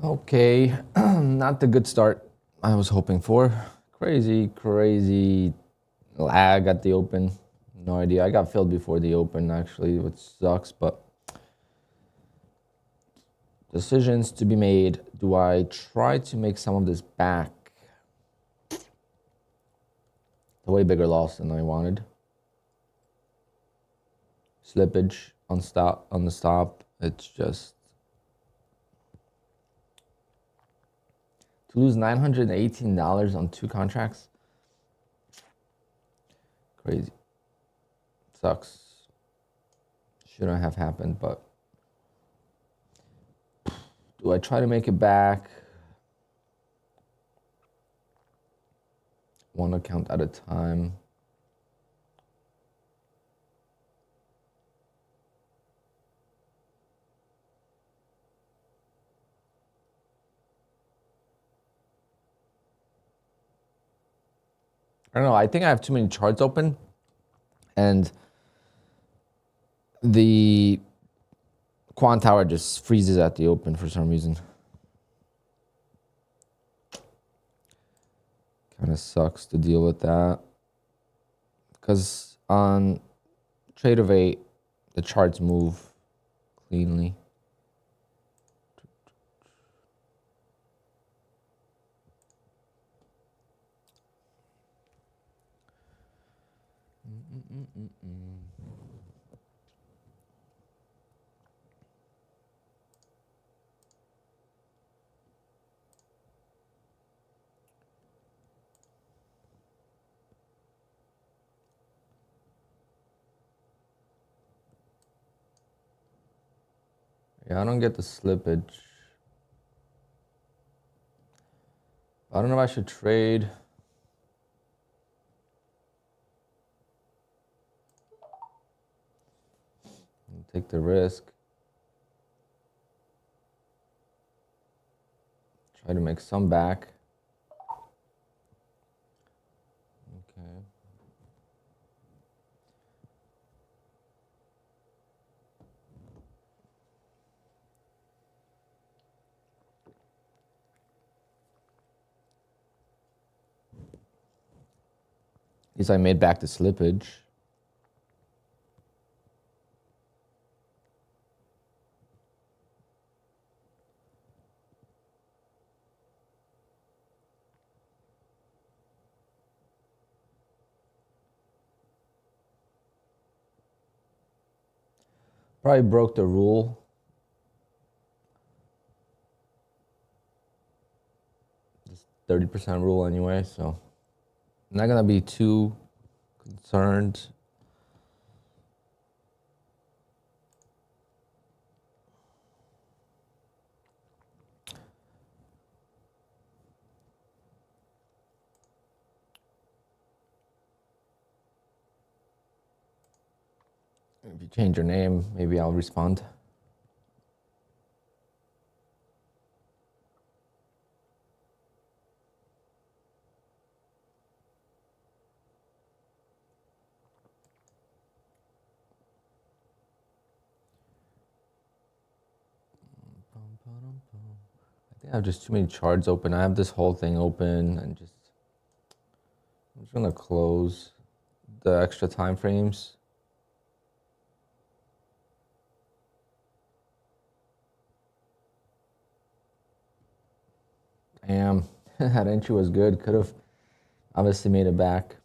Okay, not the good start I was hoping for. Crazy lag at the open. No idea. I got filled before the open actually, which sucks, but decisions to be made. Do I try to make some of this back? A way bigger loss than I wanted. Slippage on the stop. It's just to lose $918 on 2 contracts. Crazy. Sucks. Shouldn't have happened, but do I try to make it back? One account at a time. I don't know. I think I have too many charts open, and the QUANTOWER just freezes at the open for some reason. Kind of sucks to deal with that, because on trade of 8, the charts move cleanly. Yeah, I don't get the slippage. I don't know if I should trade. Take the risk. Try to make some back. Okay. At least I made back the slippage. Probably broke the rule. This 30% rule anyway, so I'm not gonna be too concerned. If you change your name, maybe I'll respond. I think I have just too many charts open. I have this whole thing open and I'm just gonna close the extra time frames. Damn, that entry was good. Could have obviously made it back.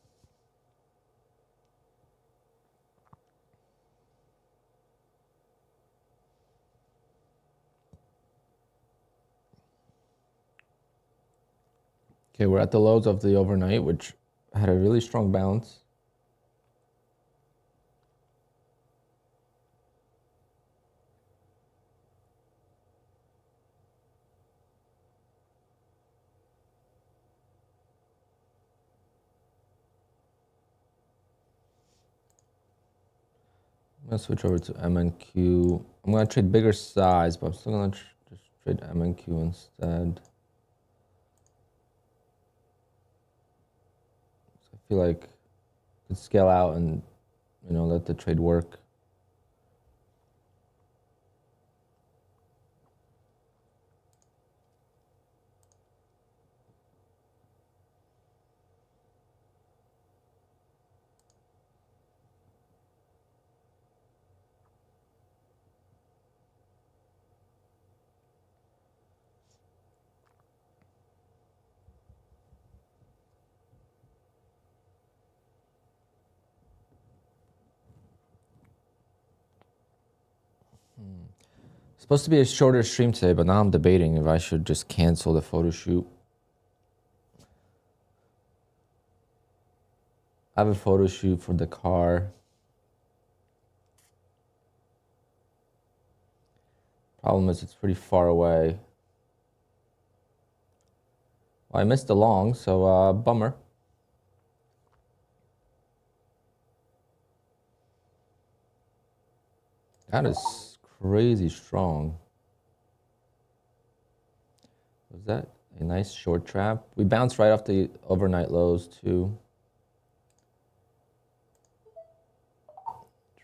Okay, we're at the lows of the overnight, which had a really strong bounce. I'm gonna switch over to MNQ. I'm gonna trade bigger size, but I'm still gonna just trade MNQ instead. So I feel like I could scale out and, you know, let the trade work. Supposed to be a shorter stream today, but now I'm debating if I should just cancel the photo shoot. I have a photo shoot for the car. Problem is it's pretty far away. Well, I missed the long, so bummer. That is crazy strong. Was that a nice short trap? We bounced right off the overnight lows too.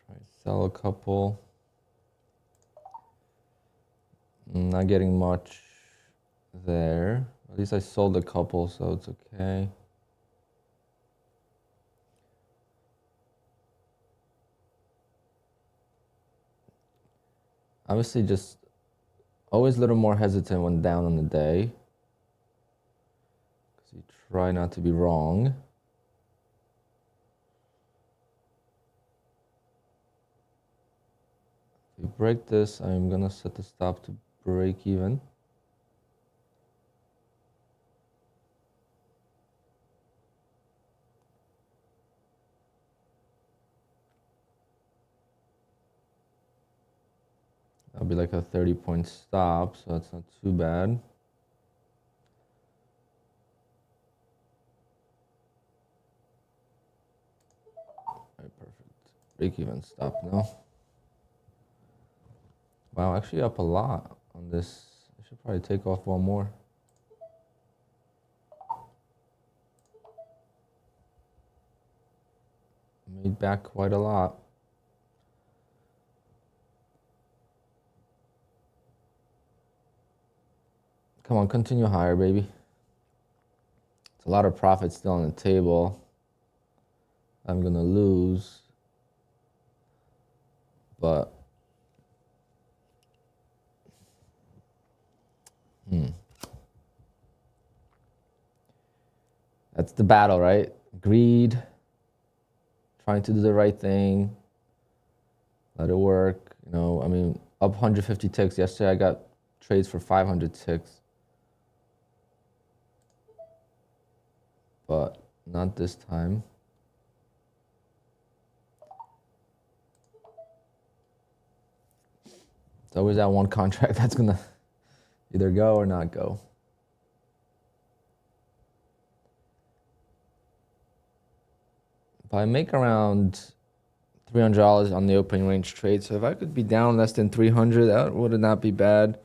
Try to sell a couple. Not getting much there. At least I sold a couple, so it's okay. Obviously, just always a little more hesitant when down on the day, because you try not to be wrong. If we break this, I'm gonna set the stop to break even. That'll be like a 30-point stop, so that's not too bad. All right, perfect. Break even stop now. Wow, actually up a lot on this. I should probably take off one more. Made back quite a lot. Come on, continue higher, baby. It's a lot of profit still on the table. I'm gonna lose, but that's the battle, right? Greed, trying to do the right thing, let it work. You know, I mean, up 150 ticks. Yesterday I got trades for 500 ticks. But not this time. It's always that one contract that's gonna either go or not go. If I make around $300 on the opening range trade, so if I could be down less than 300, that would not be bad.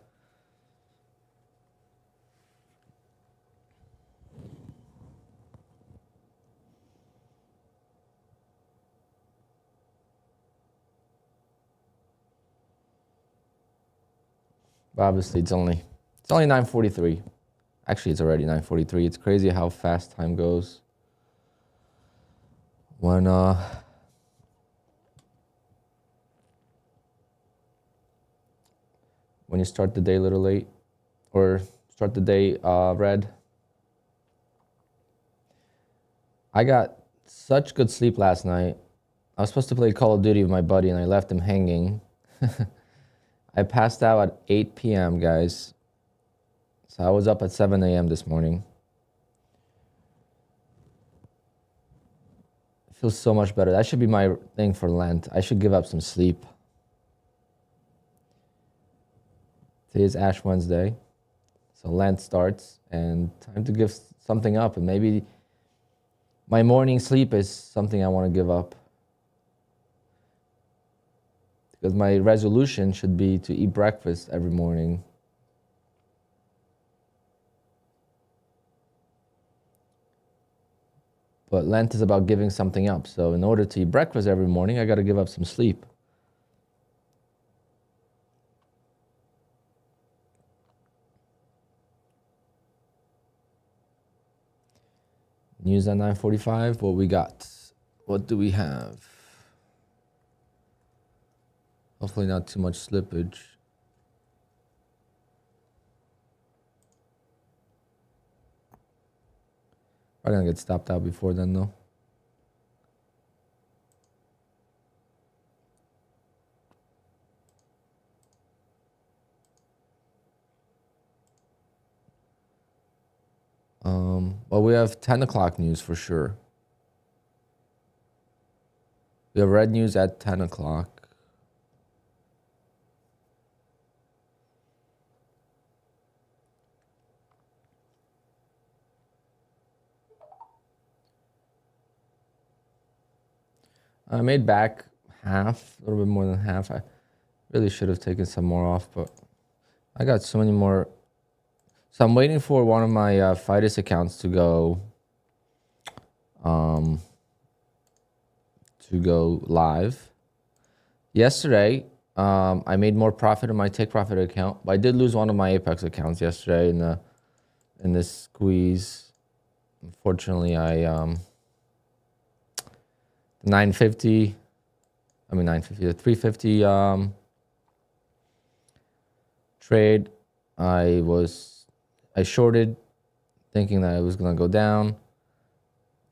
But obviously, it's only 9:43. Actually, it's already 9:43. It's crazy how fast time goes. When you start the day a little late, or start the day red. I got such good sleep last night. I was supposed to play Call of Duty with my buddy, and I left him hanging. I passed out at 8 p.m., guys. So I was up at 7 a.m. this morning. It feels so much better. That should be my thing for Lent. I should give up some sleep. Today is Ash Wednesday. So Lent starts, and time to give something up. And maybe my morning sleep is something I want to give up. Because my resolution should be to eat breakfast every morning. But Lent is about giving something up. So in order to eat breakfast every morning, I got to give up some sleep. News at 9:45. What we got? What do we have? Hopefully not too much slippage. Probably gonna get stopped out before then though. But we have 10 o'clock news for sure. We have red news at 10 o'clock. I made back half, a little bit more than half. I really should have taken some more off, but I got so many more. So I'm waiting for one of my Fidus accounts to go live. Yesterday, I made more profit in my Take Profit account, but I did lose one of my Apex accounts yesterday in this squeeze. Unfortunately, the 350 trade, I shorted thinking that it was gonna go down.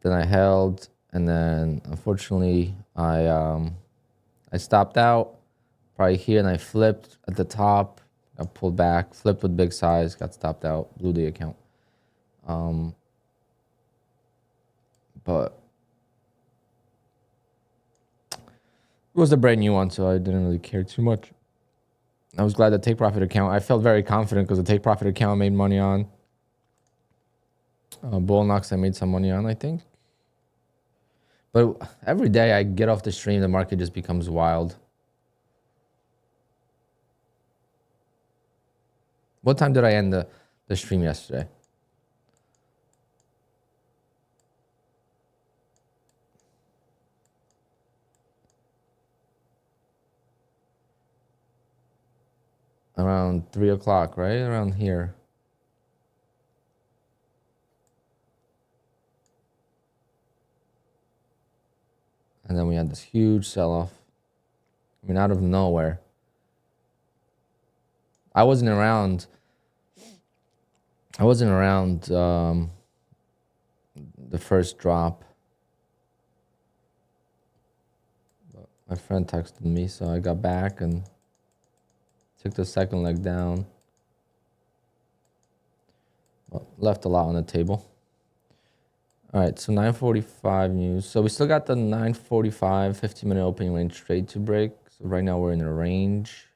Then I held, and then unfortunately I stopped out probably here, and I flipped at the top. I pulled back, flipped with big size, got stopped out, blew the account. But it was a brand new one, so I didn't really care too much. I was glad the Take Profit account, I felt very confident because the Take Profit account I made money on. Bull Knox I made some money on, I think. But every day I get off the stream, the market just becomes wild. What time did I end the stream yesterday? Around 3 o'clock, right? Around here. And then we had this huge sell-off. I mean, out of nowhere. I wasn't around the first drop. But my friend texted me, so I got back and took the second leg down. Well, left a lot on the table. All right, so 9:45 news. So we still got the 9:45 15-minute opening range trade to break. So right now we're in a range.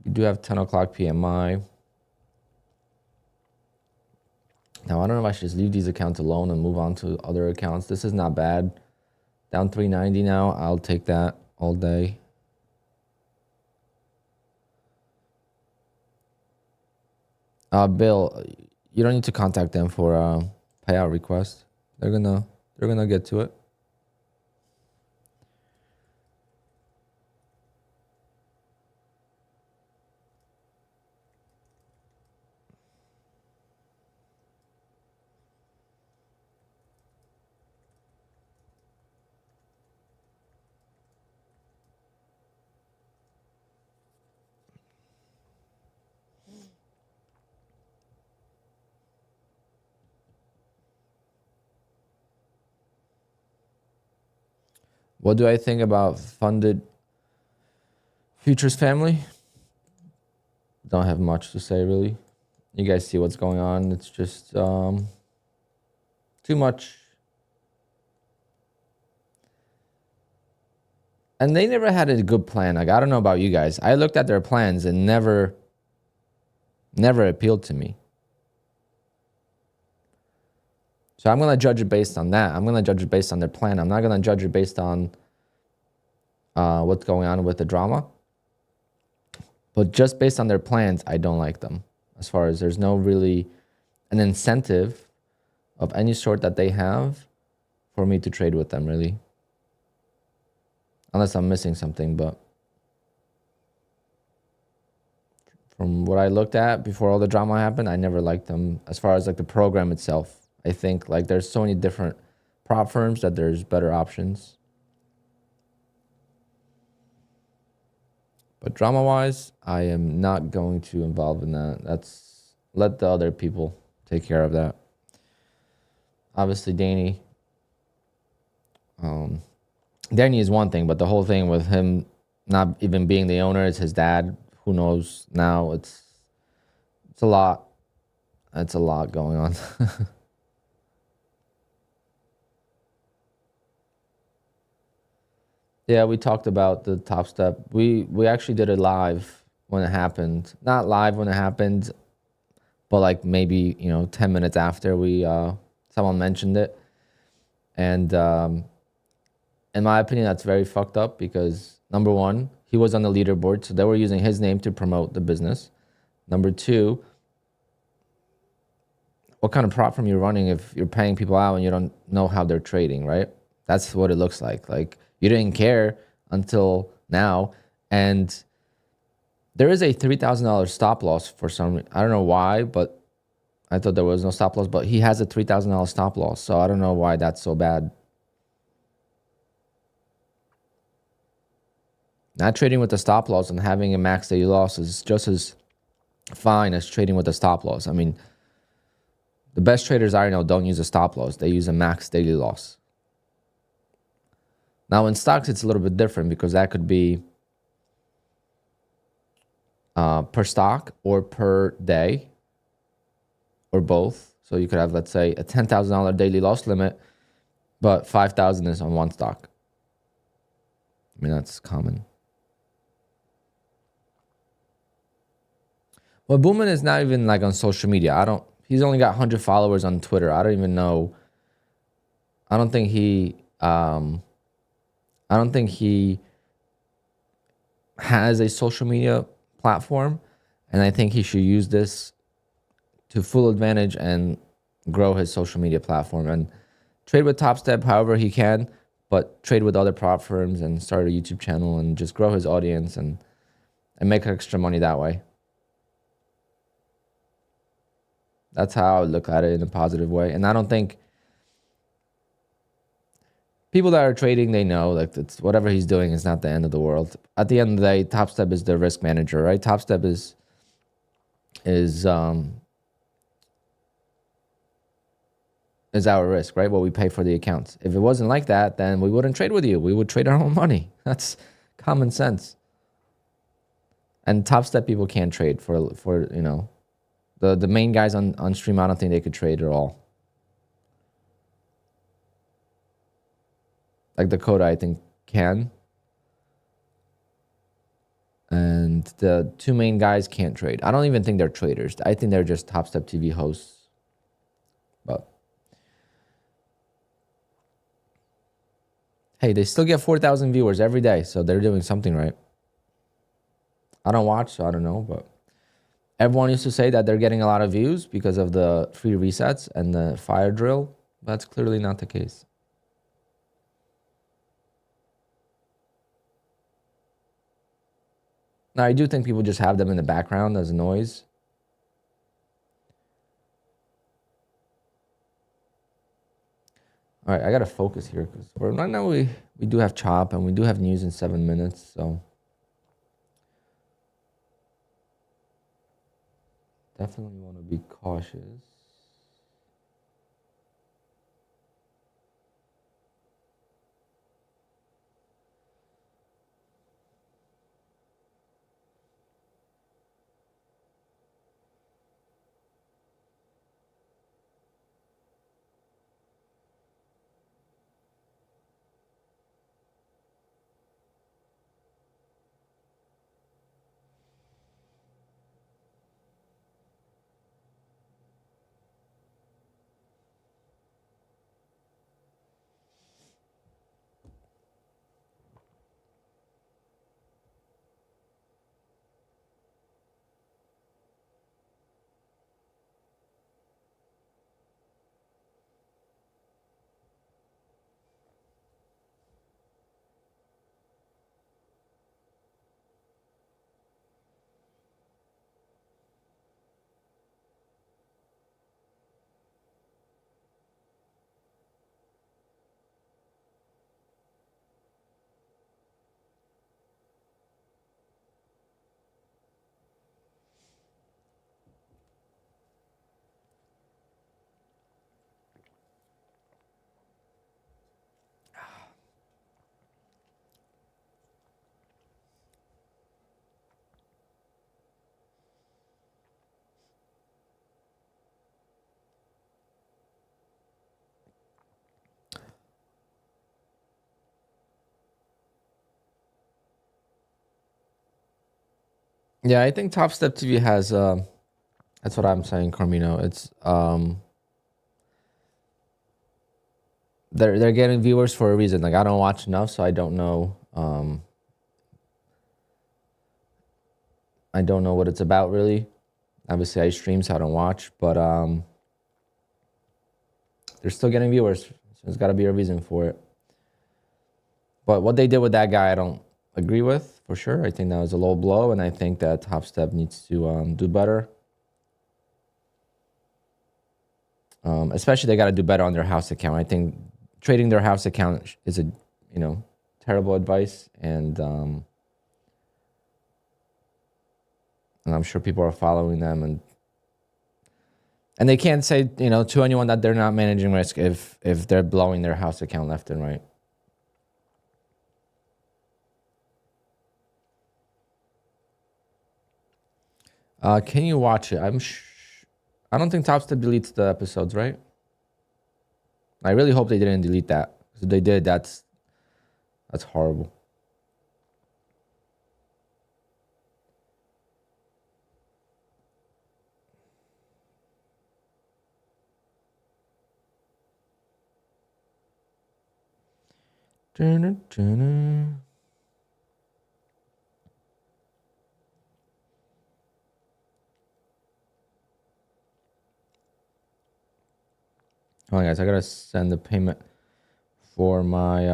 We do have 10 o'clock PMI. Now, I don't know if I should just leave these accounts alone and move on to other accounts. This is not bad. Down 390 now. I'll take that all day. Bill, you don't need to contact them for a payout request. They're gonna get to it. What do I think about funded futures family? Don't have much to say, really. You guys see what's going on. It's just too much. And they never had a good plan. Like, I don't know about you guys. I looked at their plans and never appealed to me. So I'm going to judge it based on that. I'm going to judge it based on their plan. I'm not going to judge it based on what's going on with the drama. But just based on their plans, I don't like them. As far as there's no really an incentive of any sort that they have for me to trade with them, really. Unless I'm missing something, but from what I looked at before all the drama happened, I never liked them as far as like the program itself. I think like there's so many different prop firms that there's better options. But drama-wise, I am not going to involve in that. Let the other people take care of that. Obviously, Danny. Danny is one thing, but the whole thing with him not even being the owner, it's his dad. Who knows now? It's a lot. That's a lot going on. Yeah, we talked about the top step. We actually did it live when it happened. Not live when it happened, but like maybe, 10 minutes after we someone mentioned it. And in my opinion, that's very fucked up because number one, he was on the leaderboard, so they were using his name to promote the business. Number two, what kind of prop firm you're running if you're paying people out and you don't know how they're trading, right? That's what it looks like. Like you didn't care until now. And there is a $3,000 stop loss for some reason. I don't know why, but I thought there was no stop loss, but he has a $3,000 stop loss. So I don't know why that's so bad. Not trading with the stop loss and having a max daily loss is just as fine as trading with a stop loss. I mean, the best traders I know don't use a stop loss. They use a max daily loss. Now in stocks, it's a little bit different because that could be per stock or per day or both. So you could have, let's say, a $10,000 daily loss limit, but 5,000 is on one stock. I mean, that's common. Well, Boomin is not even like on social media. He's only got 100 followers on Twitter. I don't even know. I don't think he has a social media platform, and I think he should use this to full advantage and grow his social media platform and trade with Top Step however he can, but trade with other prop firms and start a YouTube channel and just grow his audience and make extra money that way. That's how I would look at it in a positive way. And I don't think people that are trading, they know like it's whatever he's doing is not the end of the world. At the end of the day, Top Step is the risk manager, right? Top Step is our risk, right? What we pay for the accounts. If it wasn't like that, then we wouldn't trade with you. We would trade our own money. That's common sense. And Top Step people can't trade for the main guys on stream. I don't think they could trade at all. Like Dakota, I think can. And the two main guys can't trade. I don't even think they're traders. I think they're just Top Step TV hosts. But hey, they still get 4,000 viewers every day, so they're doing something right. I don't watch, so I don't know, but everyone used to say that they're getting a lot of views because of the free resets and the fire drill. That's clearly not the case. Now, I do think people just have them in the background as noise. All right, I got to focus here because right now we do have chop and we do have news in 7 minutes, so definitely want to be cautious. Yeah, I think Top Step TV has. That's what I'm saying, Carmino. It's they're getting viewers for a reason. Like I don't watch enough, so I don't know. I don't know what it's about really. Obviously, I stream, so I don't watch, but they're still getting viewers. So there's got to be a reason for it. But what they did with that guy, I don't agree with for sure. I think that was a low blow, and I think that Top Step needs to do better. Especially they got to do better on their house account. I think trading their house account is a terrible advice, and I'm sure people are following them, and they can't say to anyone that they're not managing risk if they're blowing their house account left and right. Can you watch it? I don't think Top Step deletes the episodes, right? I really hope they didn't delete that. If they did, that's horrible. Oh, guys, I gotta send the payment for my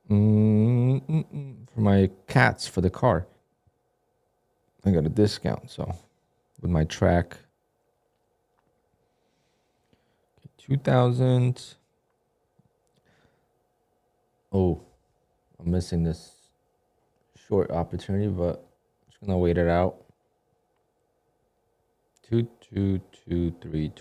for my cats for the car. I got a discount, so with my track, 2,000. Oh, I'm missing this short opportunity, but I'm just gonna wait it out. 2,223.20.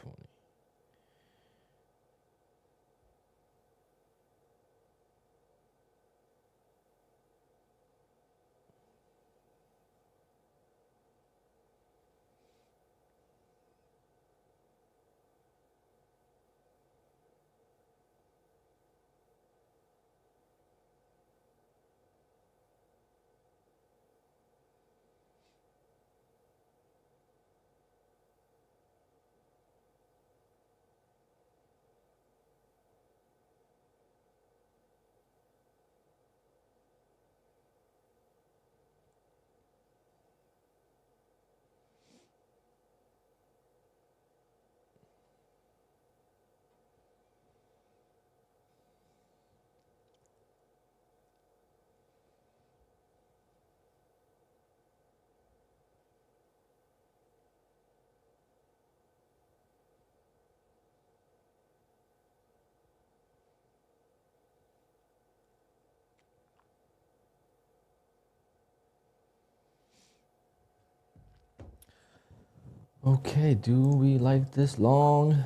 Okay, do we like this long?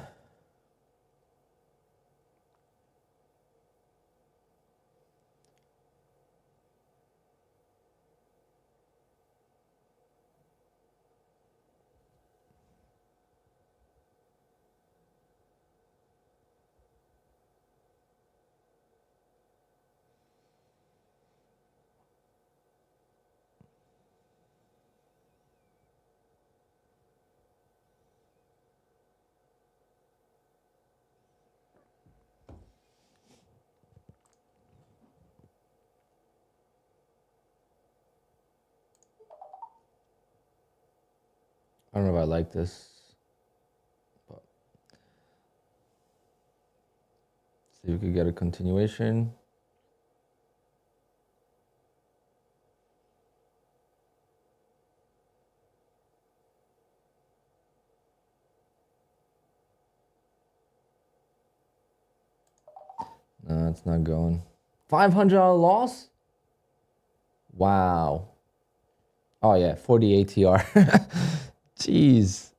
I don't know if I like this, but see if we could get a continuation. No, it's not going. $500 loss? Wow. Oh yeah, 40 ATR. Jeez.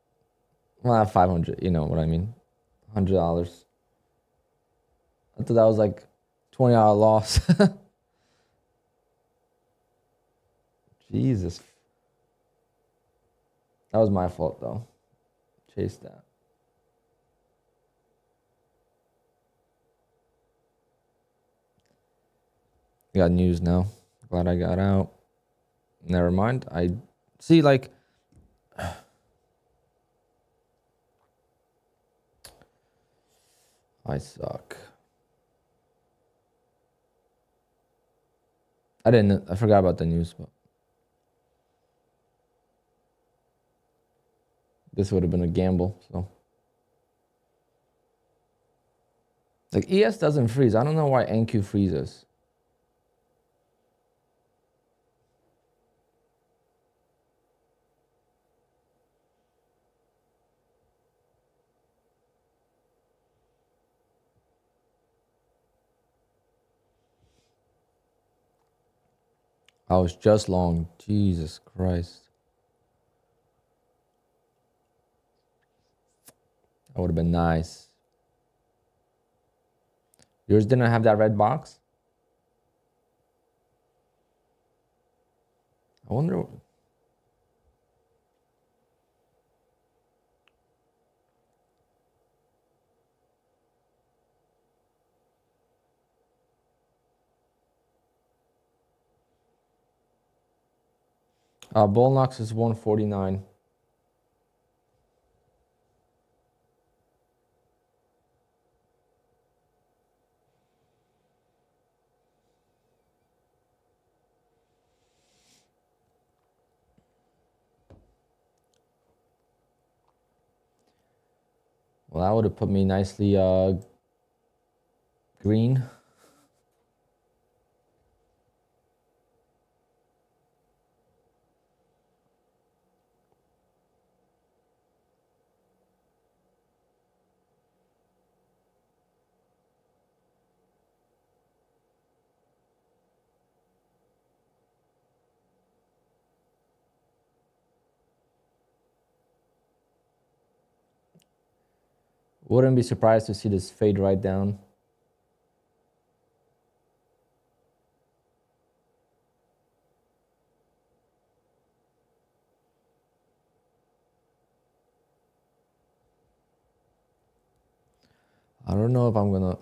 Well, not 500. You know what I mean? $100. I thought that was like $20 loss. Jesus. That was my fault though. Chase that. Got news now. Glad I got out. Never mind. I see, like, I suck. I forgot about the news, but this would have been a gamble, so. Like, ES doesn't freeze. I don't know why NQ freezes. I was just long. Jesus Christ. That would have been nice. Yours didn't have that red box? I wonder. Ball knocks is 149. Well, that would have put me nicely green. Wouldn't be surprised to see this fade right down. I don't know if I'm gonna.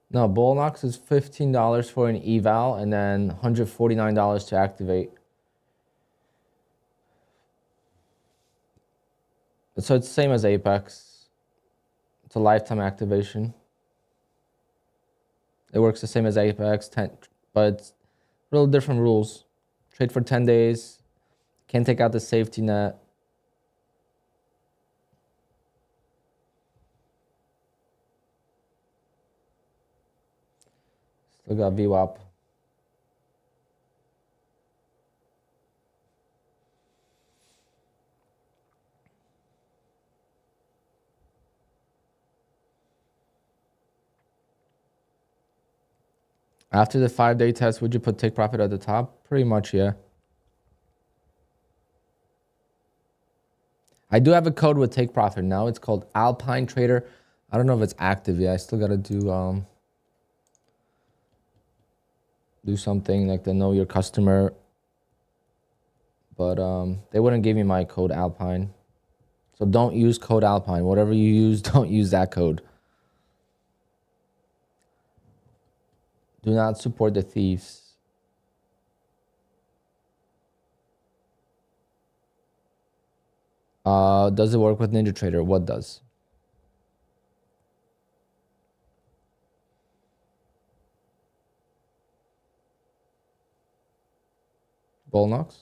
No, Bull Knox is $15 for an eval and then $149 to activate. So it's the same as Apex. It's a lifetime activation. It works the same as Apex, but it's real different rules. Trade for 10 days. Can't take out the safety net. Still got VWAP. After the 5-day test, would you put take profit at the top? Pretty much, yeah. I do have a code with take profit now. It's called Alpine Trader. I don't know if it's active yet. I still got to do something like the know your customer. But they wouldn't give me my code Alpine. So don't use code Alpine. Whatever you use, don't use that code. Do not support the thieves. Does it work with NinjaTrader? What does? Bullnox?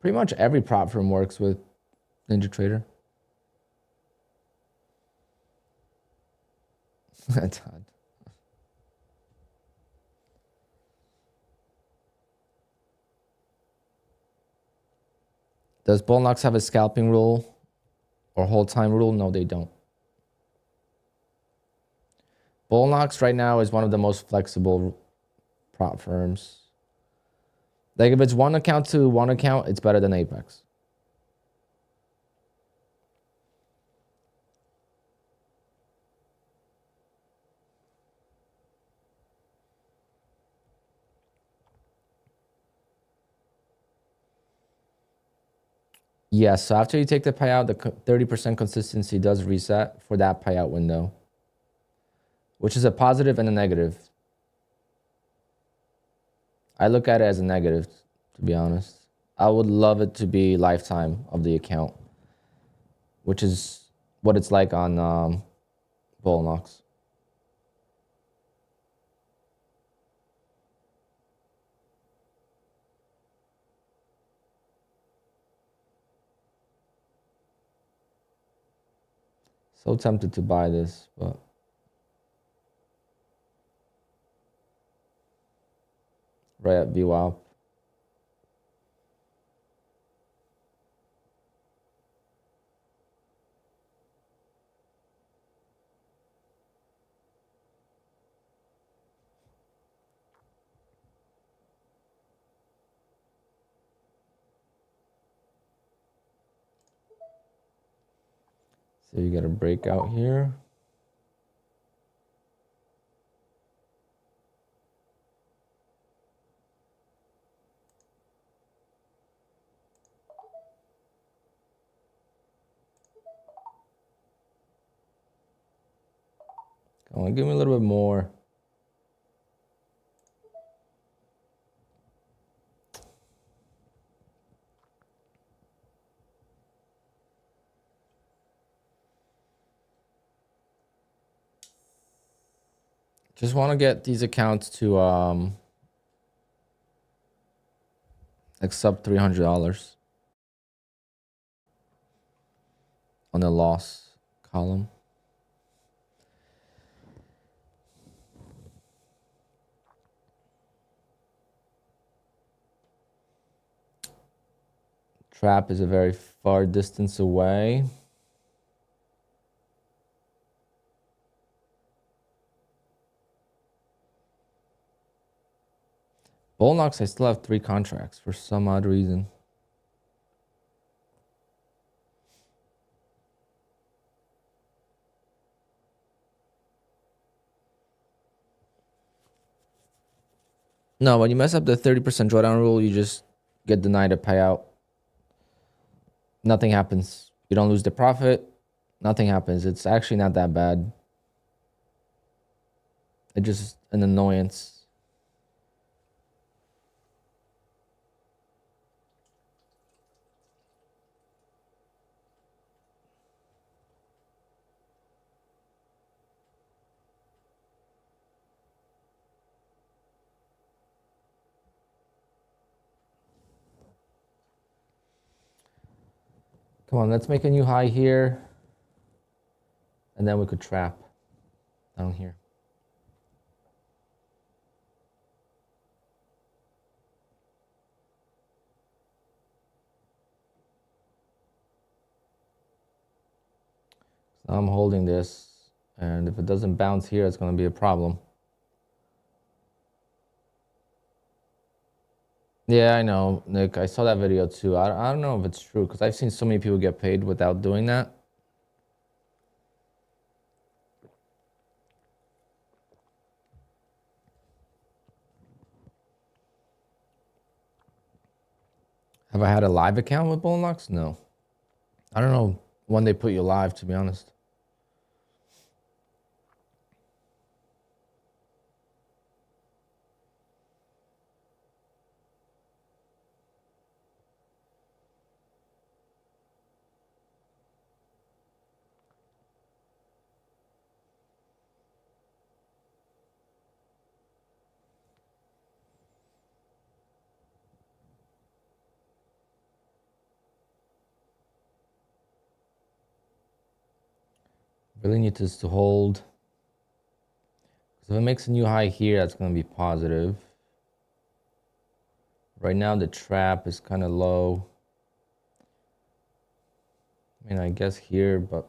Pretty much every prop firm works with NinjaTrader. That's odd. Does Bullnox have a scalping rule or hold time rule? No, they don't. Bullnox right now is one of the most flexible prop firms. Like if it's one account to one account, it's better than Apex. Yes, so after you take the payout, the 30% consistency does reset for that payout window, which is a positive and a negative. I look at it as a negative, to be honest. I would love it to be lifetime of the account, which is what it's like on Bullnox. So tempted to buy this, but right at VWAP. So you get a breakout here. Come on, give me a little bit more. Just want to get these accounts to like sub $300 on the loss column. Trap is a very far distance away. Bullnox, I still have 3 contracts for some odd reason. No, when you mess up the 30% drawdown rule, you just get denied a payout. Nothing happens. You don't lose the profit. Nothing happens. It's actually not that bad. It's just an annoyance. Come on, let's make a new high here. And then we could trap down here. So I'm holding this. And if it doesn't bounce here, it's going to be a problem. Yeah, I know, Nick. I saw that video too. I don't know if it's true because I've seen so many people get paid without doing that. Have I had a live account with Bullnox? No. I don't know when they put you live, to be honest. Really need this to hold. So if it makes a new high here, that's going to be positive. Right now, the trap is kind of low. I mean, I guess here, but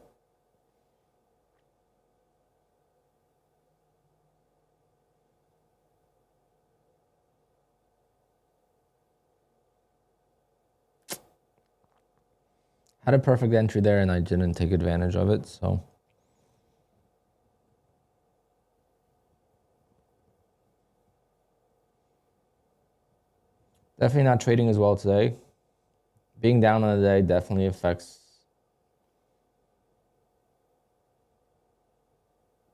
had a perfect entry there and I didn't take advantage of it, so. Definitely not trading as well today. Being down on the day definitely affects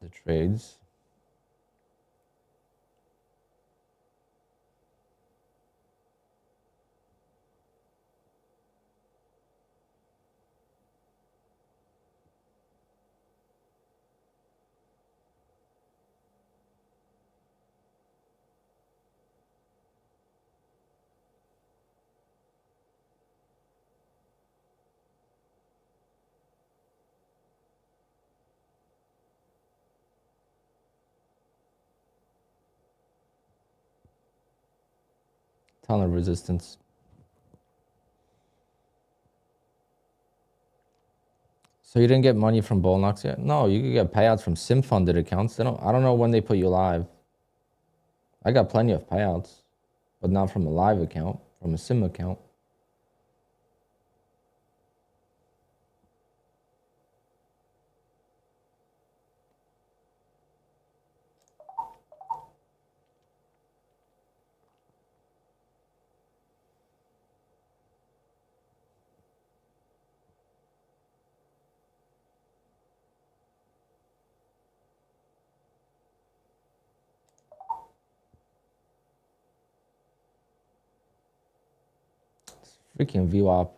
the trades. Ton of resistance. So you didn't get money from bull knocks yet? No, you could get payouts from sim funded accounts. I don't know when they put you live. I got plenty of payouts, but not from a live account, from a sim account. Freaking VWAP.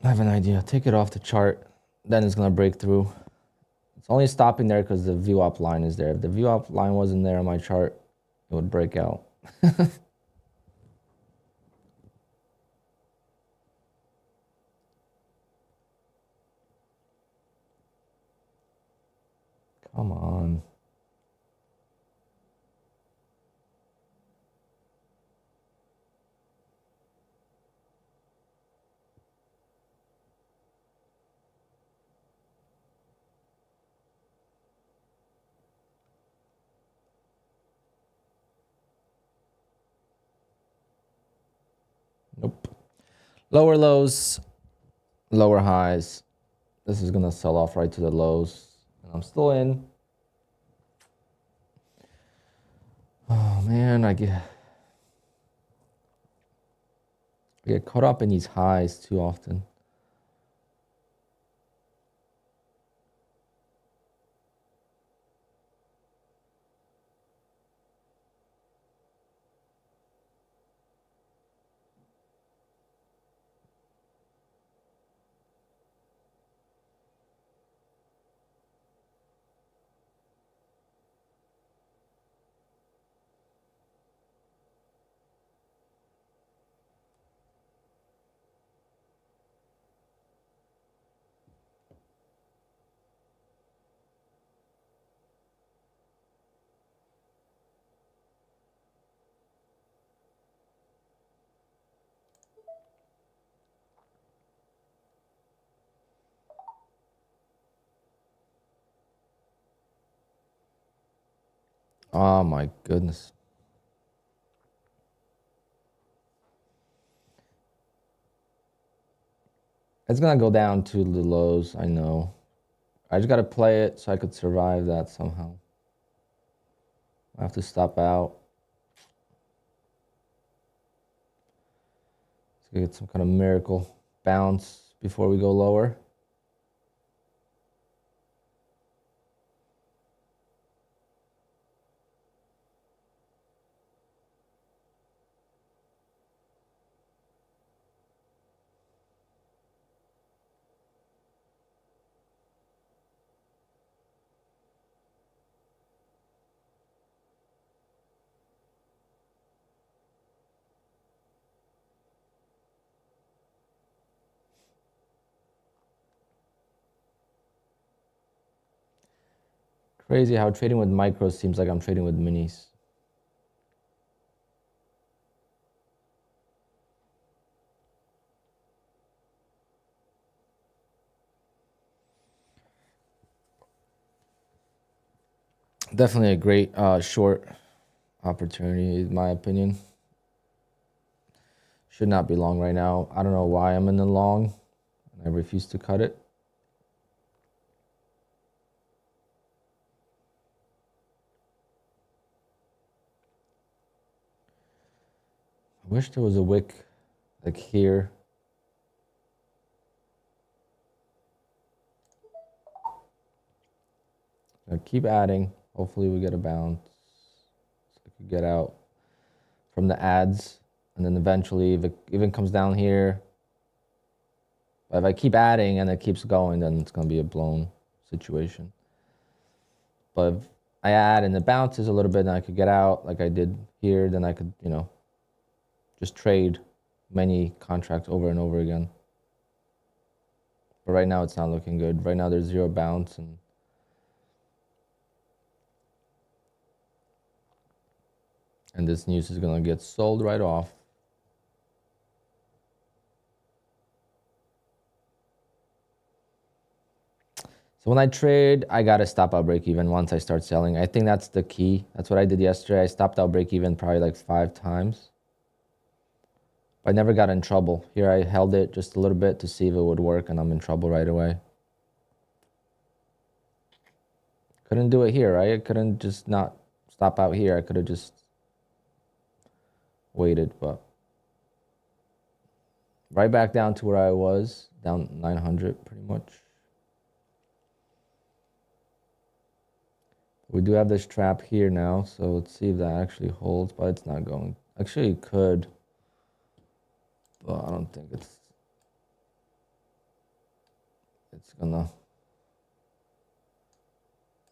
I have an idea. Take it off the chart. Then it's going to break through. It's only stopping there because the VWAP line is there. If the VWAP line wasn't there on my chart, it would break out. Come on. Nope. Lower lows, lower highs. This is going to sell off right to the lows. And I'm still in. Oh, man, I get caught up in these highs too often. Oh, my goodness. It's going to go down to the lows, I know. I just got to play it so I could survive that somehow. I have to stop out. Let's get some kind of miracle bounce before we go lower. Crazy how trading with micros seems like I'm trading with minis. Definitely a great short opportunity, in my opinion. Should not be long right now. I don't know why I'm in the long. I refuse to cut it. I wish there was a wick like here. I keep adding. Hopefully we get a bounce. So I could get out from the ads. And then eventually, if it even comes down here, but if I keep adding and it keeps going, then it's going to be a blown situation. But if I add and it bounces a little bit, and I could get out like I did here, then I could, you know, just trade many contracts over and over again. But right now, it's not looking good. Right now, there's zero bounce, and this news is going to get sold right off. So when I trade, I got to stop out break even once I start selling. I think that's the key. That's what I did yesterday. I stopped out break even probably like 5 times. But I never got in trouble. Here I held it just a little bit to see if it would work, and I'm in trouble right away. Couldn't do it here, right? I couldn't just not stop out here. I could have just waited, but right back down to where I was, down 900 pretty much. We do have this trap here now, so let's see if that actually holds, but it's not going. Actually, it could, but I don't think it's gonna.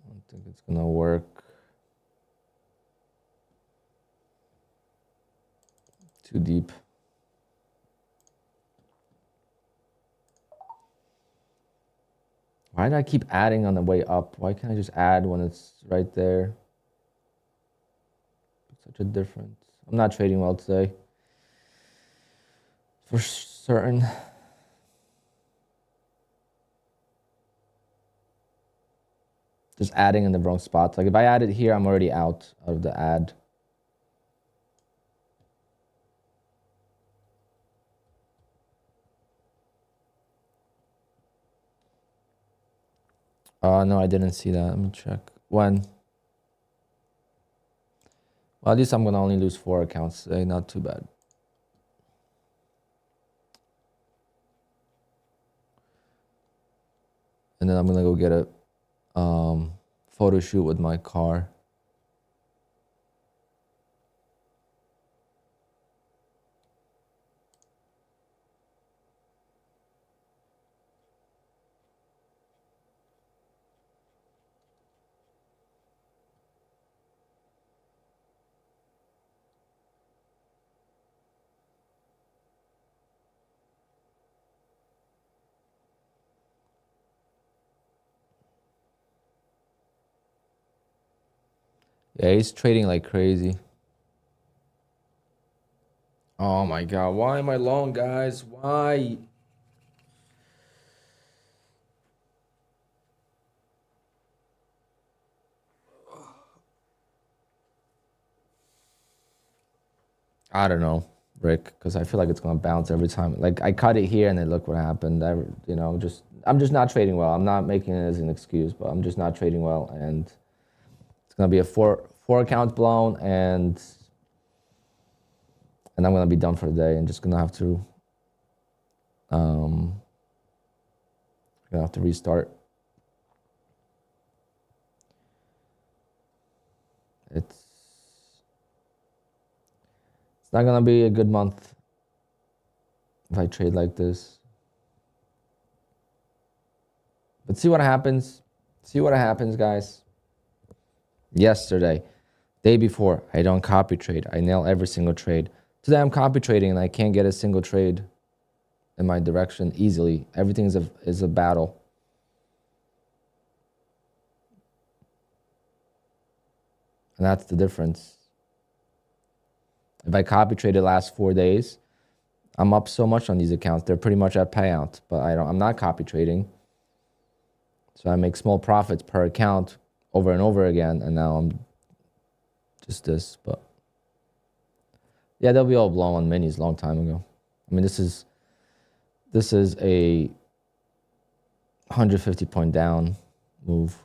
I don't think it's gonna work. Too deep. Why did I keep adding on the way up? Why can't I just add when it's right there? It's such a difference. I'm not trading well today. For certain. Just adding in the wrong spots. Like if I add it here, I'm already out of the ad. No, I didn't see that. Let me check. When? Well, at least I'm gonna only lose 4 accounts today. Not too bad. And then I'm gonna go get a photo shoot with my car. Yeah, he's trading like crazy. Oh my God, why am I long, guys? Why? I don't know, Rick, because I feel like it's gonna bounce every time. Like I cut it here and then look what happened. You know, I'm just not trading well. I'm not making it as an excuse, but I'm just not trading well, and it's gonna be a four account blown, and I'm gonna be done for the day and just gonna have to restart. It's not gonna be a good month if I trade like this. But see what happens. See what happens, guys. Yesterday, day before, I don't copy trade. I nail every single trade. Today I'm copy trading and I can't get a single trade in my direction easily. Everything is a battle. And that's the difference. If I copy traded last 4 days, I'm up so much on these accounts. They're pretty much at payout, but I'm not copy trading. So I make small profits per account over and over again. And now I'm just this, but yeah, they'll be all blown on minis a long time ago. I mean, this is a 150 point down move.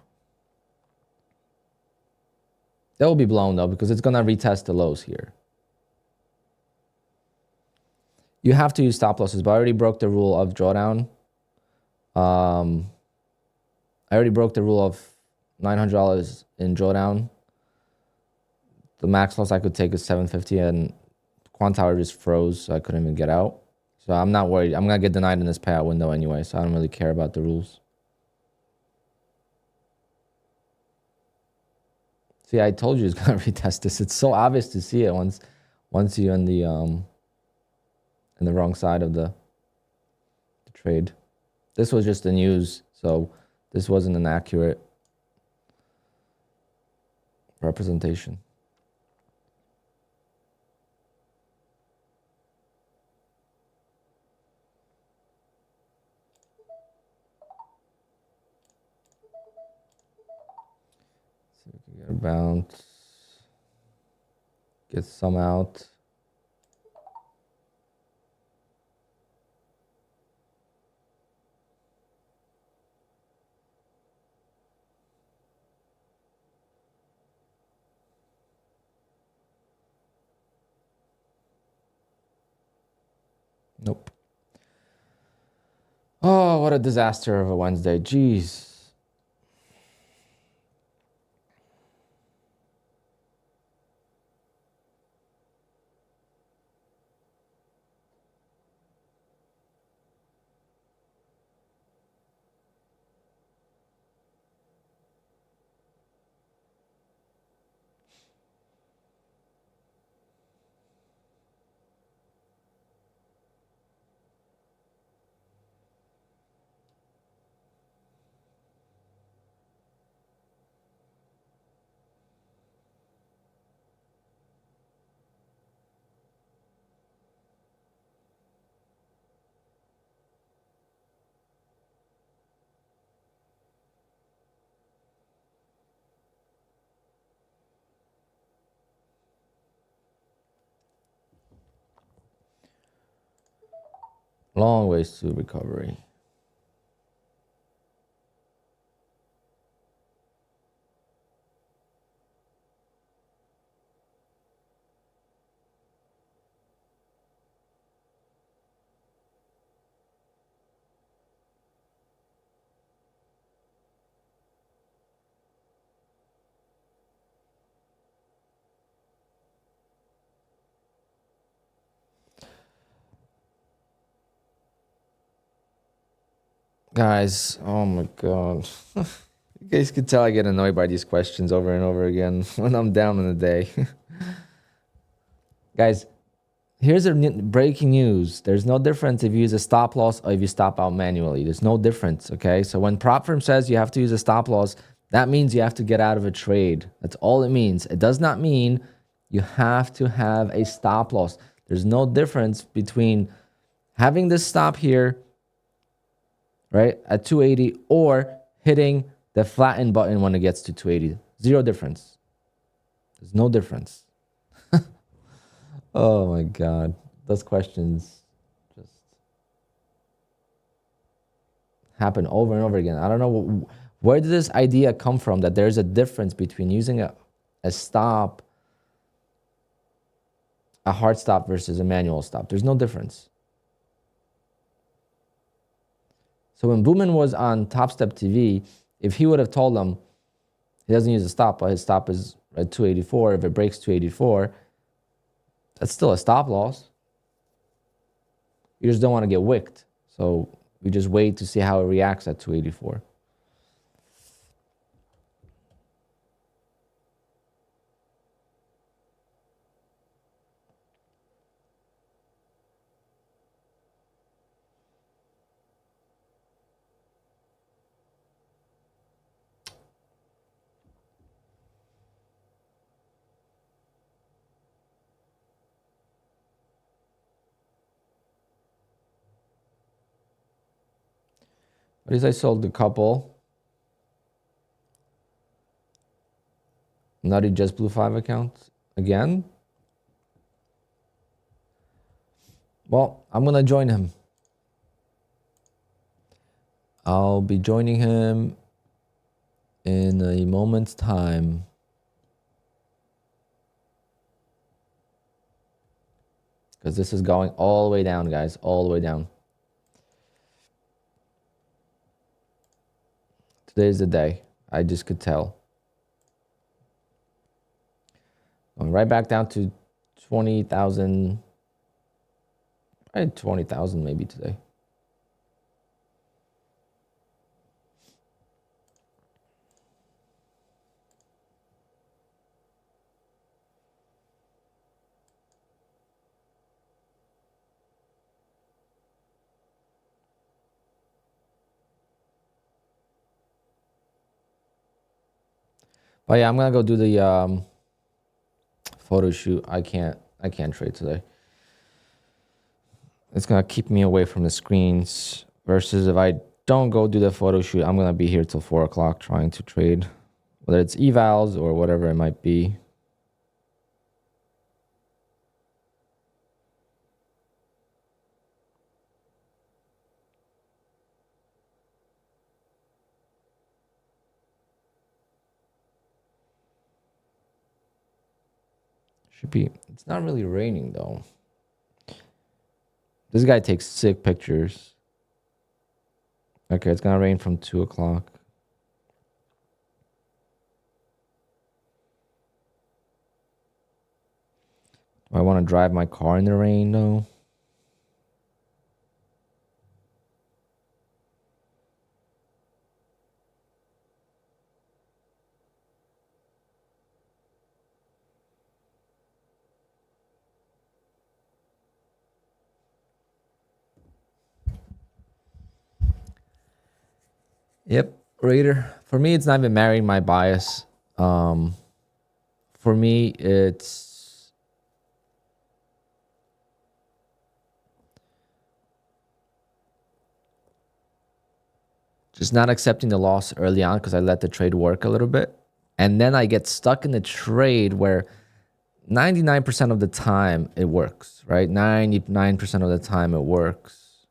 That will be blown though, because it's going to retest the lows here. You have to use stop losses, but I already broke the rule of drawdown. I already broke the rule of $900 in drawdown. The max loss I could take is 750, and QUANTOWER just froze, so I couldn't even get out. So I'm not worried. I'm going to get denied in this payout window anyway, so I don't really care about the rules. See, I told you it's going to retest this. It's so obvious to see it once you're in the wrong side of the trade. This was just the news, so this wasn't an accurate representation. See if we can get a bounce, get some out. Nope. Oh, what a disaster of a Wednesday. Jeez. Long ways to recovery. Guys, oh my God. You guys can tell I get annoyed by these questions over and over again when I'm down in the day. Guys, here's a breaking news. There's no difference if you use a stop loss or if you stop out manually. There's no difference, okay? So when prop firm says you have to use a stop loss, that means you have to get out of a trade. That's all it means. It does not mean you have to have a stop loss. There's no difference between having this stop here, right, at 280 or hitting the flatten button when it gets to 280. Zero difference. There's no difference. Oh my God. Those questions just happen over and over again. I don't know where did this idea come from that there's a difference between using a stop, a hard stop versus a manual stop. There's no difference. So when Boomin was on Top Step TV, if he would have told them he doesn't use a stop, but his stop is at 284, if it breaks 284, that's still a stop loss. You just don't want to get wicked. So we just wait to see how it reacts at 284. At least I sold a couple. Nutty just blew 5 accounts again. Well, I'm gonna join him. I'll be joining him in a moment's time. Because this is going all the way down, guys. All the way down. Today's the day. I just could tell. Going right back down to 20,000. I had 20,000 maybe today. But yeah, I'm gonna go do the photo shoot. I can't trade today. It's gonna keep me away from the screens. Versus if I don't go do the photo shoot, I'm gonna be here till 4 o'clock trying to trade, whether it's evals or whatever it might be. Should be. It's not really raining though. This guy takes sick pictures. Okay, it's gonna rain from 2 o'clock. Do I want to drive my car in the rain though? Yep, Raider. For me, it's not even marrying my bias. For me, it's just not accepting the loss early on because I let the trade work a little bit. And then I get stuck in the trade where 99% of the time it works, right? 99% of the time it works.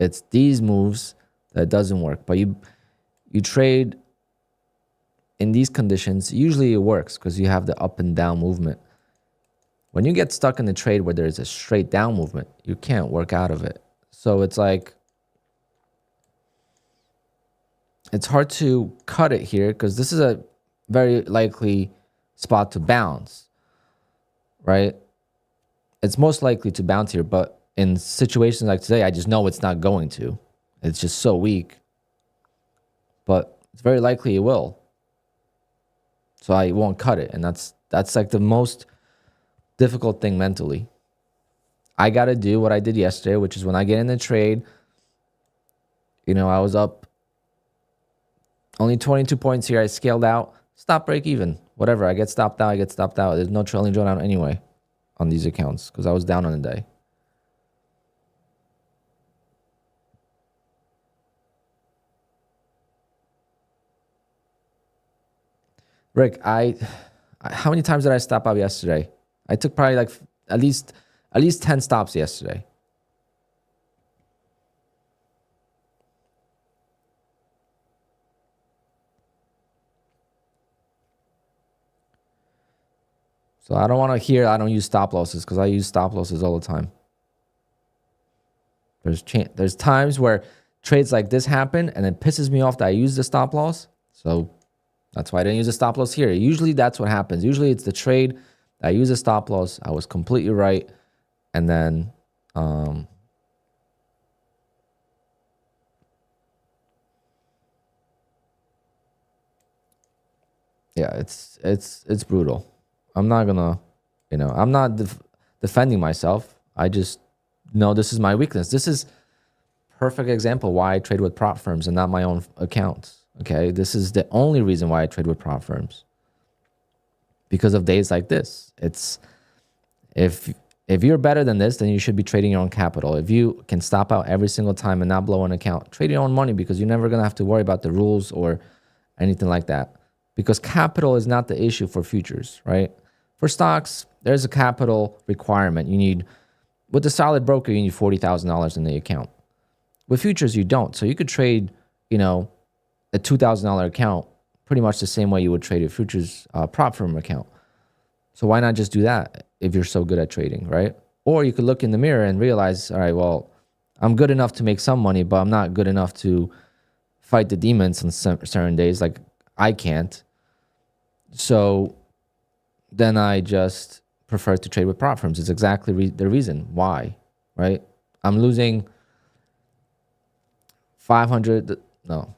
It's these moves that doesn't work. But you trade in these conditions, usually it works because you have the up and down movement. When you get stuck in the trade where there's a straight down movement, you can't work out of it. So it's like, it's hard to cut it here because this is a very likely spot to bounce, right? It's most likely to bounce here, but in situations like today, I just know it's not going to. It's just so weak. But it's very likely it will. So I won't cut it. And that's like the most difficult thing mentally. I got to do what I did yesterday, which is when I get in the trade, you know, I was up only 22 points here. I scaled out, stop, break even, whatever. I get stopped out, I get stopped out. There's no trailing drawdown anyway on these accounts because I was down on the day. Rick, how many times did I stop out yesterday? I took probably like at least 10 stops yesterday. So I don't want to hear I don't use stop losses because I use stop losses all the time. There's times where trades like this happen and it pisses me off that I use the stop loss. So that's why I didn't use a stop loss here. Usually that's what happens. Usually it's the trade. I use a stop loss. I was completely right. And then yeah, it's brutal. I'm not gonna, I'm not defending myself. I just know this is my weakness. This is perfect example why I trade with prop firms and not my own accounts. Okay, this is the only reason why I trade with prop firms. Because of days like this. It's if If you're better than this, then you should be trading your own capital. If you can stop out every single time and not blow an account, trade your own money, because you're never going to have to worry about the rules or anything like that. Because capital is not the issue for futures, right? For stocks, there's a capital requirement. You need, with a solid broker, you need $40,000 in the account. With futures, you don't. So you could trade, you know, a $2,000 account pretty much the same way you would trade a futures prop firm account. So why not just do that if you're so good at trading, right? Or you could look in the mirror and realize, all right, well, I'm good enough to make some money, but I'm not good enough to fight the demons on certain days. Like, I can't. So then I just prefer to trade with prop firms. It's exactly the reason why, right? I'm losing 500, no,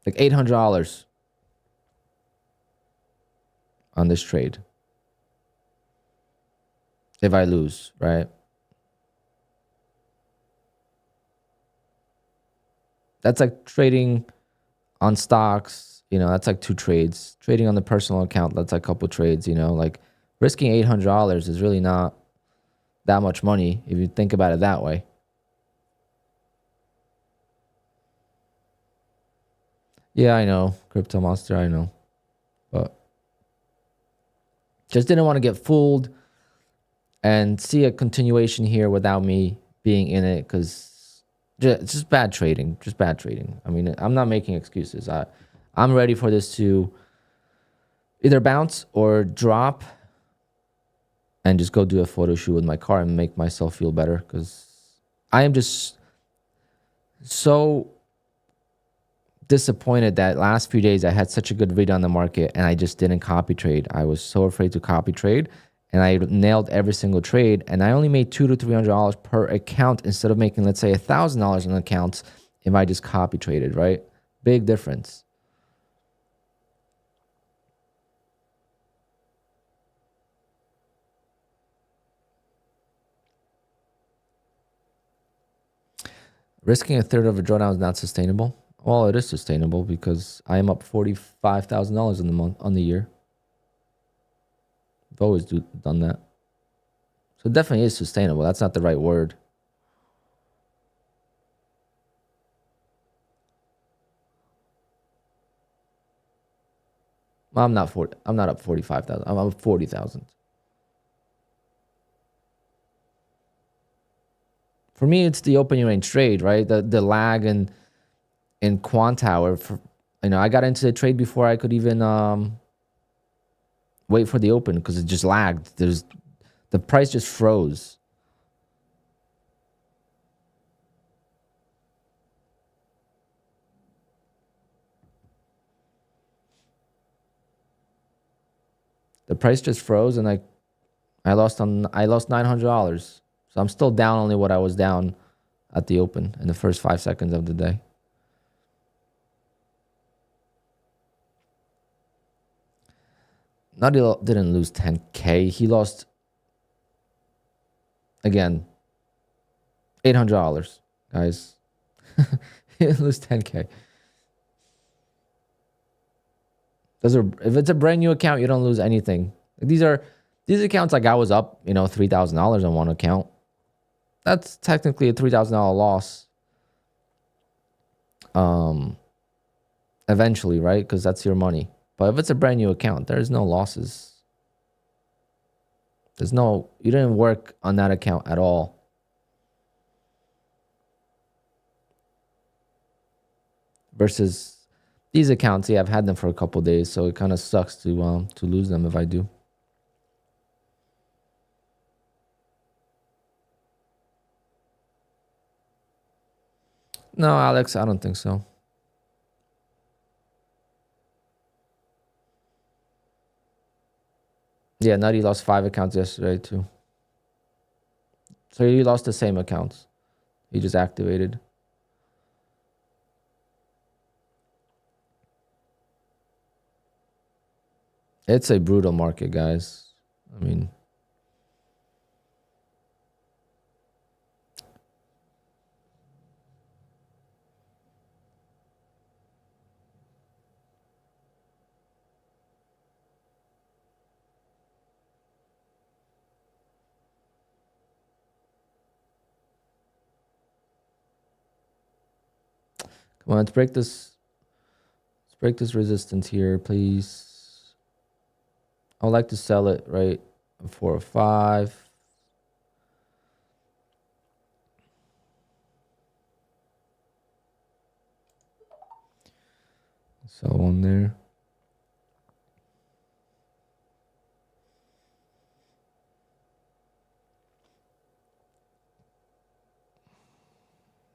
like $800 on this trade if I lose, right? That's like trading on stocks, you know, that's like 2 trades. Trading on the personal account, that's like a couple trades, you know, like risking $800 is really not that much money if you think about it that way. Yeah, I know, Crypto Monster, I know, but just didn't want to get fooled and see a continuation here without me being in it, because just bad trading, just bad trading. I mean, I'm not making excuses. I'm ready for this to either bounce or drop and just go do a photo shoot with my car and make myself feel better, because I am just so disappointed that last few days I had such a good read on the market and I just didn't copy trade. I was so afraid to copy trade, and I nailed every single trade, and I only made $200 to $300 per account instead of making, let's say, $1,000 on accounts if I just copy traded, right? Big difference. Risking a third of a drawdown is not sustainable. Well, it is sustainable because I am up $45,000 in the month, on the year. I've always done that. So it definitely is sustainable. That's not the right word. Well, I'm not up 45,000. I'm up 40,000. For me, it's the opening range trade, right? The lag in QUANTOWER. You know, I got into the trade before I could even wait for the open because it just lagged. The price just froze. The price just froze, and I lost $900. So I'm still down only what I was down at the open in the first 5 seconds of the day. Nutty didn't lose 10K. He lost, again, $800, guys. He didn't lose 10K. If it's a brand new account, you don't lose anything. These accounts, like I was up, you know, $3,000 on one account. That's technically a $3,000 loss. Eventually, right? Because that's your money. But if it's a brand new account, there's no losses. You didn't work on that account at all. Versus these accounts, yeah, I've had them for a couple days, so it kind of sucks to lose them if I do. No, Alex, I don't think so. Yeah, Nutty lost 5 accounts yesterday too. So he lost the same accounts. He just activated. It's a brutal market, guys. I mean, Come on, let's break this. Let's break this resistance here, please. I would like to sell it right 4 or 5. Sell one there.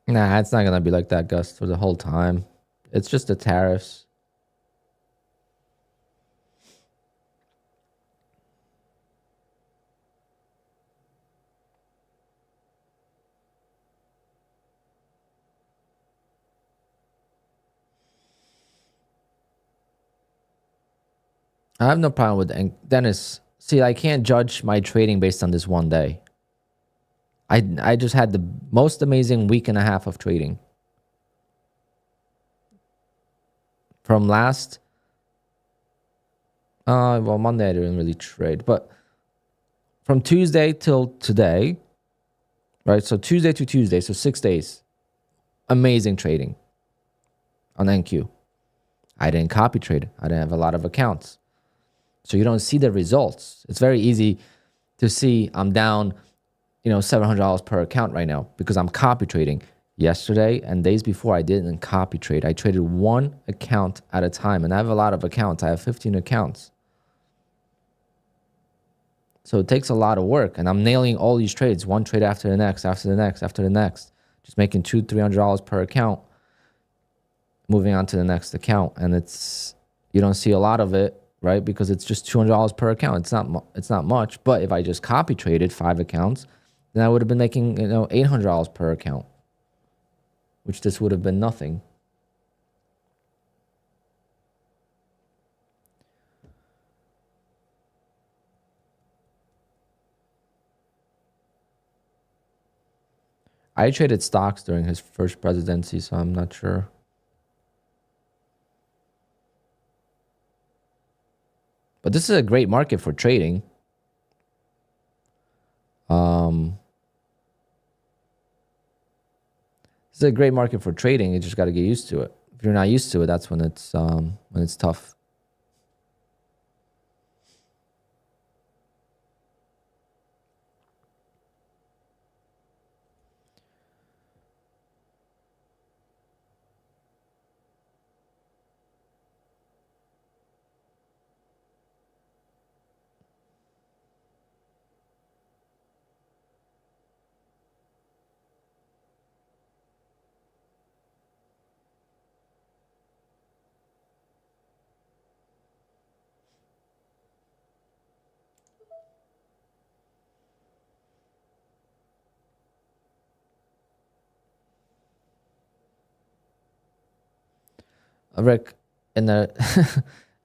Nah, it's not gonna be like that, Gus, for the whole time. It's just the tariffs. I have no problem with Dennis. See, I can't judge my trading based on this one day. I just had the most amazing week and a half of trading. From last, well, Monday I didn't really trade, but from Tuesday till today, right? So Tuesday to Tuesday, so 6 days, amazing trading on NQ. I didn't copy trade. I didn't have a lot of accounts. So you don't see the results. It's very easy to see I'm down, $700 per account right now because I'm copy trading. Yesterday and days before, I didn't copy trade. I traded one account at a time, and I have a lot of accounts. I have 15 accounts. So it takes a lot of work, and I'm nailing all these trades, one trade after the next, after the next, after the next, just making $200-$300 per account, moving on to the next account. And you don't see a lot of it, right? Because it's just $200 per account. It's not much. But if I just copy traded 5 accounts, then I would have been making $800 per account, which this would have been nothing. I traded stocks during his first presidency, so I'm not sure. But this is a great market for trading. This is a great market for trading. You just got to get used to it. If you're not used to it, that's when it's tough. Rick, in the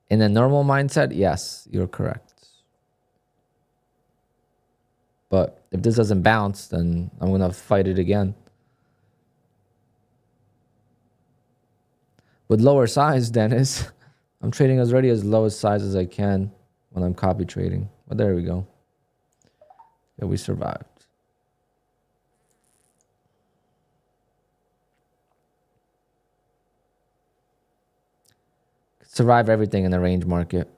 in a normal mindset, yes, you're correct. But if this doesn't bounce, then I'm gonna fight it again. With lower size, Dennis, I'm trading as ready as lowest size as I can when I'm copy trading. But there we go. Yeah, we survived. Survive everything in the range market.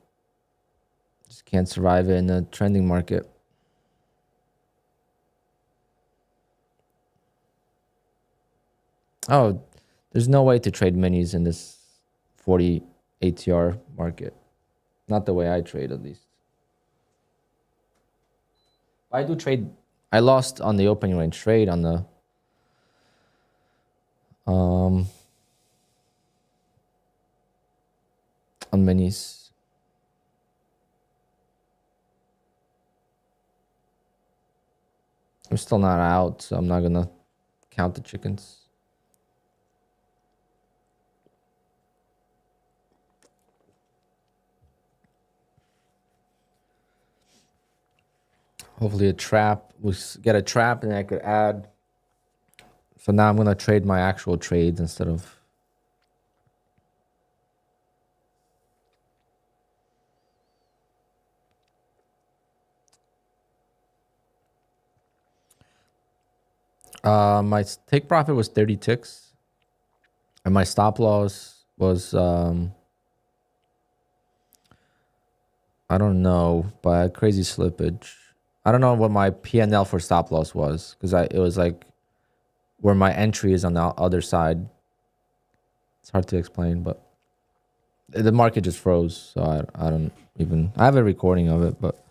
Just can't survive it in the trending market. Oh, there's no way to trade minis in this 40 ATR market. Not the way I trade, at least. I do trade. I lost on the opening range trade on the on minis. I'm still not out, so I'm not gonna count the chickens. Hopefully a trap. We get a trap and I could add. So now I'm gonna trade my actual trades instead of. My take profit was 30 ticks. And my stop loss was I don't know, but crazy slippage. I don't know what my PNL for stop loss was, because it was like where my entry is on the other side. It's hard to explain, but the market just froze. So I don't even, I have a recording of it, but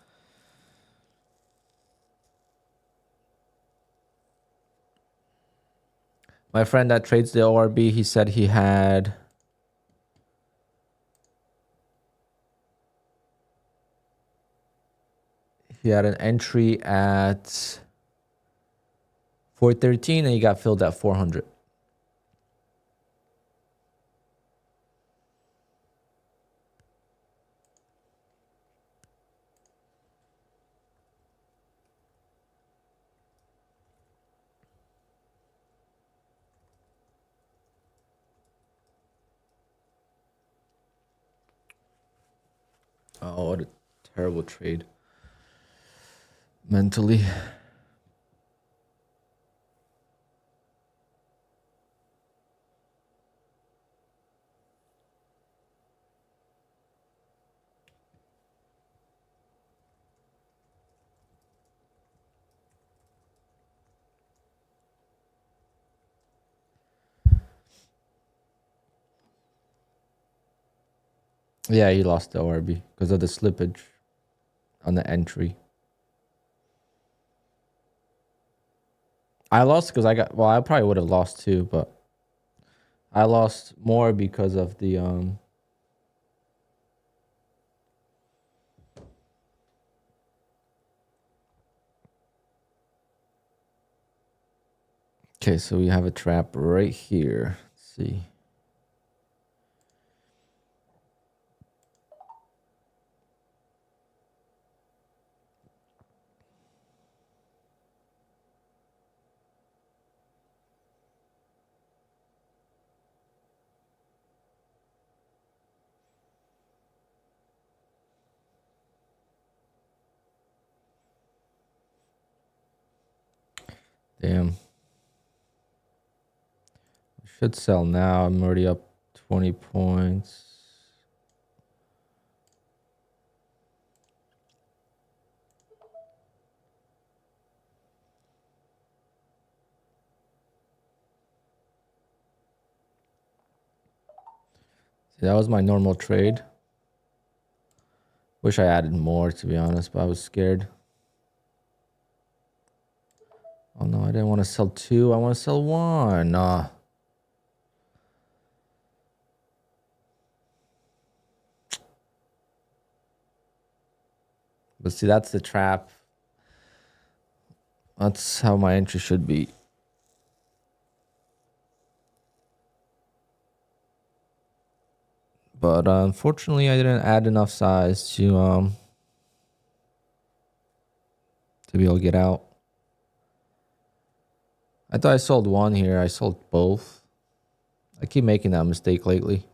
my friend that trades the ORB, he said he had an entry at 413 and he got filled at 400. Oh, what a terrible trade. Mentally. Yeah, he lost the ORB because of the slippage on the entry. I lost because I got, well, I probably would have lost too, but I lost more because of the okay, so we have a trap right here. Let's see. Damn. Should sell now. I'm already up 20 points. See, that was my normal trade. Wish I added more, to be honest, but I was scared. Oh no, I didn't want to sell 2. I want to sell 1. Nah. But see, that's the trap. That's how my entry should be. But unfortunately, I didn't add enough size to be able to get out. I thought I sold 1 here. I sold both. I keep making that mistake lately.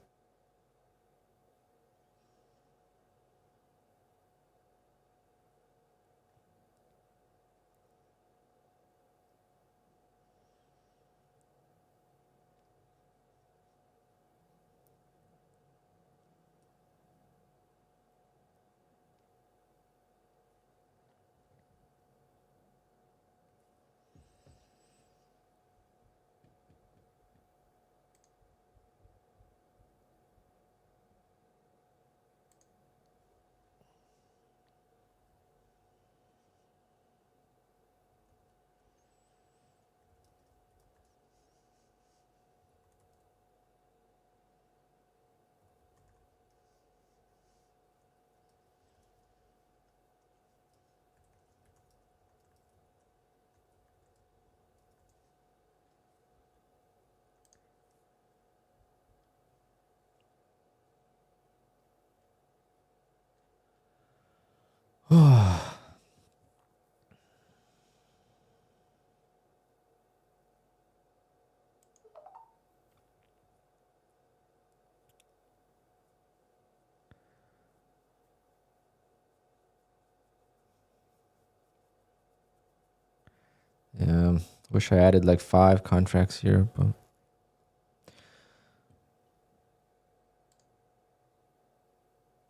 Yeah, wish I added like 5 contracts here, but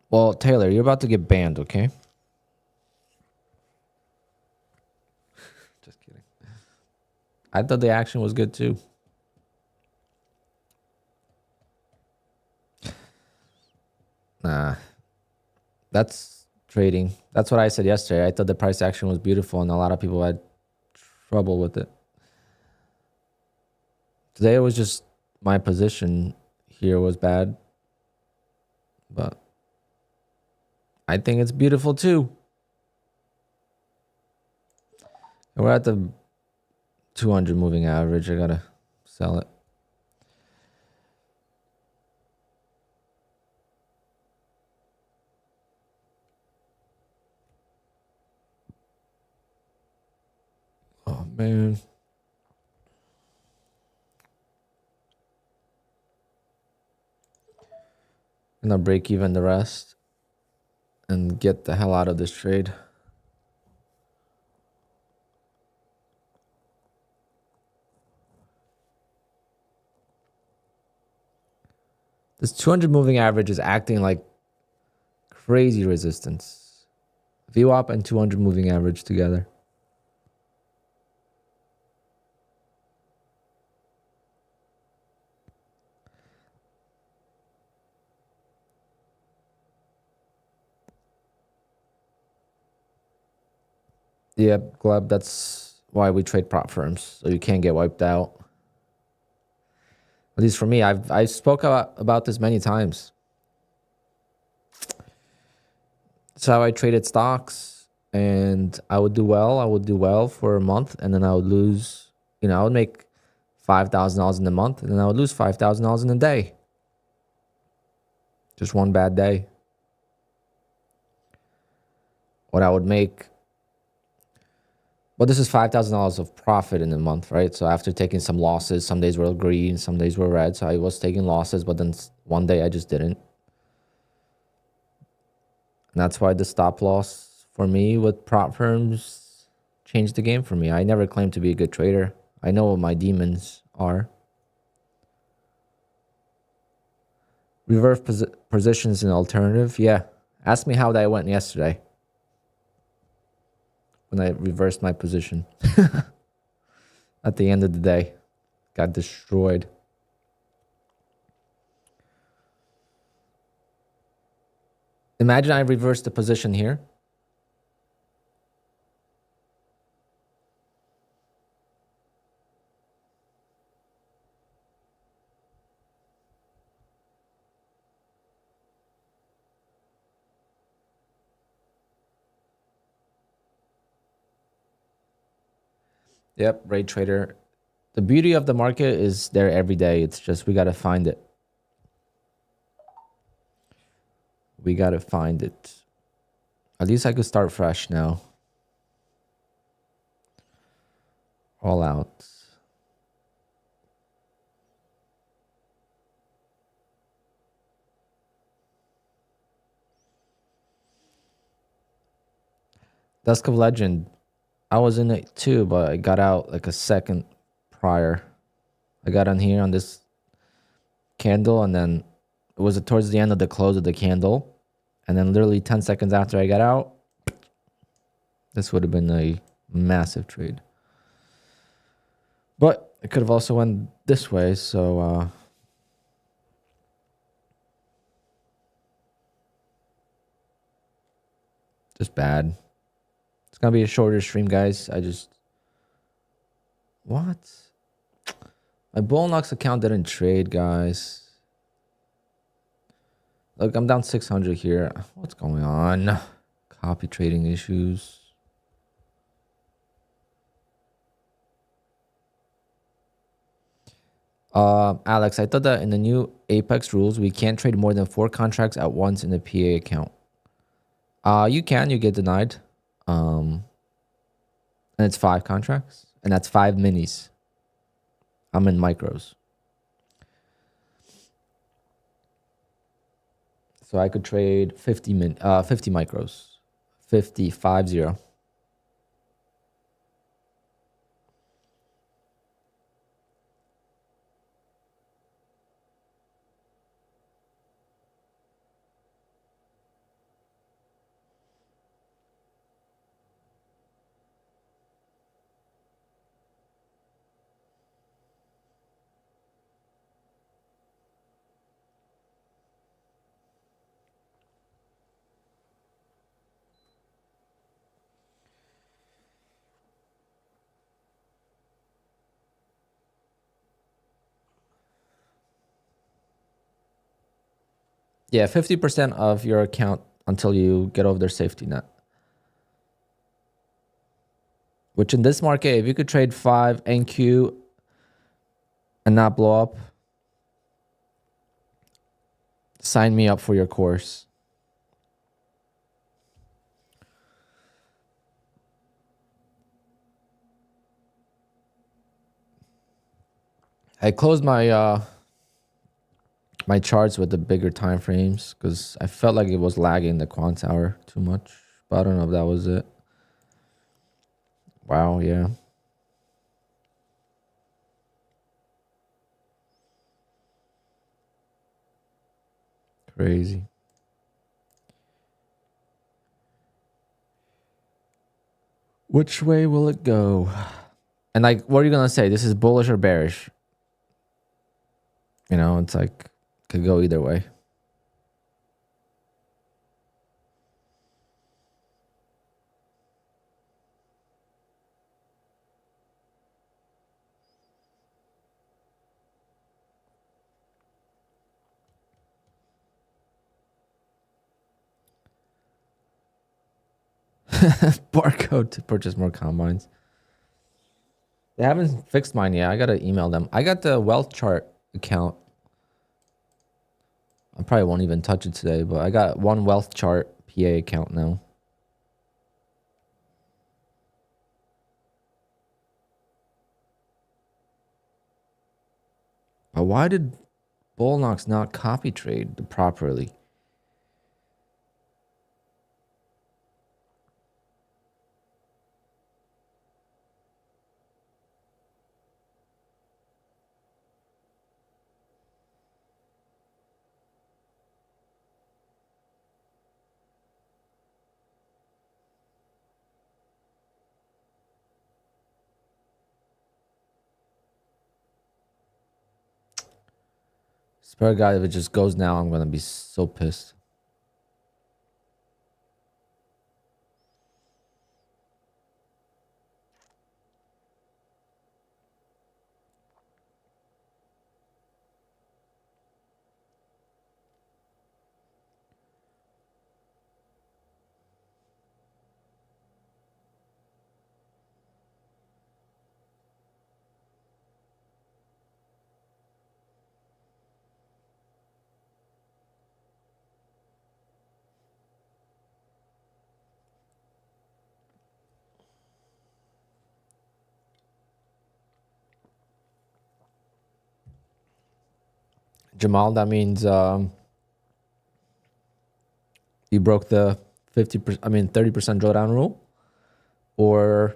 Well, Taylor, you're about to get banned, okay? Just kidding. I thought the action was good too. Nah. That's trading. That's what I said yesterday. I thought the price action was beautiful and a lot of people had trouble with it. Today it was just my position here was bad. But I think it's beautiful too. And we're at the 200 moving average. I gotta sell it. Oh man. I'm gonna break even the rest and get the hell out of this trade. This 200 moving average is acting like crazy resistance. VWAP and 200 moving average together. Yep, Gleb, that's why we trade prop firms, so you can't get wiped out. At least for me, I spoke about this many times. That's how I traded stocks, and I would do well. I would do well for a month, and then I would lose. You know, I would make $5,000 in a month, and then I would lose $5,000 in a day. Just one bad day. What I would make. But this is $5,000 of profit in a month, right? So after taking some losses, some days were green, some days were red. So I was taking losses, but then one day I just didn't. And that's why the stop loss for me with prop firms changed the game for me. I never claimed to be a good trader. I know what my demons are. Reverse positions in alternative. Yeah. Ask me how that went yesterday when I reversed my position. At the end of the day, got destroyed. Imagine I reversed the position here. Yep, Raid Trader. The beauty of the market is there every day. It's just we got to find it. We got to find it. At least I could start fresh now. All out. Dusk of Legend. I was in it too, but I got out like a second prior. I got on here on this candle, and then it was towards the end of the close of the candle. And then literally 10 seconds after I got out, this would have been a massive trade. But it could have also went this way, so just bad. It's gonna be a shorter stream, guys. What? My Bullnox account didn't trade, guys. Look, I'm down 600 here. What's going on? Copy trading issues. Alex, I thought that in the new Apex rules, we can't trade more than 4 contracts at once in the PA account. You can. You get denied. And it's 5 contracts, and that's 5 minis. I'm in micros. So I could trade 50 micros. 50. Yeah, 50% of your account until you get over their safety net. Which in this market, if you could trade 5 NQ and not blow up, sign me up for your course. I closed my my charts with the bigger time frames because I felt like it was lagging the QUANTOWER too much. But I don't know if that was it. Wow, yeah. Crazy. Which way will it go? And like, what are you gonna say? This is bullish or bearish? You know, it's like could go either way. Barcode to purchase more combines. They haven't fixed mine yet. I gotta email them. I got the wealth chart account. I probably won't even touch it today, but I got one wealth chart PA account now. But why did Bullnox not copy trade properly? Spare guy, if it just goes now, I'm gonna be so pissed. Jamal, that means you broke the 50%, I mean 30% drawdown rule, or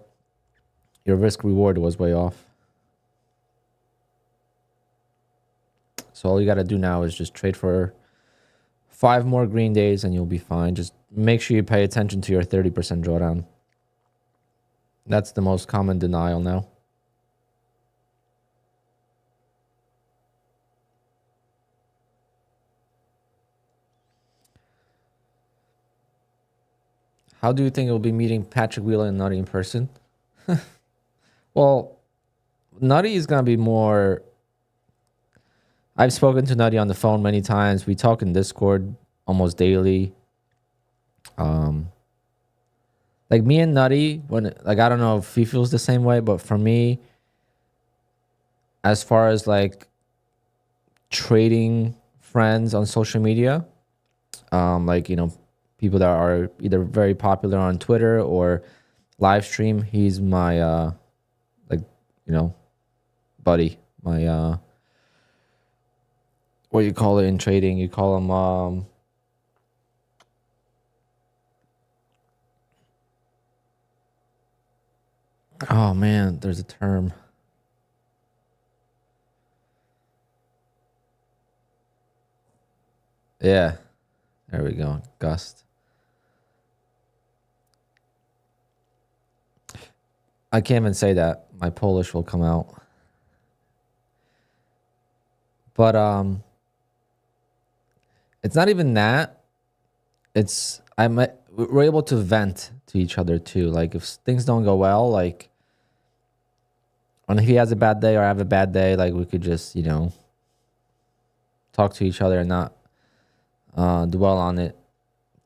your risk reward was way off. So all you got to do now is just trade for 5 more green days and you'll be fine. Just make sure you pay attention to your 30% drawdown. That's the most common denial now. How do you think you'll be meeting Patrick Wheeler and Nutty in person? Well, Nutty is going to be more... I've spoken to Nutty on the phone many times. We talk in Discord almost daily. Like me and Nutty, when like I don't know if he feels the same way, but for me, as far as like trading friends on social media, like you know, people that are either very popular on Twitter or live stream, he's my like you know, buddy, my what do you call it in trading? You call him oh man, there's a term. Yeah. There we go. Gust. I can't even say that. My Polish will come out. But it's not even that. It's we're able to vent to each other too. Like if things don't go well, like when he has a bad day or I have a bad day, like we could just, you know, talk to each other and not dwell on it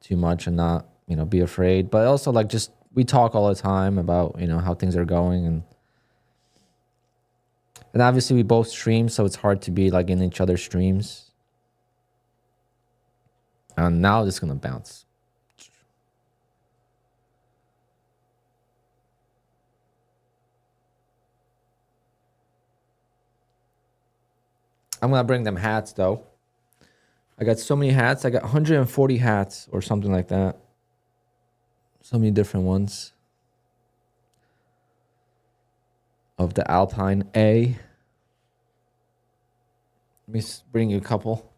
too much and not, you know, be afraid. But also, like, just we talk all the time about, you know, how things are going, and obviously we both stream, so it's hard to be like in each other's streams. And now it's gonna bounce. I'm gonna bring them hats though. I got so many hats. I got 140 hats or something like that. So many different ones of the Alpine A. Let me bring you a couple.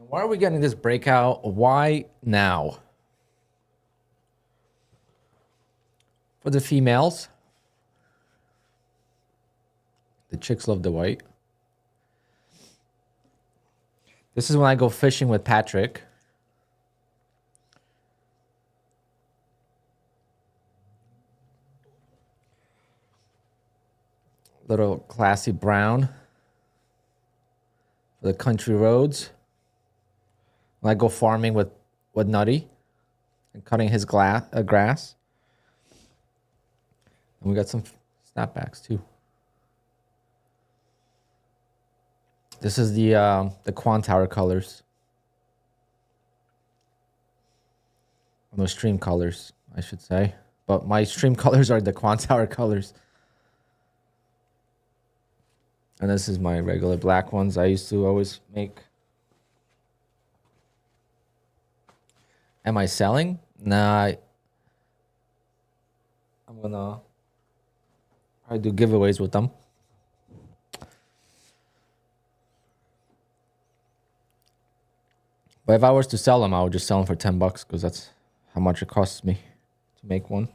Why are we getting this breakout? Why now? For the females, the chicks love the white. This is when I go fishing with Patrick. Little classy brown for the country roads. When I go farming with Nutty and cutting his grass. And we got some snapbacks too. This is the QUANTOWER colors. No stream colors, I should say. But my stream colors are the QUANTOWER colors. And this is my regular black ones I used to always make. Am I selling? Nah. I'm gonna probably do giveaways with them. But if I was to sell them, I would just sell them for $10 because that's how much it costs me to make one.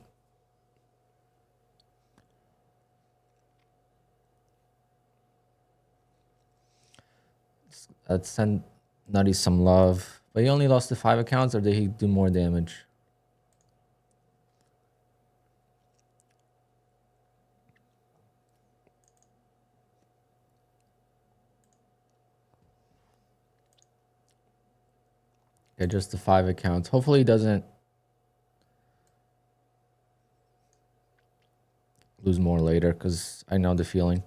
Let's send Nutty some love. But he only lost the 5 accounts, or did he do more damage? Yeah, just the 5 accounts. Hopefully he doesn't lose more later, because I know the feeling.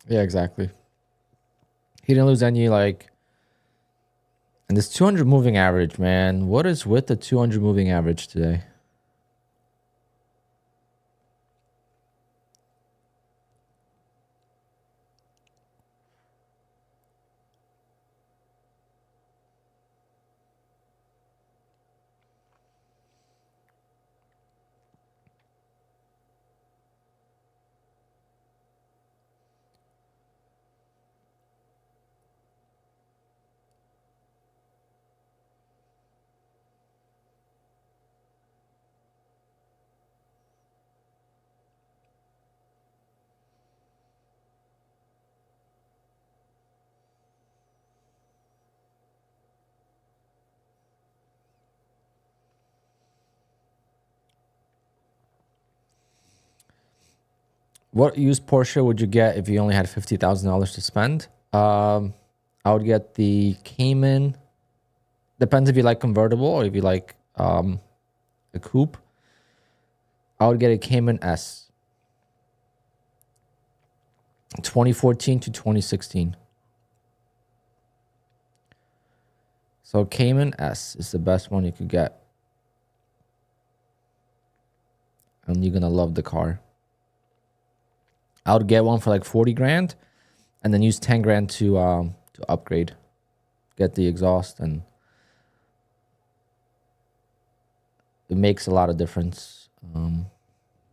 Yeah, exactly. He didn't lose any, like... And this 200 moving average, man. What is with the 200 moving average today? What used Porsche would you get if you only had $50,000 to spend? I would get the Cayman. Depends if you like convertible or if you like a coupe. I would get a Cayman S. 2014 to 2016. So Cayman S is the best one you could get. And you're going to love the car. I would get one for like 40 grand and then use 10 grand to upgrade. Get the exhaust, and it makes a lot of difference.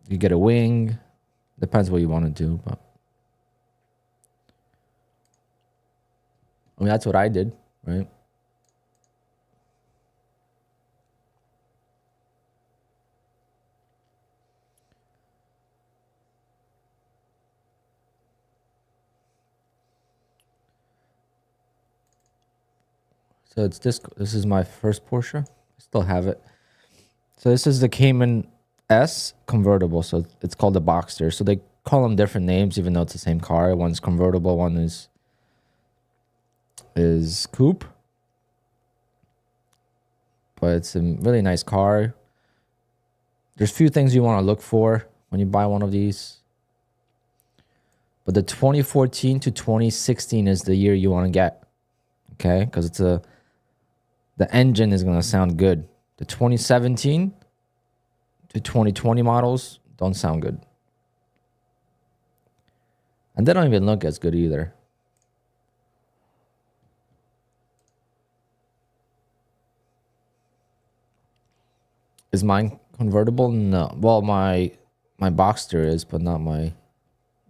You get a wing. Depends what you want to do, but I mean, that's what I did, right? So it's this. This is my first Porsche. I still have it. So this is the Cayman S convertible. So it's called the Boxster. So they call them different names, even though it's the same car. One's convertible, one is coupe. But it's a really nice car. There's few things you want to look for when you buy one of these. But the 2014 to 2016 is the year you want to get. Okay? Because the engine is going to sound good. The 2017 to 2020 models don't sound good. And they don't even look as good either. Is mine convertible? No. Well, my Boxster is, but not my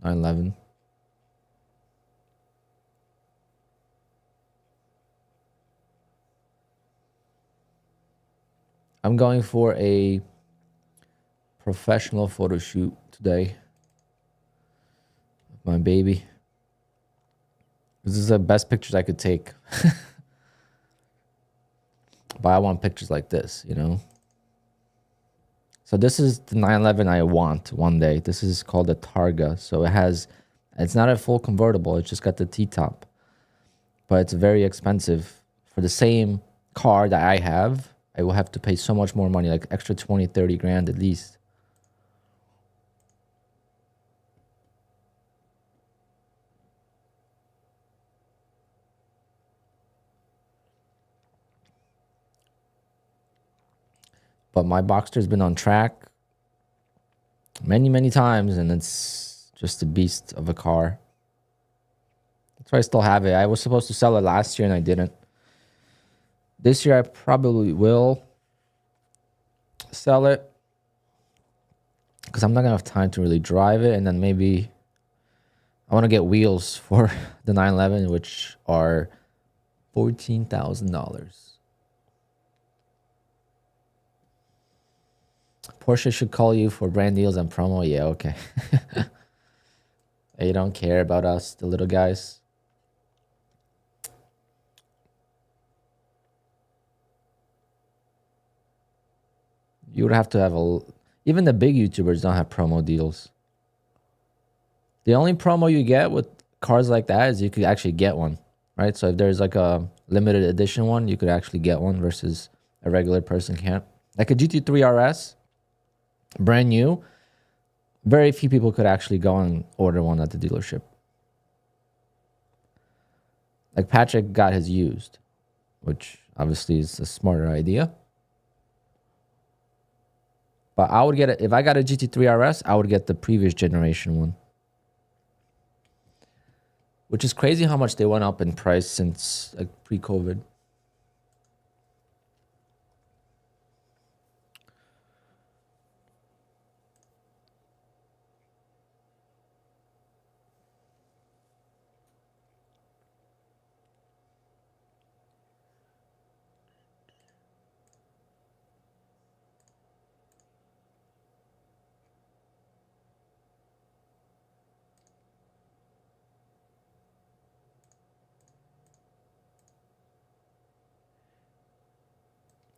911. I'm going for a professional photo shoot today with my baby. This is the best pictures I could take. But I want pictures like this, you know? So this is the 911 I want one day. This is called a Targa. So it's not a full convertible. It's just got the T-top. But it's very expensive. For the same car that I have, I will have to pay so much more money, like extra 20, 30 grand at least. But my Boxster's been on track many, many times, and it's just a beast of a car. That's why I still have it. I was supposed to sell it last year, and I didn't. This year, I probably will sell it because I'm not going to have time to really drive it. And then maybe I want to get wheels for the 911, which are $14,000. Porsche should call you for brand deals and promo. Yeah, okay. You don't care about us, the little guys. You would have to have even the big YouTubers don't have promo deals. The only promo you get with cars like that is you could actually get one, right? So if there's like a limited edition one, you could actually get one versus a regular person can't. Like a GT3 RS, brand new, very few people could actually go and order one at the dealership. Like Patrick got his used, which obviously is a smarter idea. But I would get it if I got a GT3 RS, I would get the previous generation one. Which is crazy how much they went up in price since like pre-COVID.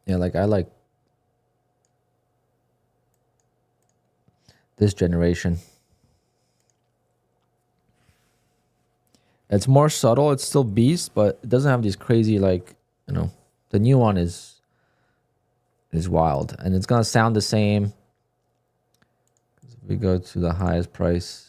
Yeah, like I like this generation. It's more subtle. It's still beast, but it doesn't have these crazy, like, you know, the new one is wild, and it's gonna sound the same. If we go to the highest price,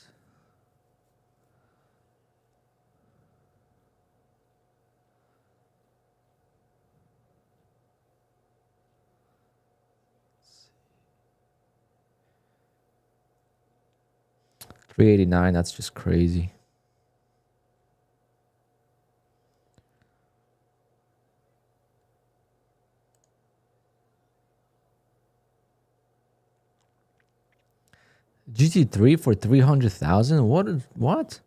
$389. That's just crazy. GT3 for 300,000. What?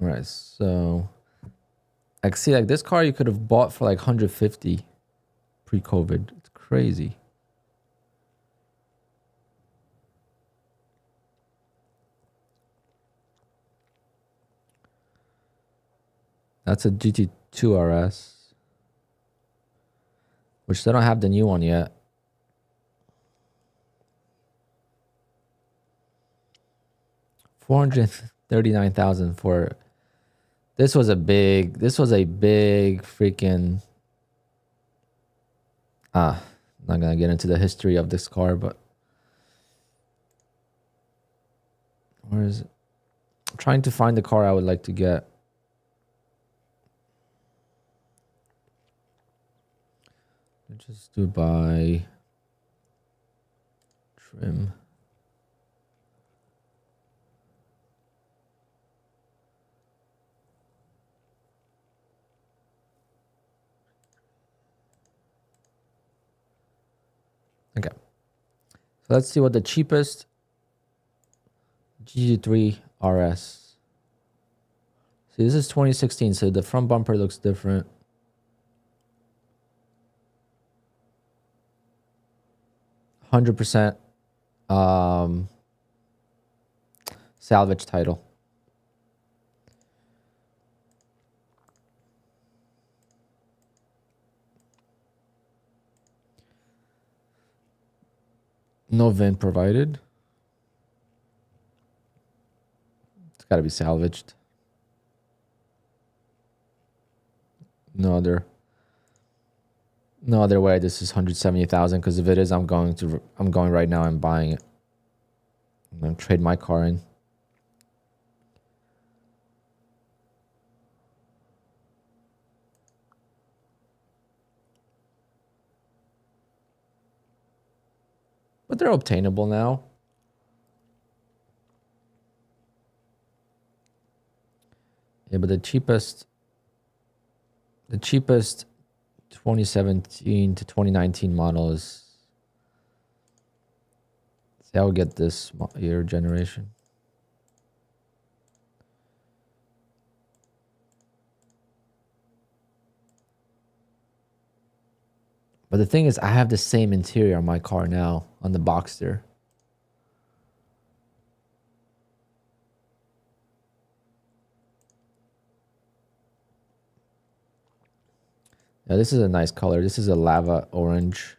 All right, so I see, like, this car you could have bought for like 150 pre-COVID. It's crazy. That's a GT2 RS, which they don't have the new one yet. $439,000 for this was a big freaking I'm not gonna get into the history of this car, but where is it? I'm trying to find the car I would like to get. Let's just do by trim. Okay, so let's see what the cheapest GT3 RS. See, this is 2016, so the front bumper looks different. $100% salvage title. No VIN provided. It's got to be salvaged. No other way this is 170,000, because if it is, I'm going right now and buying it. I'm going to trade my car in. But they're obtainable now. Yeah, but the cheapest 2017 to 2019 model is, see, I would get this year generation. But the thing is, I have the same interior on my car now, on the Boxster. Yeah, this is a nice color. This is a lava orange.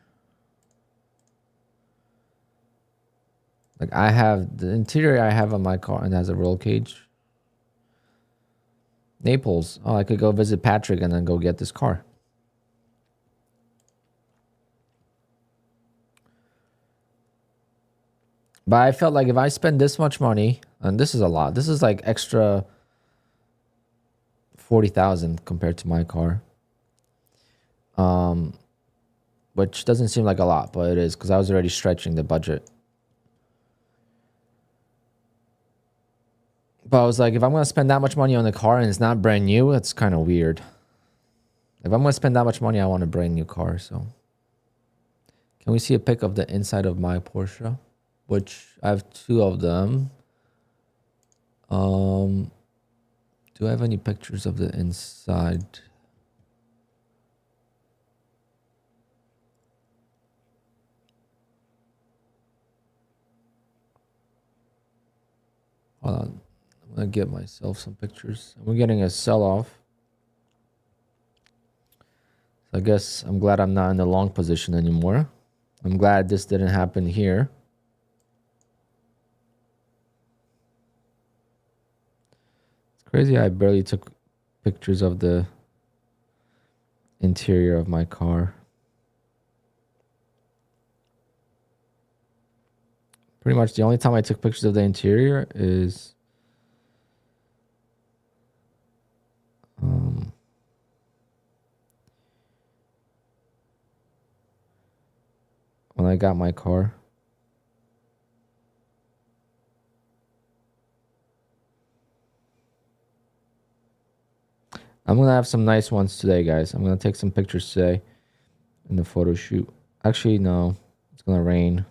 Like, I have the interior I have on my car, and has a roll cage. Naples. Oh, I could go visit Patrick and then go get this car. But I felt like if I spend this much money, and this is a lot. This is like extra 40,000 compared to my car. Which doesn't seem like a lot, but it is, because I was already stretching the budget. But I was like, if I'm going to spend that much money on the car and it's not brand new, it's kind of weird. If I'm going to spend that much money, I want a brand new car. So can we see a pic of the inside of my Porsche? Which I have two of them. Do I have any pictures of the inside? Hold on. I'm going to get myself some pictures. We're getting a sell-off. So I guess I'm glad I'm not in the long position anymore. I'm glad this didn't happen here. It's crazy I barely took pictures of the interior of my car. Pretty much the only time I took pictures of the interior is when I got my car. I'm going to have some nice ones today, guys. I'm going to take some pictures today in the photo shoot. Actually, no. It's going to rain.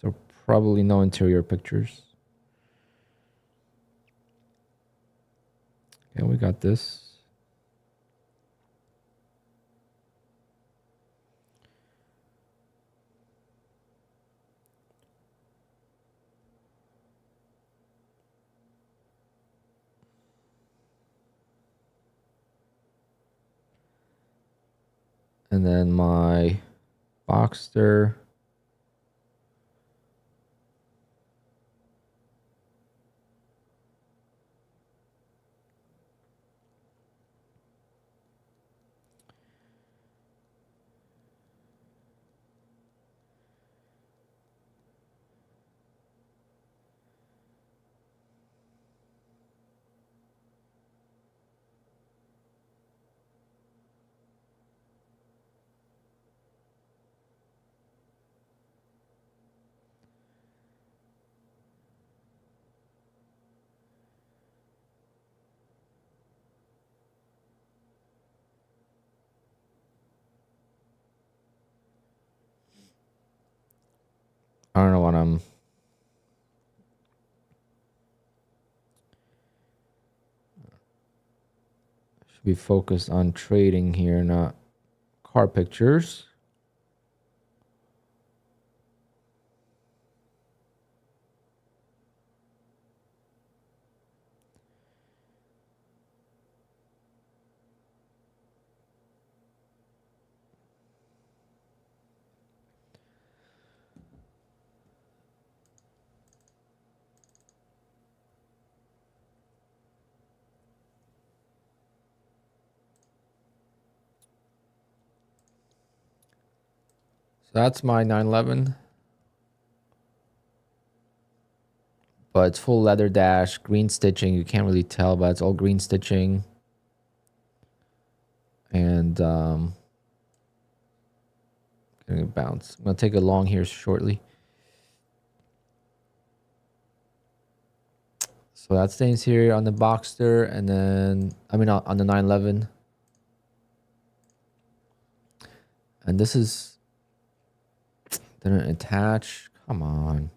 So probably no interior pictures. Okay, we got this. And then my Boxster. I don't know what I'm... Should be focused on trading here, not car pictures. So that's my 911. But it's full leather dash, green stitching. You can't really tell, but it's all green stitching. And getting a bounce. I'm going to take a long here shortly. So that stays here on the Boxster, and then, I mean, on the 911. And this is, didn't attach. Come on.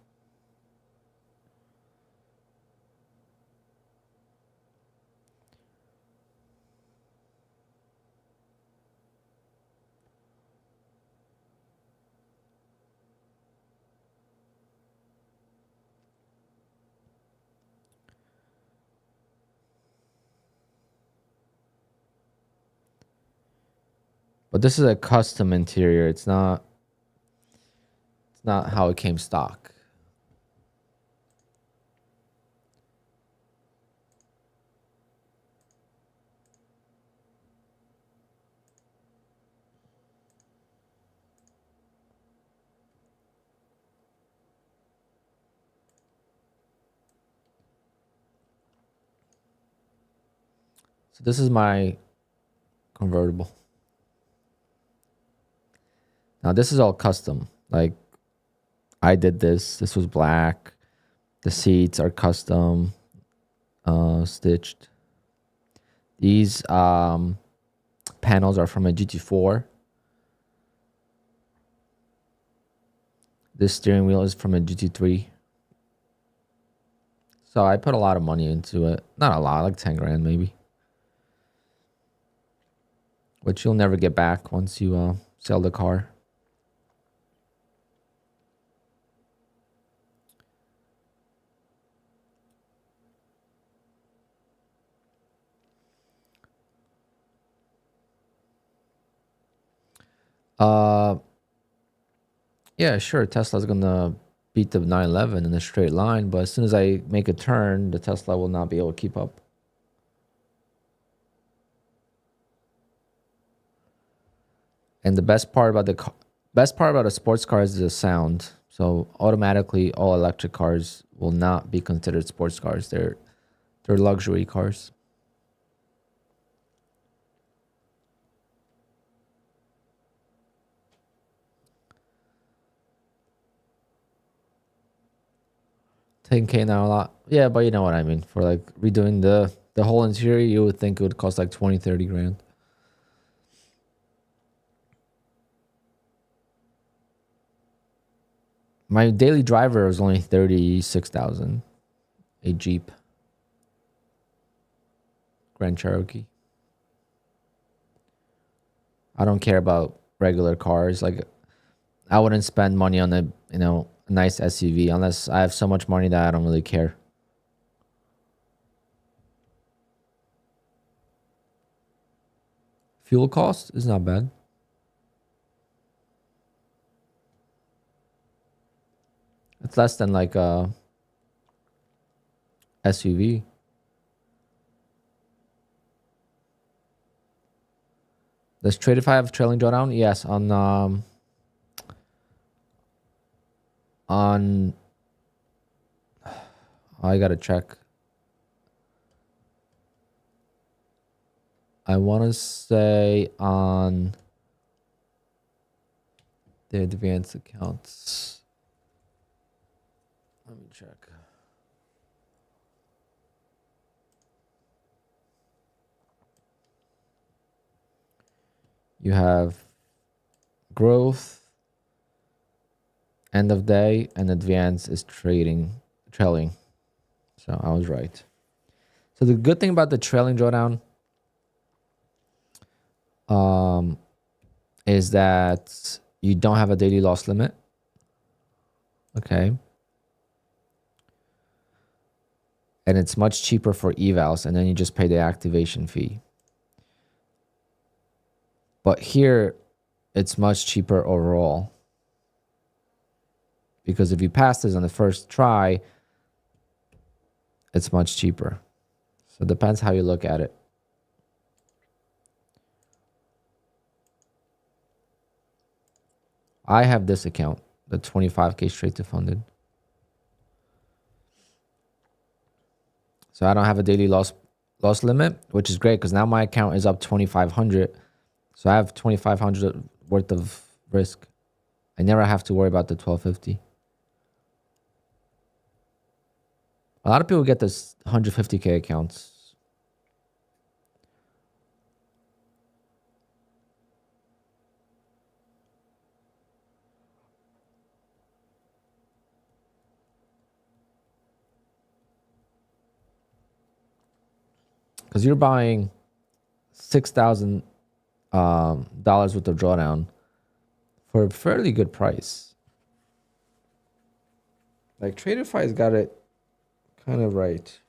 But this is a custom interior. It's not how it came stock. So this is my convertible. Now this is all custom. Like, I did this. This was black. The seats are custom stitched. These panels are from a GT4. This steering wheel is from a GT3. So I put a lot of money into it. Not a lot, like 10 grand maybe. which you'll never get back once you sell the car. Yeah, sure, Tesla's gonna beat the 911 in a straight line, but as soon as I make a turn, the Tesla will not be able to keep up. And the best part about a sports car is the sound. So automatically, all electric cars will not be considered sports cars. They're luxury cars. $10K now a lot. Yeah, but you know what I mean. For like redoing the whole interior, you would think it would cost like 20, 30 grand. My daily driver was only 36,000. A Jeep Grand Cherokee. I don't care about regular cars. Like, I wouldn't spend money on a nice SUV unless I have so much money that I don't really care. Fuel cost is not bad. It's less than like a SUV. Does Tradeify have trailing drawdown? Yes, on I gotta check. I want to say on the advanced accounts. Let me check. You have growth, end of day, and advance is trailing. So I was right. So the good thing about the trailing drawdown is that you don't have a daily loss limit. Okay. And it's much cheaper for evals, and then you just pay the activation fee. But here, it's much cheaper overall. Because if you pass this on the first try, it's much cheaper. So it depends how you look at it. I have this account, the 25K straight to funded. So I don't have a daily loss limit, which is great because now my account is up 2,500. So I have 2,500 worth of risk. I never have to worry about the 1,250. A lot of people get this 150K accounts. Because you're buying $6,000 worth of drawdown for a fairly good price. Like Tradeify's got it kind of right.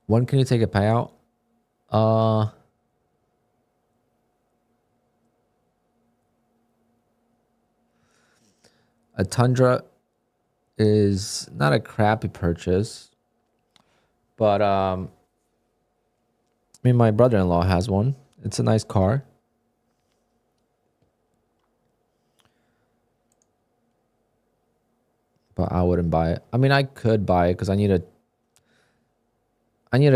When can you take a payout? A Tundra is not a crappy purchase, but I mean, my brother-in-law has one. It's a nice car. But I wouldn't buy it. I mean, I could buy it because I need a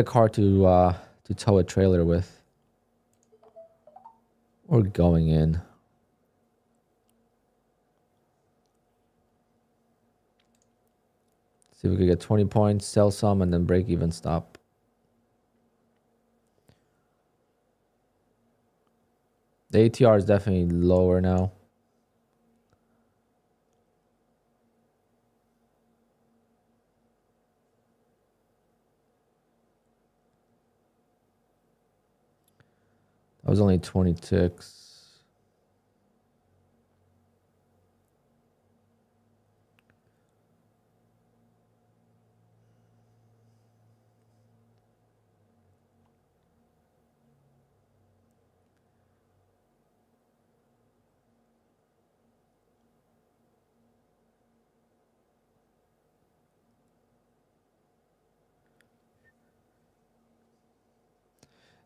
car to tow a trailer with. Or going in. See if we could get 20 points, sell some, and then break even stop. The ATR is definitely lower now. I was only 20 ticks.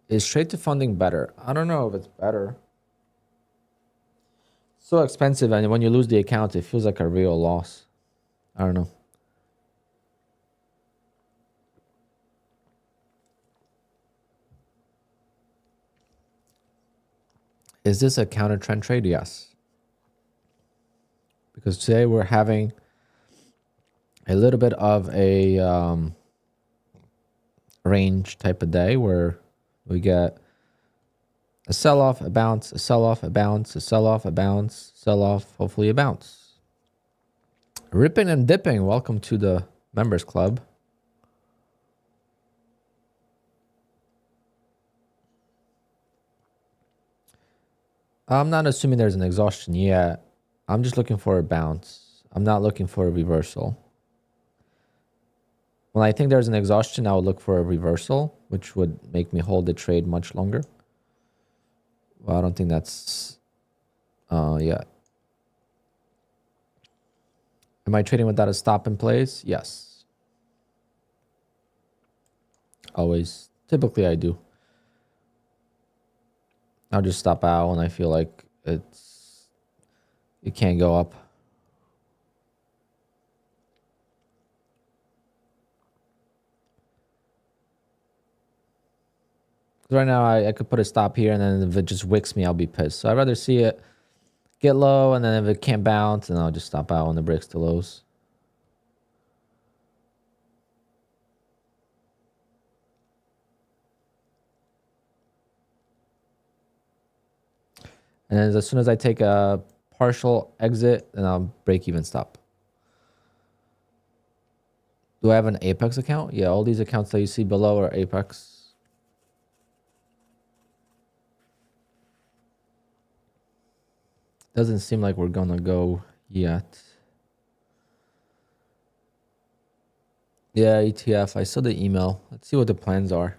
Is straight to funding better? I don't know if it's better. So expensive, and when you lose the account, it feels like a real loss. I don't know. Is this a counter trend trade? Yes. Because today we're having a little bit of a range type of day where we get a sell-off, a bounce, a sell-off, a bounce, a sell-off, a bounce, sell-off, hopefully a bounce. Ripping and dipping, welcome to the members club. I'm not assuming there's an exhaustion yet. I'm just looking for a bounce. I'm not looking for a reversal. When I think there's an exhaustion, I would look for a reversal, which would make me hold the trade much longer. Well, I don't think that's yet. Am I trading without a stop in place? Yes. Always. Typically, I do. I'll just stop out when I feel like it can't go up. Right now, I could put a stop here, and then if it just wicks me, I'll be pissed. So I'd rather see it get low, and then if it can't bounce, then I'll just stop out when it breaks to lows. And then as soon as I take a partial exit, then I'll break even stop. Do I have an Apex account? Yeah, all these accounts that you see below are Apex. Doesn't seem like we're gonna go yet. Yeah, ETF. I saw the email. Let's see what the plans are.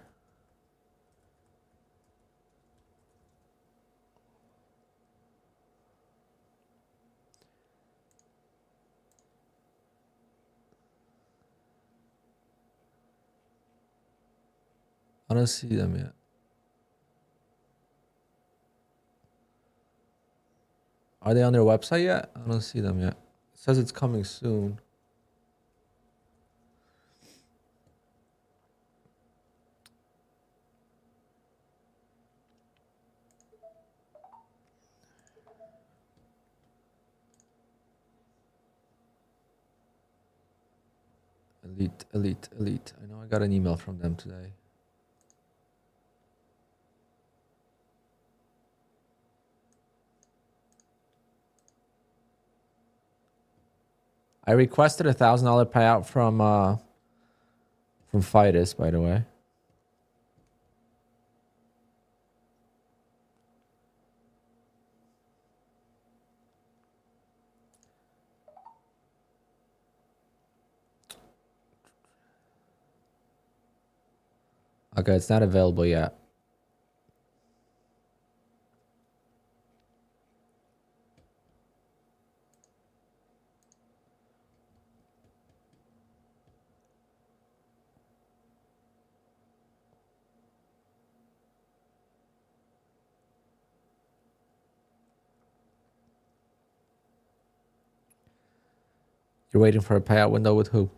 I don't see them yet. Are they on their website yet? I don't see them yet. It says it's coming soon. Elite, elite, elite. I know I got an email from them today. I requested $1,000 payout from Fidus, by the way. Okay, it's not available yet. You're waiting for a payout window with who?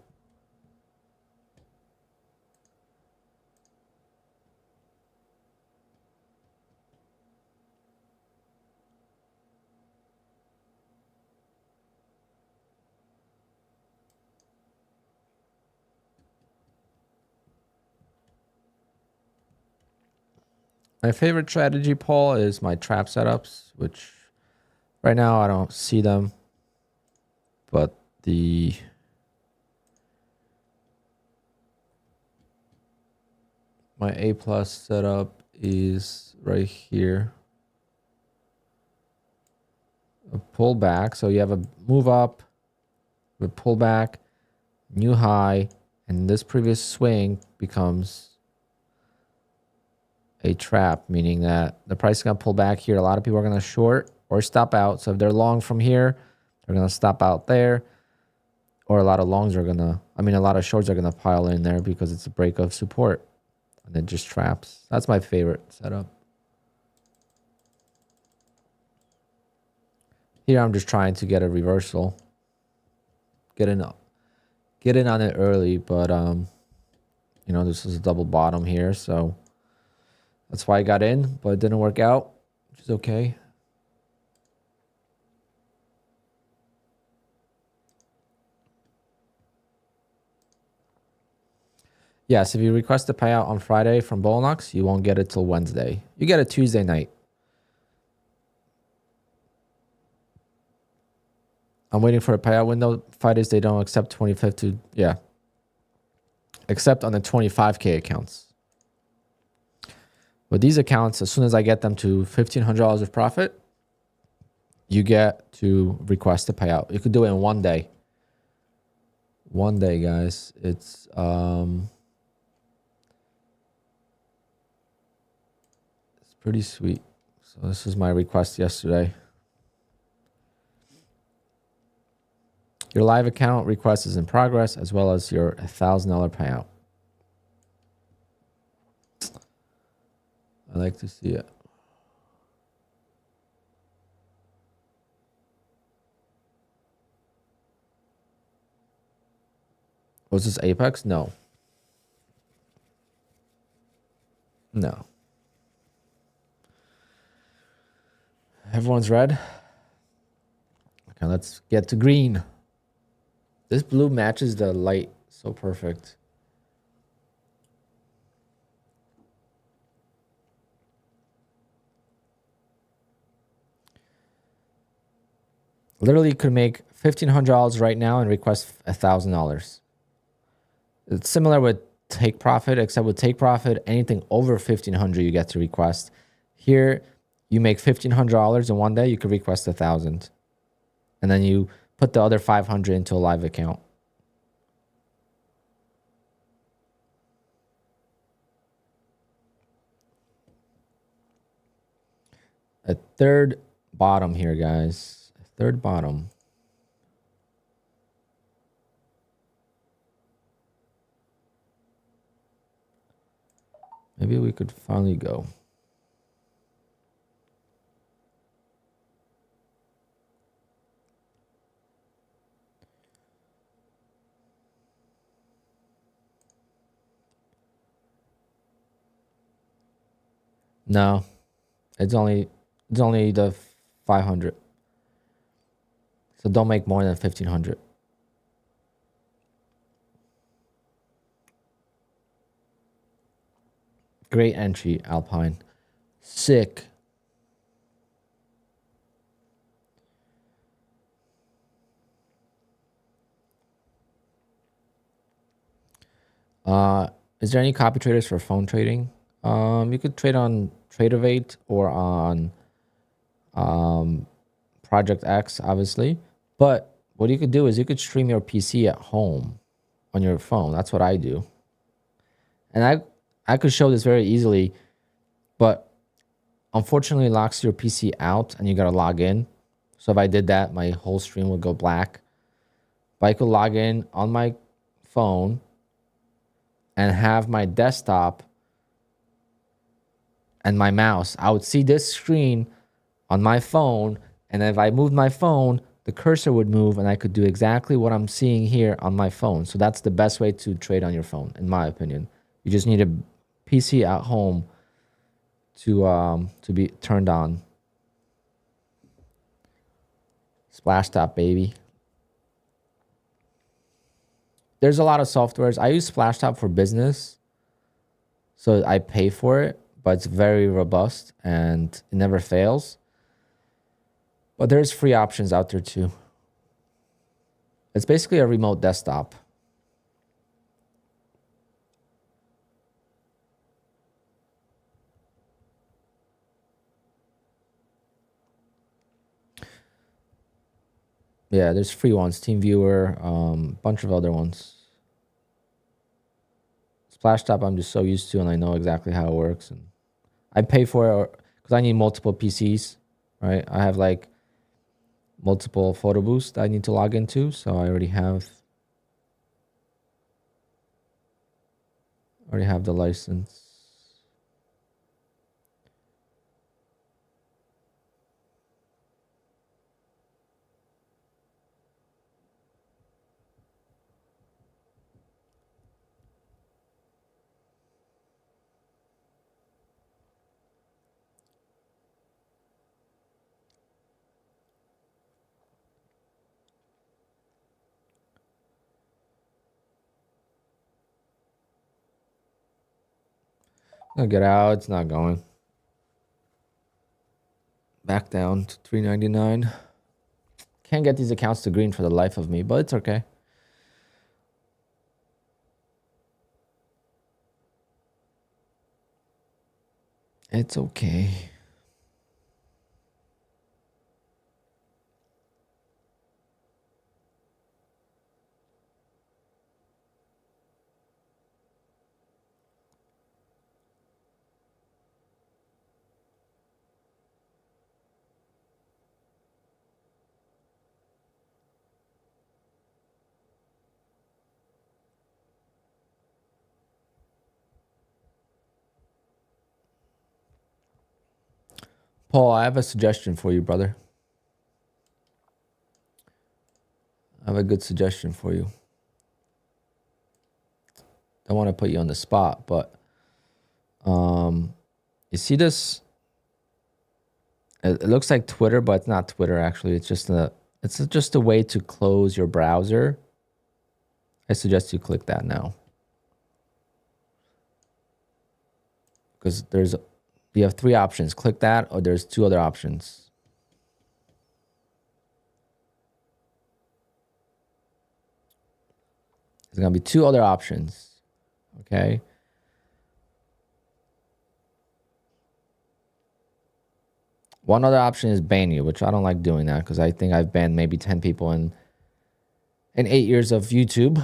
My favorite strategy, Paul, is my trap setups, which right now I don't see them. But my A+ setup is right here. A pullback. So you have a move up, a pullback, new high, and this previous swing becomes a trap, meaning that the price is going to pull back here. A lot of people are going to short or stop out. So if they're long from here, they're going to stop out there. Or a lot of longs are going to, a lot of shorts are going to pile in there because it's a break of support. And it just traps. That's my favorite setup. Here I'm just trying to get a reversal. Get in on it early, but this is a double bottom here, so that's why I got in, but it didn't work out, which is okay. Yes, if you request a payout on Friday from Bolnox, you won't get it till Wednesday. You get it Tuesday night. I'm waiting for a payout window. Fridays, they don't accept 25 to, yeah. Except on the 25K accounts. With these accounts, as soon as I get them to $1,500 of profit, you get to request a payout. You could do it in 1 day. 1 day, guys. It's pretty sweet. So this is my request yesterday. Your live account request is in progress, as well as your $1,000 payout. I like to see it. Was this Apex? No. No. Everyone's red. Okay, let's get to green. This blue matches the light so perfect. Literally could make $1,500 right now and request $1,000. It's similar with Take Profit, except with Take Profit, anything over $1,500 you get to request. Here, you make $1,500 in 1 day, you could request $1,000, and then you put the other $500 into a live account. A third bottom here, guys. A third bottom. Maybe we could finally go. No, it's only the 500. So don't make more than 1,500. Great entry, Alpine. Sick. Is there any copy traders for phone trading? You could trade on Tradeovate or on Project X, obviously. But what you could do is you could stream your PC at home on your phone. That's what I do. And I could show this very easily, but unfortunately it locks your PC out and you got to log in. So if I did that, my whole stream would go black. But I could log in on my phone and have my desktop and my mouse. I would see this screen on my phone, and if I moved my phone, the cursor would move and I could do exactly what I'm seeing here on my phone. So that's the best way to trade on your phone, in my opinion. You just need a PC at home to be turned on. Splash Top, baby. There's a lot of softwares. I use Splashtop for business, so I pay for it, but it's very robust and it never fails. But there's free options out there too. It's basically a remote desktop. Yeah, there's free ones. TeamViewer, bunch of other ones. Splashtop, I'm just so used to, and I know exactly how it works. And I pay for it because I need multiple PCs, right? I have like multiple photo booths that I need to log into, so I already have the license. I'll get out. It's not going. Back down to 399. Can't get these accounts to green for the life of me, but it's okay. It's okay. Paul, I have a suggestion for you, brother. I have a good suggestion for you. Don't want to put you on the spot, but you see this? It looks like Twitter, but it's not Twitter actually. It's just a way to close your browser. I suggest you click that now. Because you have 3 options. Click that, or there's 2 other options. There's gonna be 2 other options. Okay. One other option is ban you, which I don't like doing that because I think I've banned maybe 10 people in 8 years of YouTube.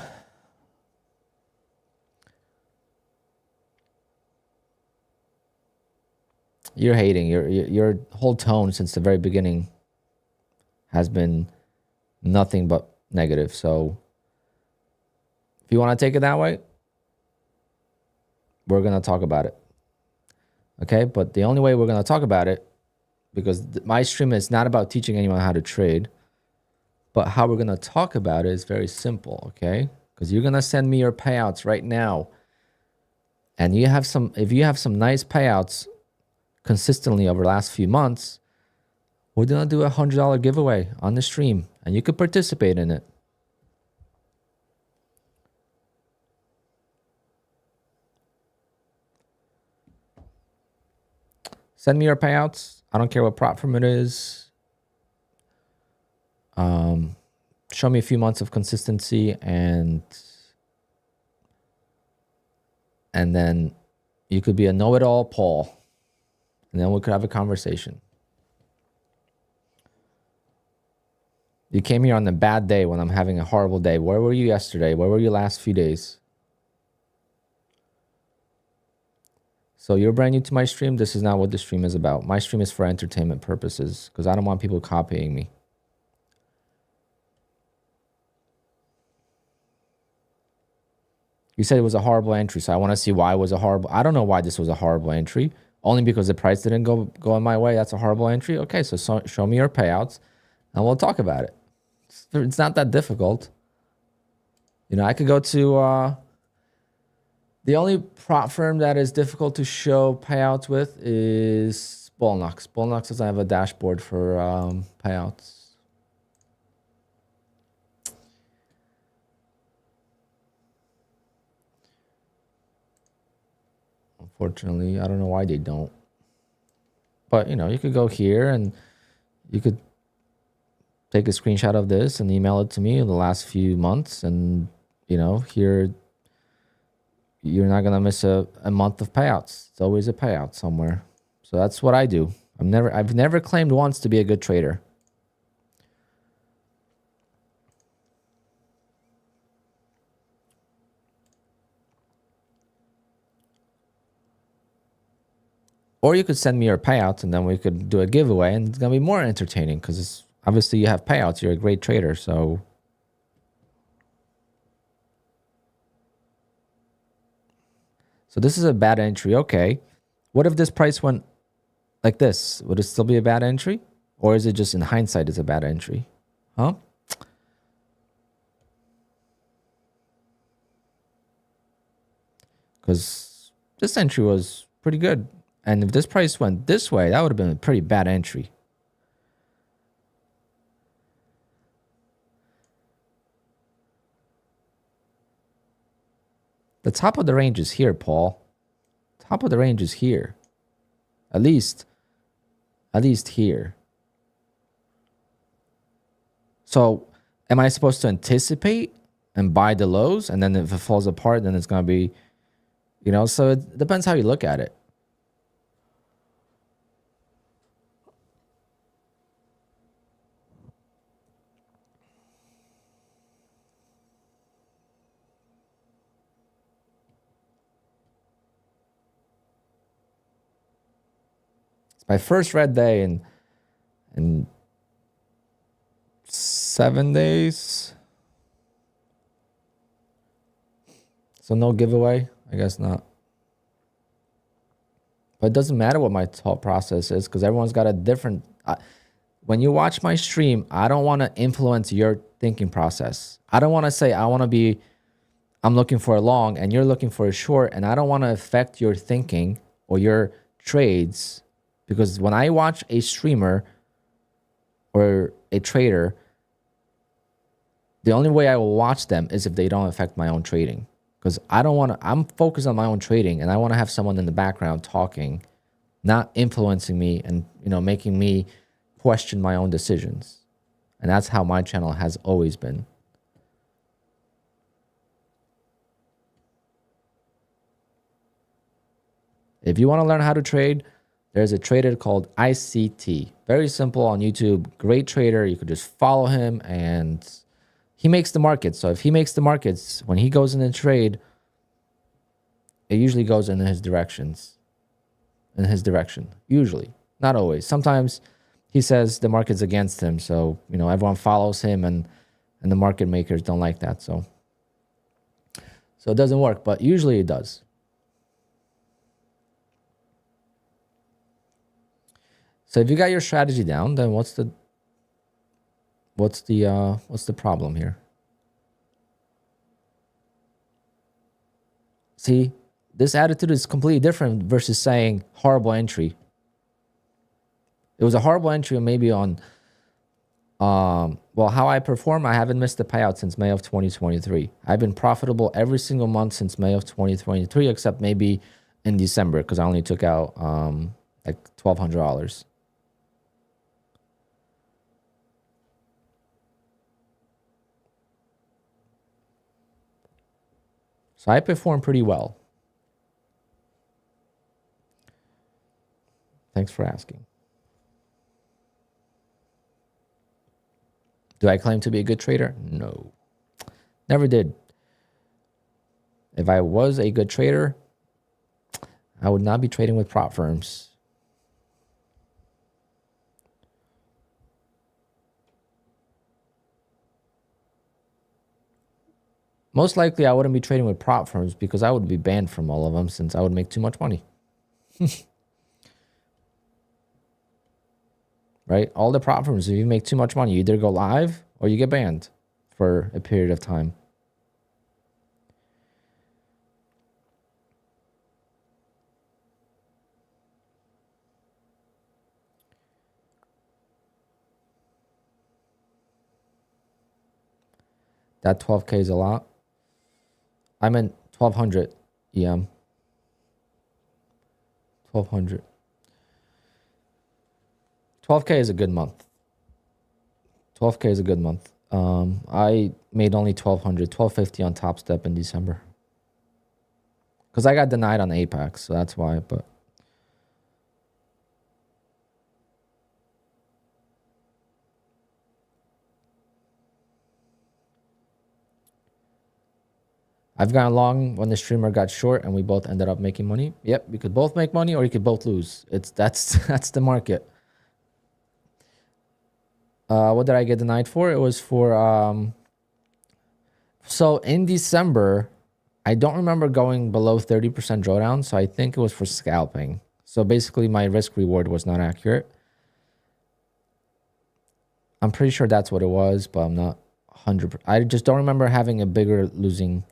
You're hating. Your whole tone since the very beginning has been nothing but negative. So if you want to take it that way, we're going to talk about it. Okay? But the only way we're going to talk about it, because my stream is not about teaching anyone how to trade, but how we're going to talk about it is very simple, okay? Because you're going to send me your payouts right now. And if you have some nice payouts consistently over the last few months, we're going to do a $100 giveaway on the stream, and you could participate in it. Send me your payouts. I don't care what platform it is. Show me a few months of consistency, and then you could be a know-it-all Paul, and then we could have a conversation. You came here on a bad day when I'm having a horrible day. Where were you yesterday? Where were you last few days? So you're brand new to my stream. This is not what the stream is about. My stream is for entertainment purposes because I don't want people copying me. You said it was a horrible entry, so I want to see why it was a horrible. I don't know why this was a horrible entry. Only because the price didn't go in my way. That's a horrible entry. Okay, so show me your payouts, and we'll talk about it. It's not that difficult. You know, I could go to the only prop firm that is difficult to show payouts with is Bullnox. Bullnox doesn't have a dashboard for payouts. Unfortunately, I don't know why they don't. But, you know, you could go here and you could take a screenshot of this and email it to me in the last few months. And, you know, here, you're not going to miss a month of payouts. It's always a payout somewhere. So that's what I do. I've never claimed once to be a good trader. Or you could send me your payouts and then we could do a giveaway, and it's going to be more entertaining because obviously you have payouts. You're a great trader. So this is a bad entry. Okay. What if this price went like this? Would it still be a bad entry? Or is it just in hindsight it's a bad entry? Huh? Because this entry was pretty good. And if this price went this way, that would have been a pretty bad entry. The top of the range is here, Paul. Top of the range is here. At least here. So am I supposed to anticipate and buy the lows? And then if it falls apart, then it's going to be, you know, so it depends how you look at it. It's my first red day in 7 days. So no giveaway? I guess not. But it doesn't matter what my thought process is because everyone's got a different... when you watch my stream, I don't want to influence your thinking process. I don't want to say I'm looking for a long and you're looking for a short, and I don't want to affect your thinking or your trades, because when I watch a streamer or a trader, the only way I will watch them is if they don't affect my own trading. Because I don't want to, I'm focused on my own trading and I want to have someone in the background talking, not influencing me and, you know, making me question my own decisions. And that's how my channel has always been. If you want to learn how to trade, there's a trader called ICT. Very simple on YouTube. Great trader. You could just follow him and he makes the markets. So if he makes the markets, when he goes in a trade, it usually goes in his directions. In his direction. Usually. Not always. Sometimes he says the market's against him. So, you know, everyone follows him and the market makers don't like that. So it doesn't work, but usually it does. So if you got your strategy down, then what's the problem here? See, this attitude is completely different versus saying horrible entry. It was a horrible entry maybe on, well, how I perform, I haven't missed the payout since May of 2023. I've been profitable every single month since May of 2023, except maybe in December, because I only took out like $1,200. So I performed pretty well. Thanks for asking. Do I claim to be a good trader? No. Never did. If I was a good trader, I would not be trading with prop firms. Most likely, I wouldn't be trading with prop firms because I would be banned from all of them since I would make too much money. Right? All the prop firms, if you make too much money, you either go live or you get banned for a period of time. That 12K is a lot. I meant 1,200 EM. 1,200. 12K is a good month. 12K is a good month. I made only 1,200, 1,250 on Top Step in December. Because I got denied on Apex, so that's why. But I've gone long when the streamer got short and we both ended up making money. Yep, we could both make money or you could both lose. That's the market. What did I get denied for? It was for so in December, I don't remember going below 30% drawdown, so I think it was for scalping. So basically my risk reward was not accurate. I'm pretty sure that's what it was, but I'm not 100%. I just don't remember having a bigger losing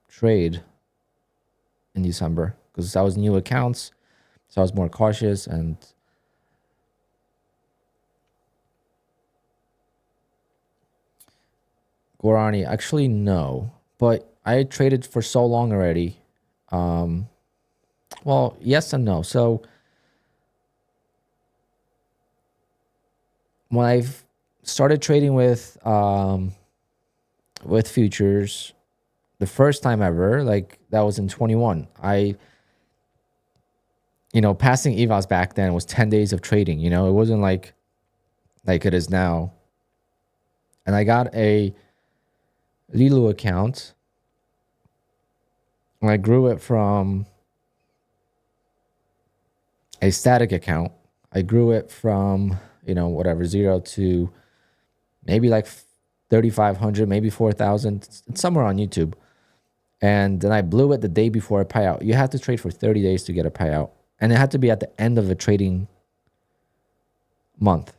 trade in December because that was new accounts, so I was more cautious. And Gorani, actually no, but I traded for so long already. Well, yes and no. So when I started trading with futures the first time ever, like that was in 21. Passing evals back then was 10 days of trading. It wasn't like it is now. And I got a Lilu account and I grew it from a static account. I grew it from, whatever, 0 to maybe like 3,500, maybe 4,000. It's somewhere on YouTube. And then I blew it the day before a payout. You have to trade for 30 days to get a payout. And it had to be at the end of a trading month.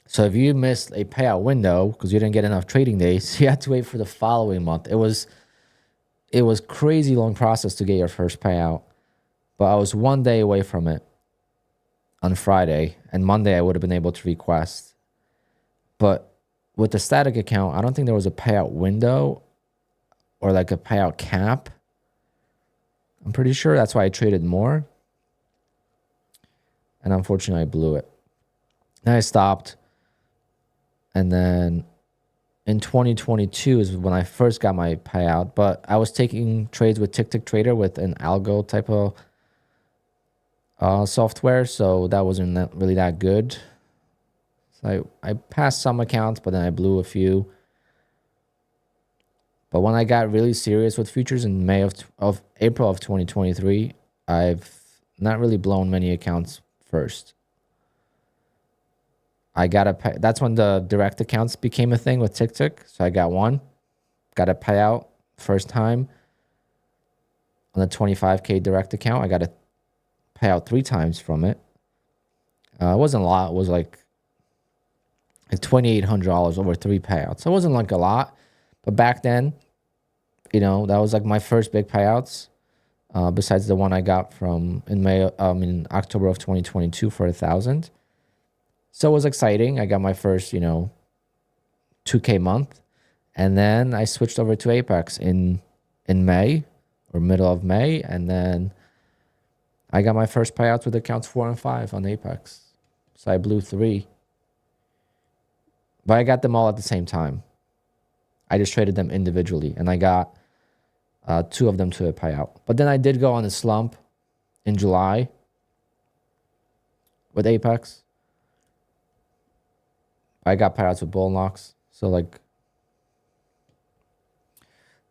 So if you missed a payout window because you didn't get enough trading days, you had to wait for the following month. It was crazy long process to get your first payout. But I was 1 day away from it on Friday. And Monday I would have been able to request. But with the static account, I don't think there was a payout window or like a payout cap. I'm pretty sure that's why I traded more. And unfortunately, I blew it. Then I stopped. And then in 2022 is when I first got my payout. But I was taking trades with TAKEPROFITTRADER with an algo type of software. So that wasn't really that good. So I passed some accounts, but then I blew a few. But when I got really serious with futures in April of 2023, I've not really blown many accounts first. That's when the direct accounts became a thing with TikTok. So I got one, got a payout first time on the 25K direct account. I got a payout 3 times from it. It wasn't a lot. It was like $2,800 over 3 payouts. So it wasn't like a lot. But back then, that was like my first big payouts, besides the one I got in October of 2022 for 1,000. So it was exciting. I got my first, 2K month. And then I switched over to Apex in May or middle of May. And then I got my first payouts with accounts 4 and 5 on Apex. So I blew 3. But I got them all at the same time. I just traded them individually, and I got 2 of them to a payout. But then I did go on a slump in July with Apex. I got payouts with bull locks. So like,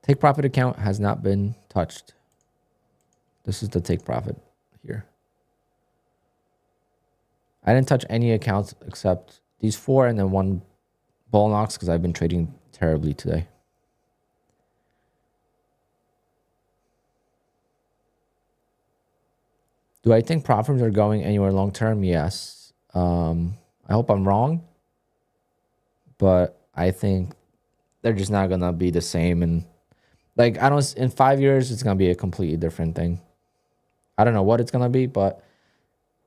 take profit account has not been touched. This is the take profit here. I didn't touch any accounts except these 4 and then 1 bull locks because I've been trading terribly today. Do I think profits are going anywhere long term? Yes. I hope I'm wrong, but I think they're just not gonna be the same. And like in 5 years it's gonna be a completely different thing. I don't know what it's gonna be, but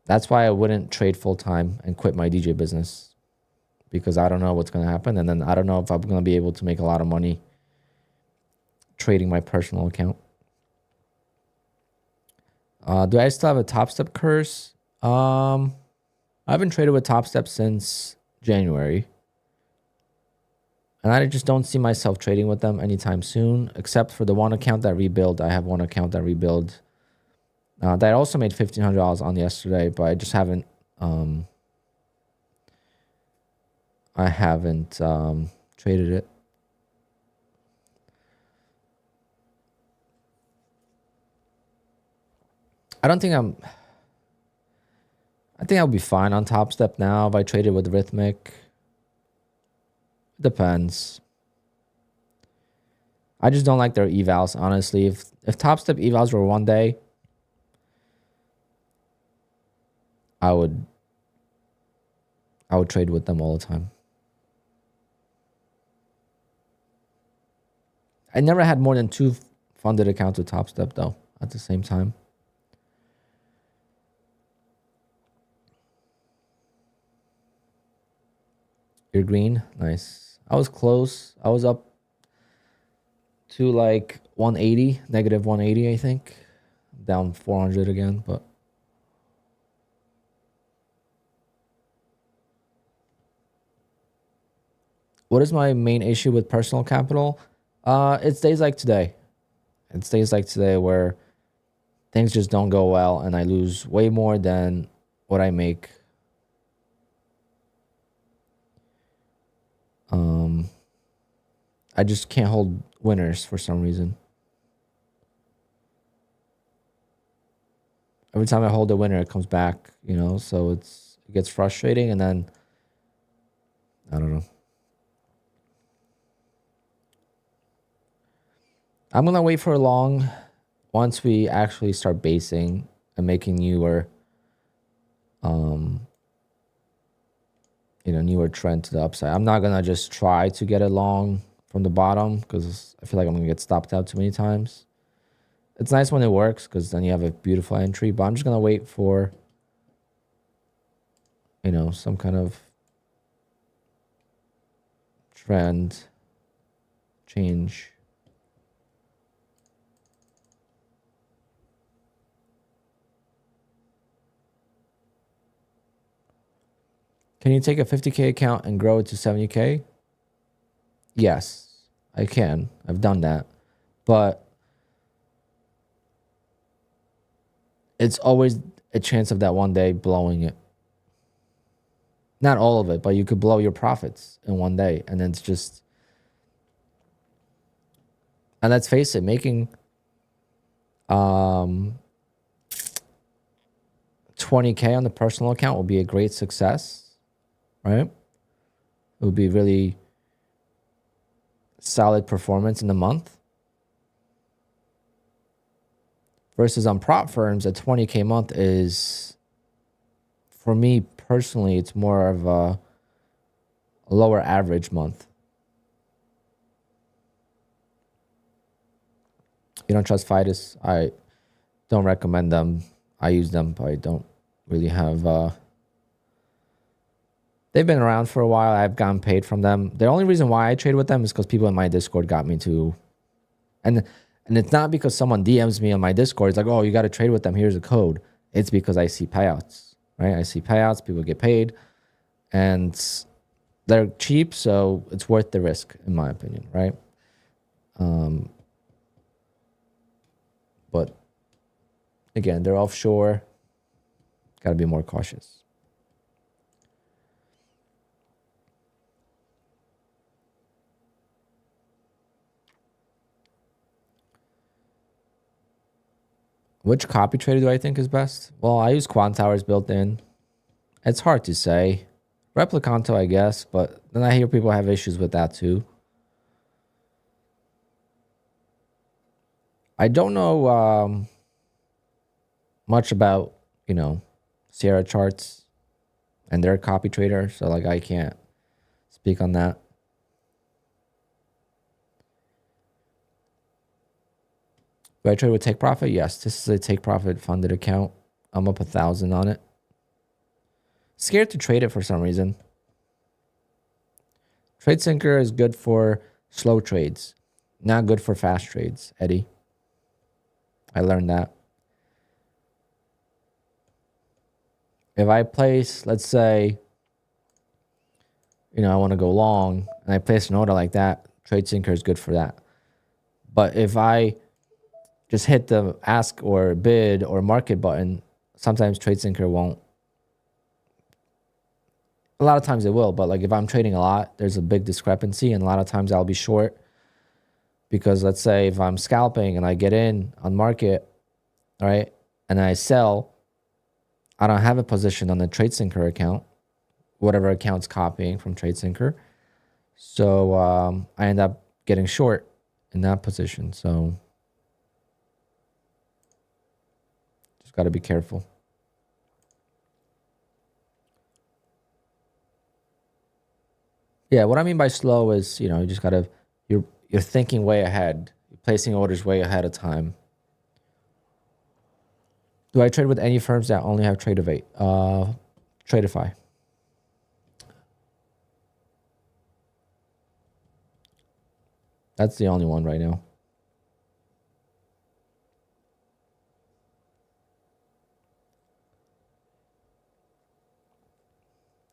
that's why I wouldn't trade full time and quit my DJ business. Because I don't know what's going to happen. And then I don't know if I'm going to be able to make a lot of money trading my personal account. Do I still have a Top Step curse? I haven't traded with Top Step since January. And I just don't see myself trading with them anytime soon, except for the one account that rebuild. I have one account that rebuild. That also made $1,500 on yesterday, but I just haven't... traded it. I don't think I think I'll be fine on Top Step now if I traded with Rhythmic. Depends. I just don't like their evals, honestly. If Top Step evals were 1 day, I would trade with them all the time. I never had more than 2 funded accounts with Top Step though at the same time. You're green, nice. I was close. I was up to like 180, negative 180, I think. Down 400 again, but what is my main issue with personal capital? It's days like today. It's days like today where things just don't go well and I lose way more than what I make. I just can't hold winners for some reason. Every time I hold a winner, it comes back, you know, so it gets frustrating, and then I don't know. I'm gonna wait for long once we actually start basing and making newer newer trend to the upside. I'm not gonna just try to get it long from the bottom because I feel like I'm gonna get stopped out too many times. It's nice when it works because then you have a beautiful entry, but I'm just gonna wait for some kind of trend change. Can you take a 50K account and grow it to 70K? Yes, I can. I've done that. But it's always a chance of that 1 day blowing it. Not all of it, but you could blow your profits in 1 day. And then it's just... And let's face it, making 20K on the personal account will be a great success. Right? It would be really solid performance in the month. Versus on prop firms, a 20K month is, for me personally, it's more of a lower average month. You don't trust Fidus? I don't recommend them. I use them, but I don't really have... They've been around for a while. I've gotten paid from them. The only reason why I trade with them is because people in my Discord got me to... And it's not because someone DMs me on my Discord. It's like, oh, you got to trade with them. Here's a code. It's because I see payouts, right? I see payouts. People get paid. And they're cheap, so it's worth the risk, in my opinion, right? But, again, they're offshore. Got to be more cautious. Which copy trader do I think is best? Well, I use QUANTOWERs built in. It's hard to say. Replicanto, I guess, but then I hear people have issues with that too. I don't know much about, Sierra charts and their copy trader, so like I can't speak on that. Do I trade with Take Profit? Yes, this is a Take Profit funded account. I'm up 1,000 on it. Scared to trade it for some reason. Trade Syncer is good for slow trades, not good for fast trades, Eddie. I learned that. If I place, let's say, I want to go long, and I place an order like that, Trade Syncer is good for that. But if I just hit the ask or bid or market button, sometimes Trade Syncer won't. A lot of times it will, but like if I'm trading a lot, there's a big discrepancy, and a lot of times I'll be short because let's say if I'm scalping and I get in on market, all right, and I sell, I don't have a position on the TradeSyncer account, whatever account's copying from TradeSyncer. So I end up getting short in that position. So just got to be careful. Yeah, what I mean by slow is, you know, you just got to, you're thinking way ahead. You're placing orders way ahead of time. Do I trade with any firms that only have Tradeovate? Tradeify. That's the only one right now.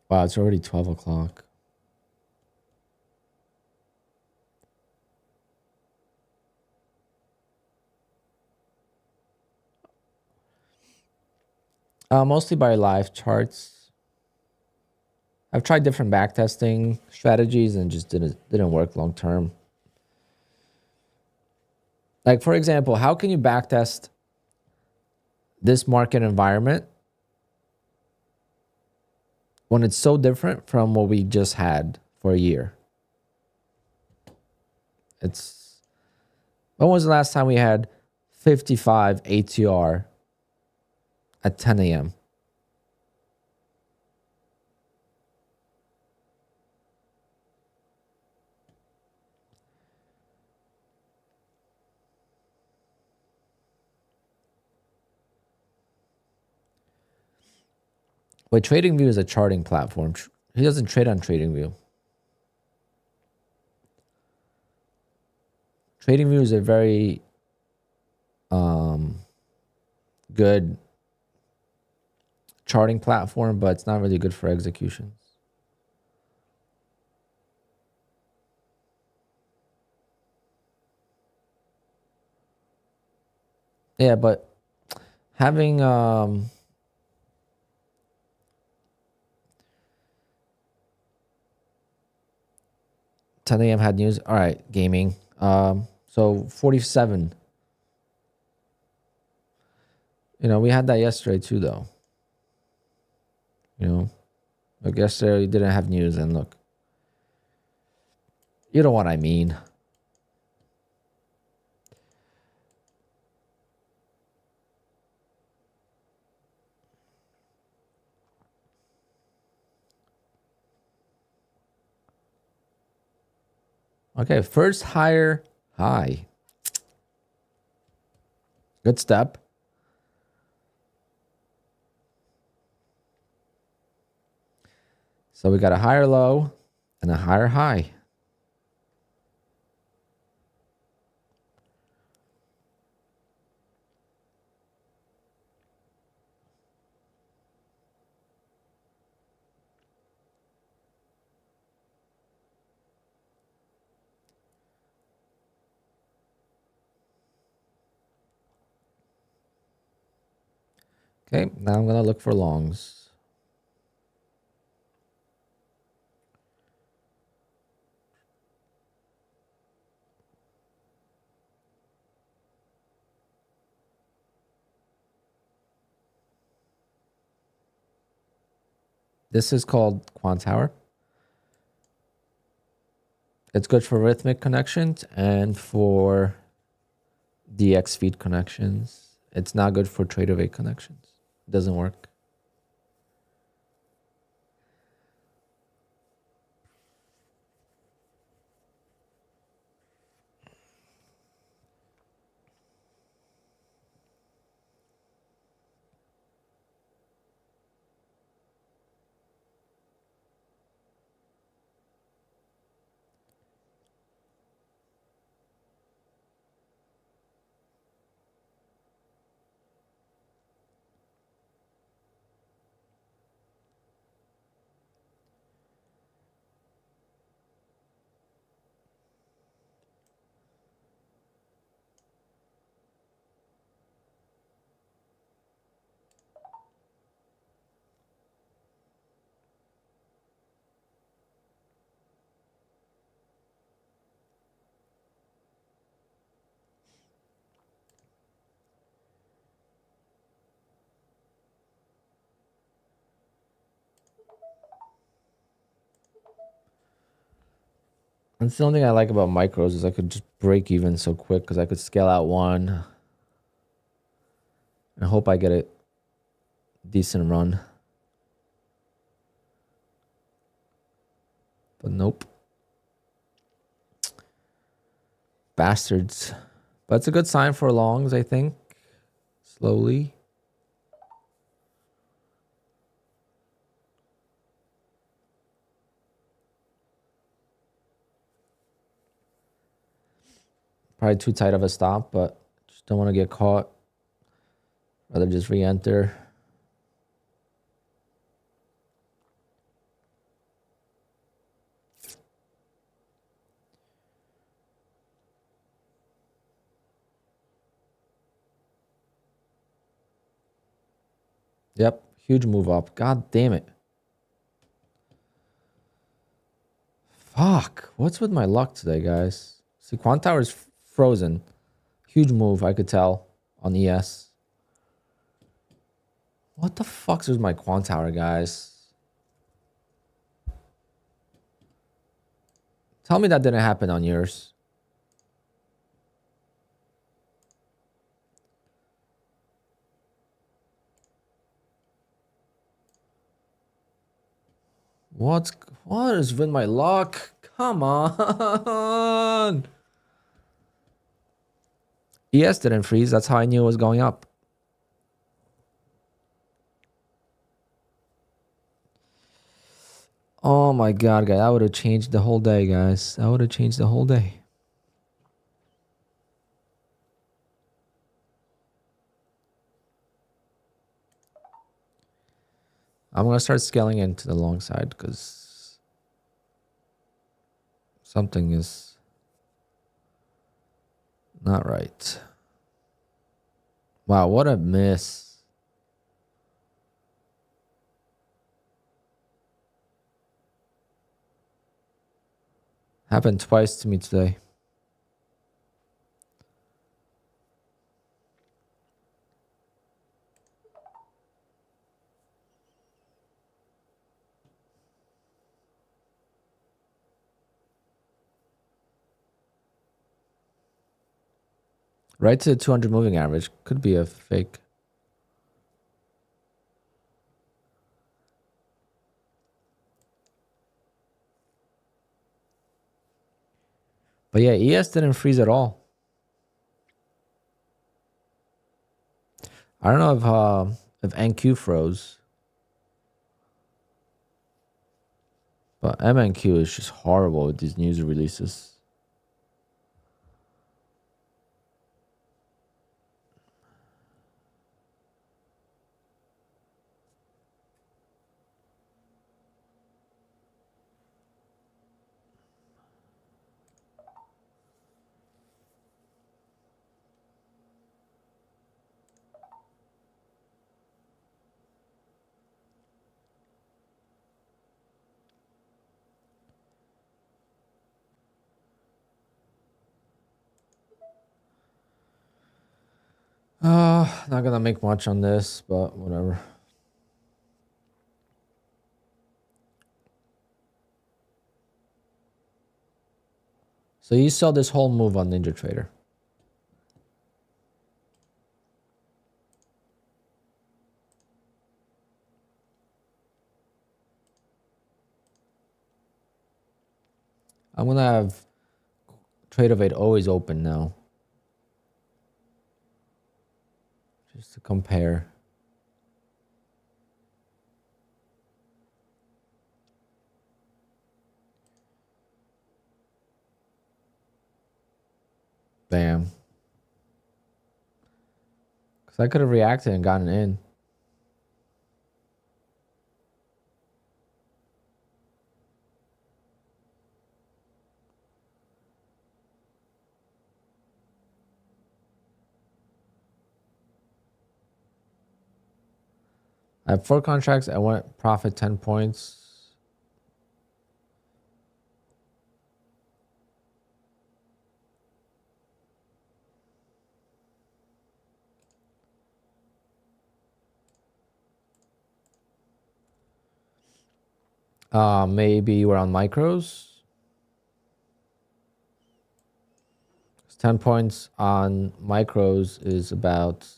Wow, it's already 12 o'clock. Mostly by live charts. I've tried different backtesting strategies and just didn't work long term. Like, for example, how can you backtest this market environment when it's so different from what we just had for a year? When was the last time we had 55 ATR at 10 a.m.? But TradingView is a charting platform. He doesn't trade on TradingView. TradingView is a very good charting platform, but it's not really good for executions. Yeah, but having 10 a.m. had news. All right, gaming. So 47. You know, we had that yesterday too, though. You know, like yesterday we didn't have news, and look, you know what I mean. Okay, first higher high. Good step. So we got a higher low and a higher high. Okay, now I'm going to look for longs. This is called QUANTOWER. It's good for rhythmic connections and for DX feed connections. It's not good for Tradeovate connections. It doesn't work. That's the only thing I like about micros is I could just break even so quick because I could scale out one and hope I get a decent run. But nope. Bastards. But it's a good sign for longs, I think. Slowly. Probably too tight of a stop, but just don't want to get caught. Rather just re-enter. Yep, huge move up. God damn it. Fuck. What's with my luck today, guys? See, QUANTOWER's frozen. Huge move, I could tell, on ES. What the fuck's with my QUANTOWER, guys? Tell me that didn't happen on yours. What is with my luck? Come on. ES didn't freeze. That's how I knew it was going up. Oh my god, guys. That would have changed the whole day, guys. That would have changed the whole day. I'm going to start scaling into the long side because something is not right. Wow, what a miss. Happened twice to me today. Right to the 200 moving average. Could be a fake. But yeah, ES didn't freeze at all. I don't know if NQ froze. But MNQ is just horrible with these news releases. Not gonna make much on this, but whatever. So you saw this whole move on NinjaTrader. I'm gonna have Tradeovate always open now. Just to compare. Bam. Because I could have reacted and gotten in. I have 4 contracts. I want profit 10 points. Maybe we're on micros. 10 points on micros is about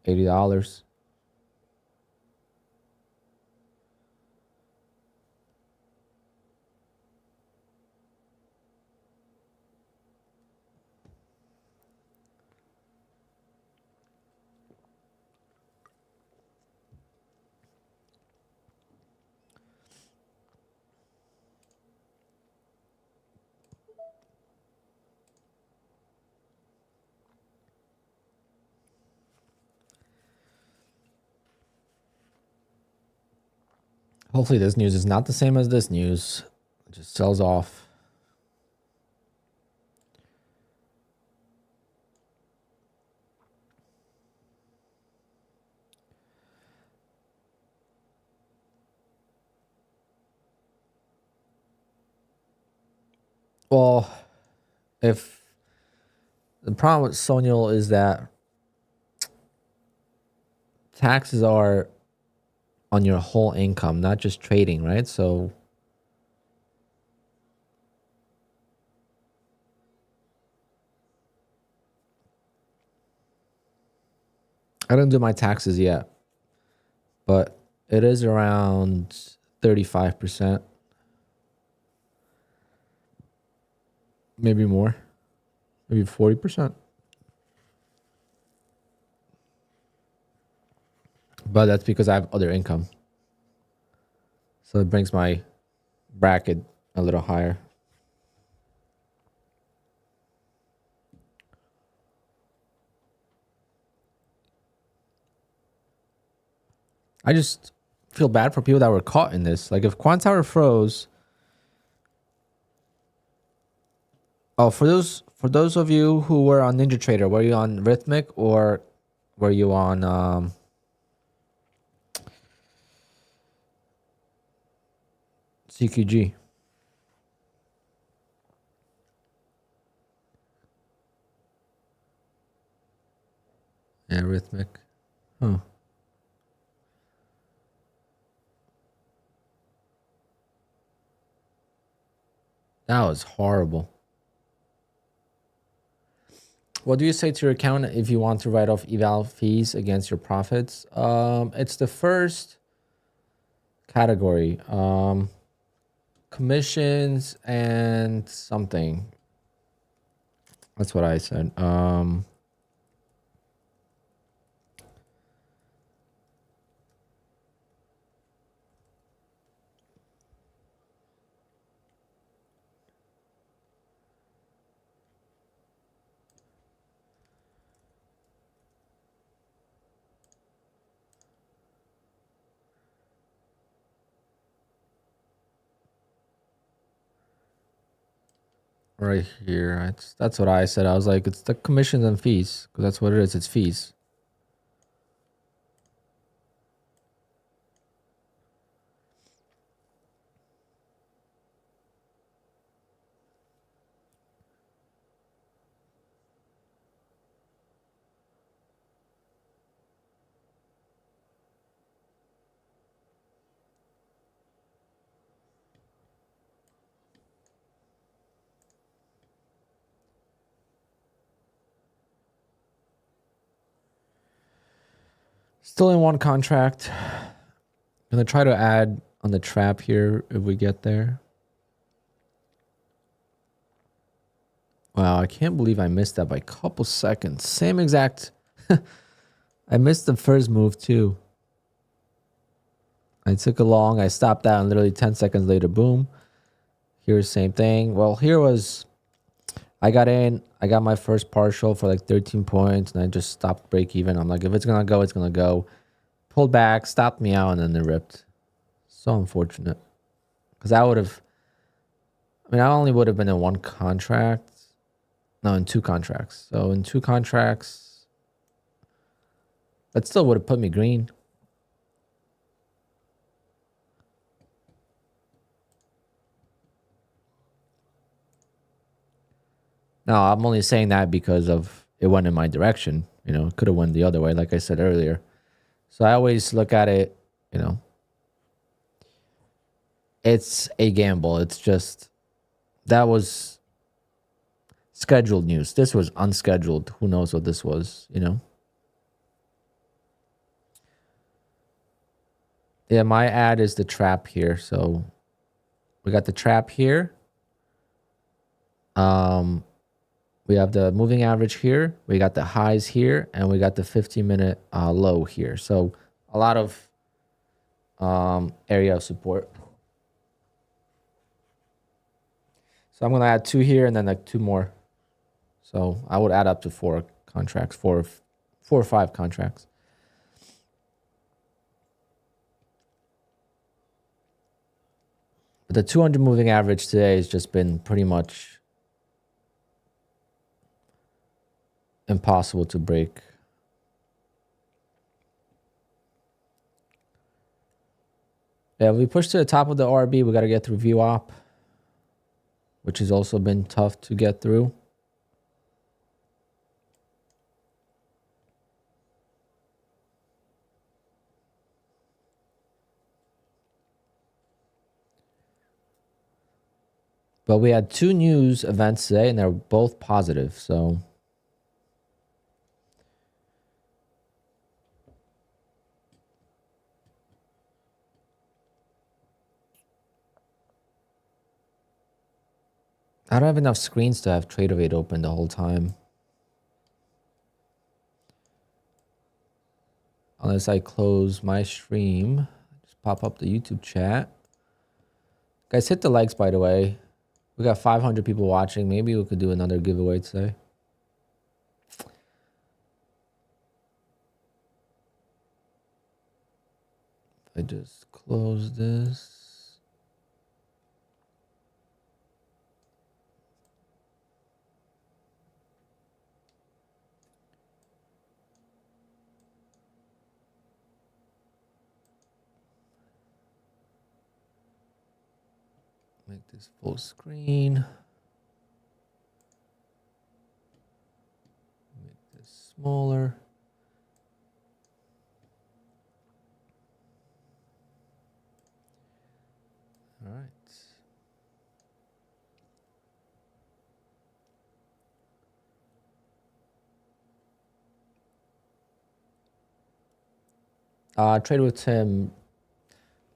$80. Hopefully this news is not the same as this news. It just sells off. Well, if the problem with Sonial is that taxes are on your whole income, not just trading, right? So I didn't do my taxes yet, but it is around 35%, maybe more, maybe 40%. But that's because I have other income. So it brings my bracket a little higher. I just feel bad for people that were caught in this. Like if QUANTOWER froze. Oh, for those of you who were on NinjaTrader, were you on Rhythmic or were you on CQG? Yeah, Rhythmic. Huh. That was horrible. What do you say to your accountant if you want to write off eval fees against your profits? It's the first category. Commissions and something. That's what I said. Right here. That's what I said. I was like, it's the commissions and fees, because that's what it is. It's fees. Still in one contract. Gonna try to add on the trap here if we get there. Wow, I can't believe I missed that by a couple seconds. Same exact. I missed the first move too. I took a long. I stopped that, and literally 10 seconds later, boom. Here's same thing. Well, here was. I got in. I got my first partial for like 13 points, and I just stopped break even. I'm like, if it's gonna go, it's gonna go. Pulled back, stopped me out, and then it ripped. So unfortunate. Because I would have. I mean, I only would have been in one contract. No, in two contracts. So in two contracts, that still would have put me green. No, I'm only saying that because of it went in my direction. You know, it could have went the other way, like I said earlier. So I always look at it, you know, it's a gamble. It's just, that was scheduled news. This was unscheduled. Who knows what this was, you know? Yeah, my ad is the trap here. So we got the trap here. We have the moving average here. We got the highs here, and we got the 15-minute low here. So a lot of area of support. So I'm going to add 2 here and then like 2 more. So I would add up to 4 contracts, 4 or 5 contracts. But the 200 moving average today has just been pretty much impossible to break. Yeah, we push to the top of the RB. We got to get through VWAP, which has also been tough to get through. But we had 2 news events today, and they're both positive. So I don't have enough screens to have Tradeovate open the whole time. Unless I close my stream. Just pop up the YouTube chat. Guys, hit the likes, by the way. We got 500 people watching. Maybe we could do another giveaway today. If I just close this. Make this full screen. Make this smaller. All right. Trade with Tim.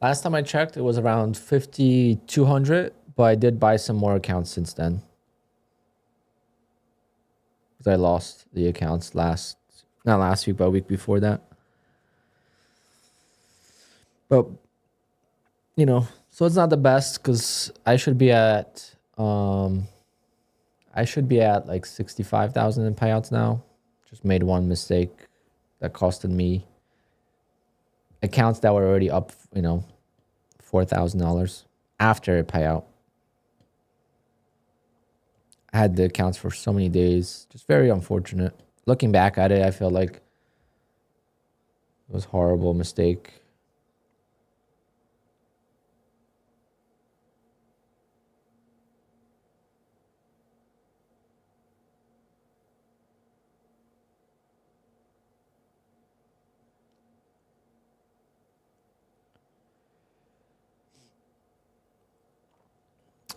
Last time I checked, it was around 5,200, but I did buy some more accounts since then. Because I lost the accounts not last week, but a week before that. But, you know, so it's not the best because I should be at like 65,000 in payouts now. Just made one mistake that costed me accounts that were already up, you know, $4,000 after a payout. I had the accounts for so many days. Just very unfortunate. Looking back at it, I feel like it was a horrible mistake.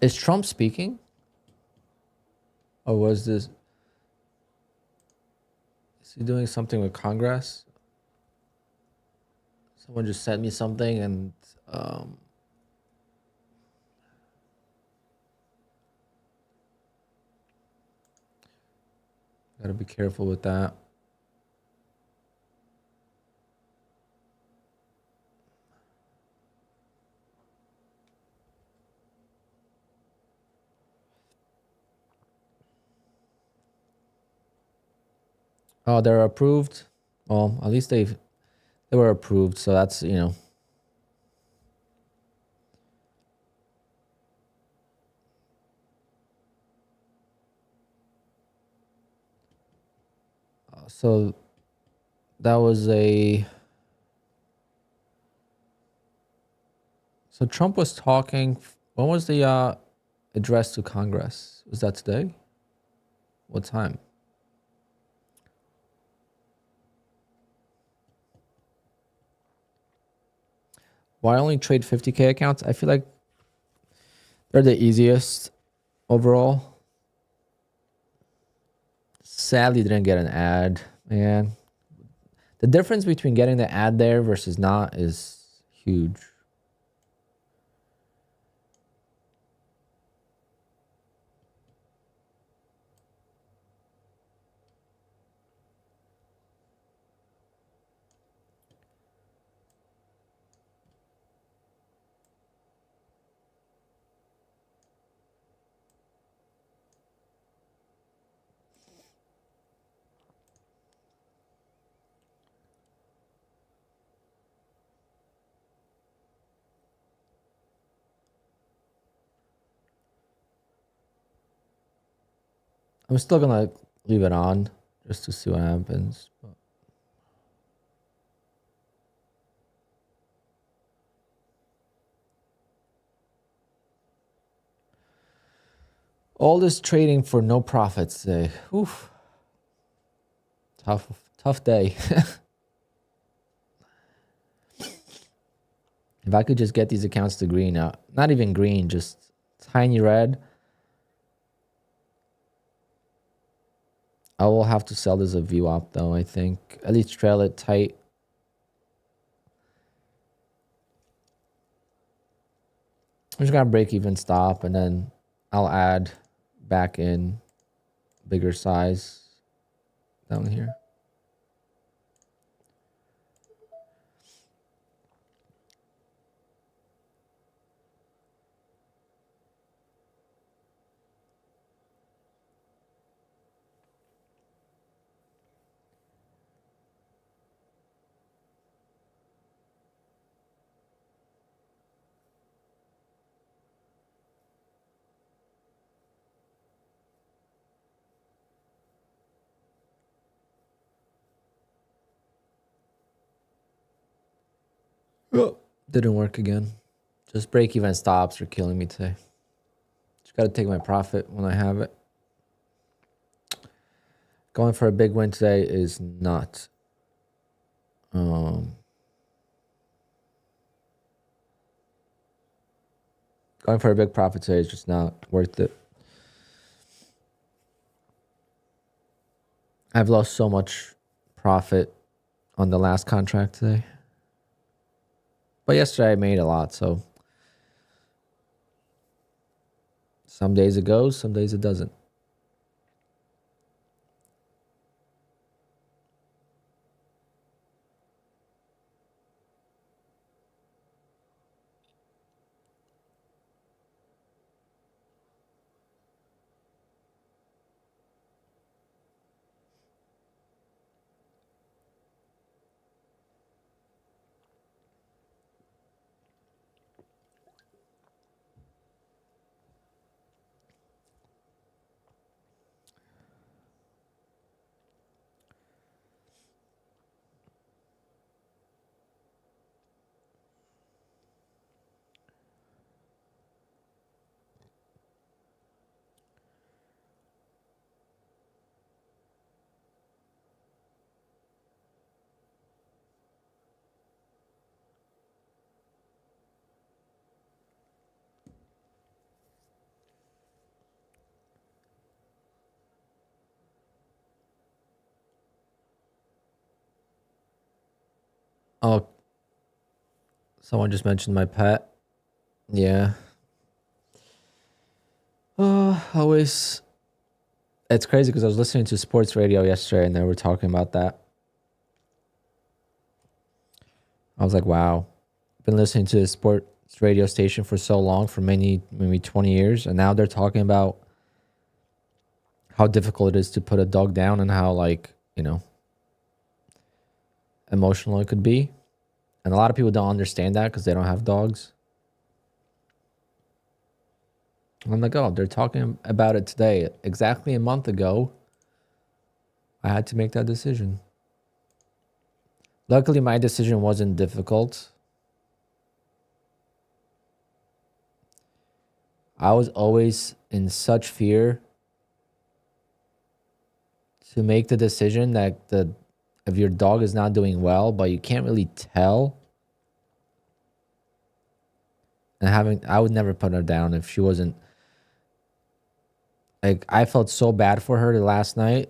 Is Trump speaking? Or was this... Is he doing something with Congress? Someone just sent me something and... Gotta be careful with that. Oh, they're approved. Well, at least they were approved, so that's, you know. So that was a... So Trump was talking. When was the address to Congress? Was that today? What time? Why only trade 50K accounts? I feel like they're the easiest overall. Sadly, didn't get an ad, man. The difference between getting the ad there versus not is huge. I'm still gonna leave it on just to see what happens. But all this trading for no profits today. Oof. Tough day. If I could just get these accounts to green out, not even green, just tiny red. I will have to sell this a VWAP though, I think. At least trail it tight. I'm just gonna break even stop and then I'll add back in bigger size down here. Oh, didn't work again. Just break even stops are killing me today. Just gotta take my profit when I have it. Going for a big win today is not. Going for a big profit today is just not worth it. I've lost so much profit on the last contract today. But yesterday I made a lot, so some days it goes, some days it doesn't. Oh, someone just mentioned my pet. Yeah. Always. It's crazy because I was listening to sports radio yesterday and they were talking about that. I was like, wow. I've been listening to the sports radio station for so long, for maybe 20 years. And now they're talking about how difficult it is to put a dog down and how, like, you know, emotional it could be. And a lot of people don't understand that because they don't have dogs. I'm like, oh, they're talking about it today. Exactly a month ago, I had to make that decision. Luckily, my decision wasn't difficult. I was always in such fear to make the decision that if your dog is not doing well, but you can't really tell. And I would never put her down if she wasn't. Like, I felt so bad for her last night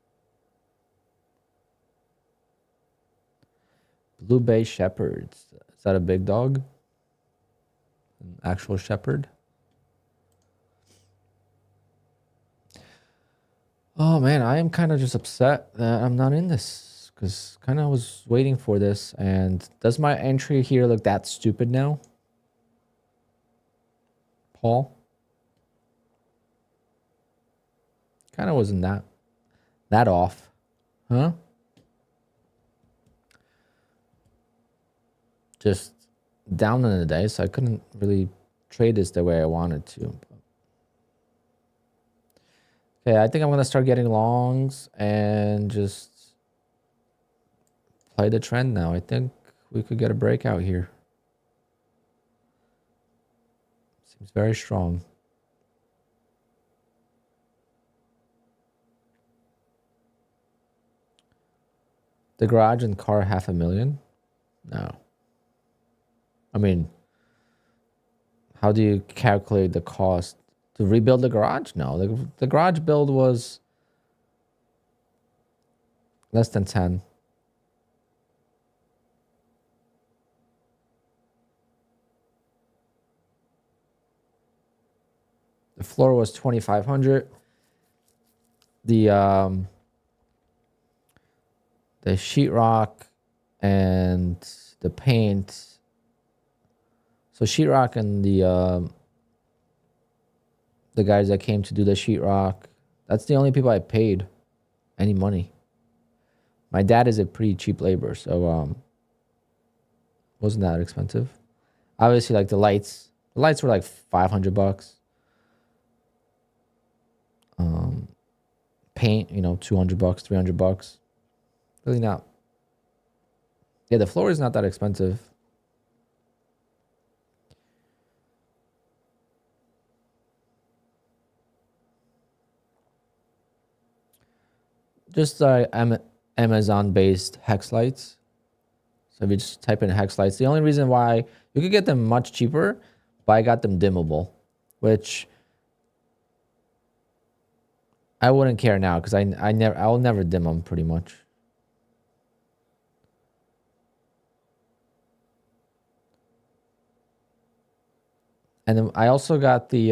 Blue Bay Shepherds. Is that a big dog? An actual shepherd? Oh man, I am kind of just upset that I'm not in this because kind of was waiting for this. And does my entry here look that stupid now? Paul? Kind of wasn't that off, huh? Just down in the day, so I couldn't really trade this the way I wanted to. Okay, I think I'm gonna start getting longs and just play the trend now. I think we could get a breakout here. Seems very strong. The garage and car, 500,000? No. I mean, how do you calculate the cost to rebuild the garage? No, the garage build was less than 10. The floor was 2,500. The sheetrock and the paint. So sheetrock and the guys that came to do the sheetrock, that's the only people I paid any money. My dad is a pretty cheap labor, so wasn't that expensive. Obviously, like the lights were like $500. Paint, you know, $200, $300. Really not. Yeah, the floor is not that expensive. Just Amazon-based hex lights. So if you just type in hex lights, the only reason why you could get them much cheaper, but I got them dimmable, which I wouldn't care now because I'll never dim them pretty much. And then I also got the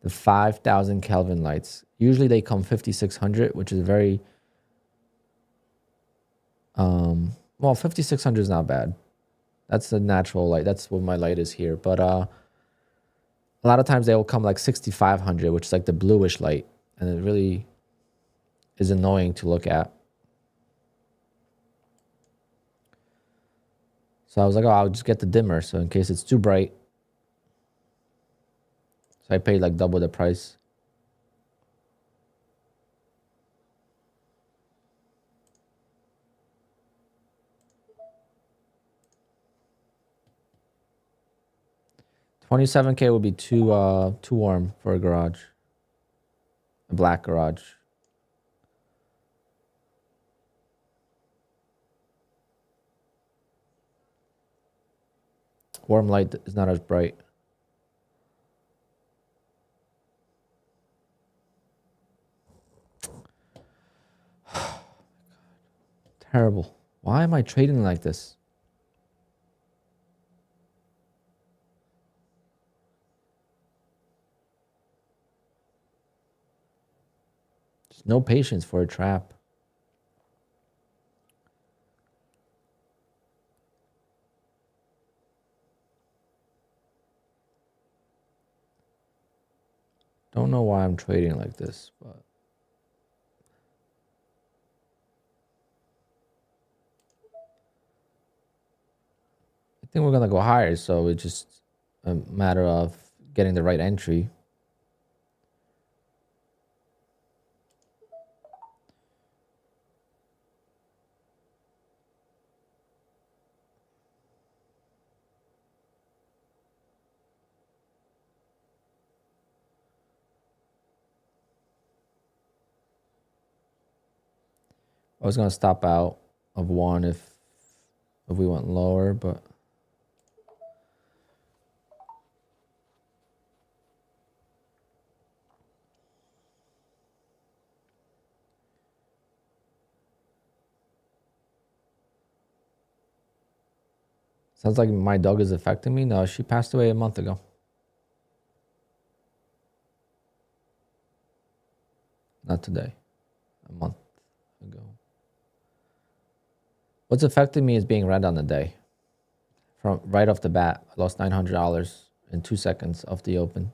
5,000 Kelvin lights. Usually they come 5,600, which is very well, 5,600 is not bad. That's the natural light. That's what my light is here. But a lot of times they will come like 6,500, which is like the bluish light, and it really is annoying to look at. So I was like, oh, I'll just get the dimmer, so in case it's too bright. So I paid like double the price. $27K would be too warm for a garage. A black garage. Warm light is not as bright. Terrible. Why am I trading like this? Just no patience for a trap. Don't know why I'm trading like this, but I think we're gonna go higher, so it's just a matter of getting the right entry. I was gonna stop out of one if we went lower, but Sounds like my dog is affecting me. No, she passed away a month ago. Not today. A month ago. What's affecting me is being red on the day. From right off the bat, I lost $900 in 2 seconds off the open.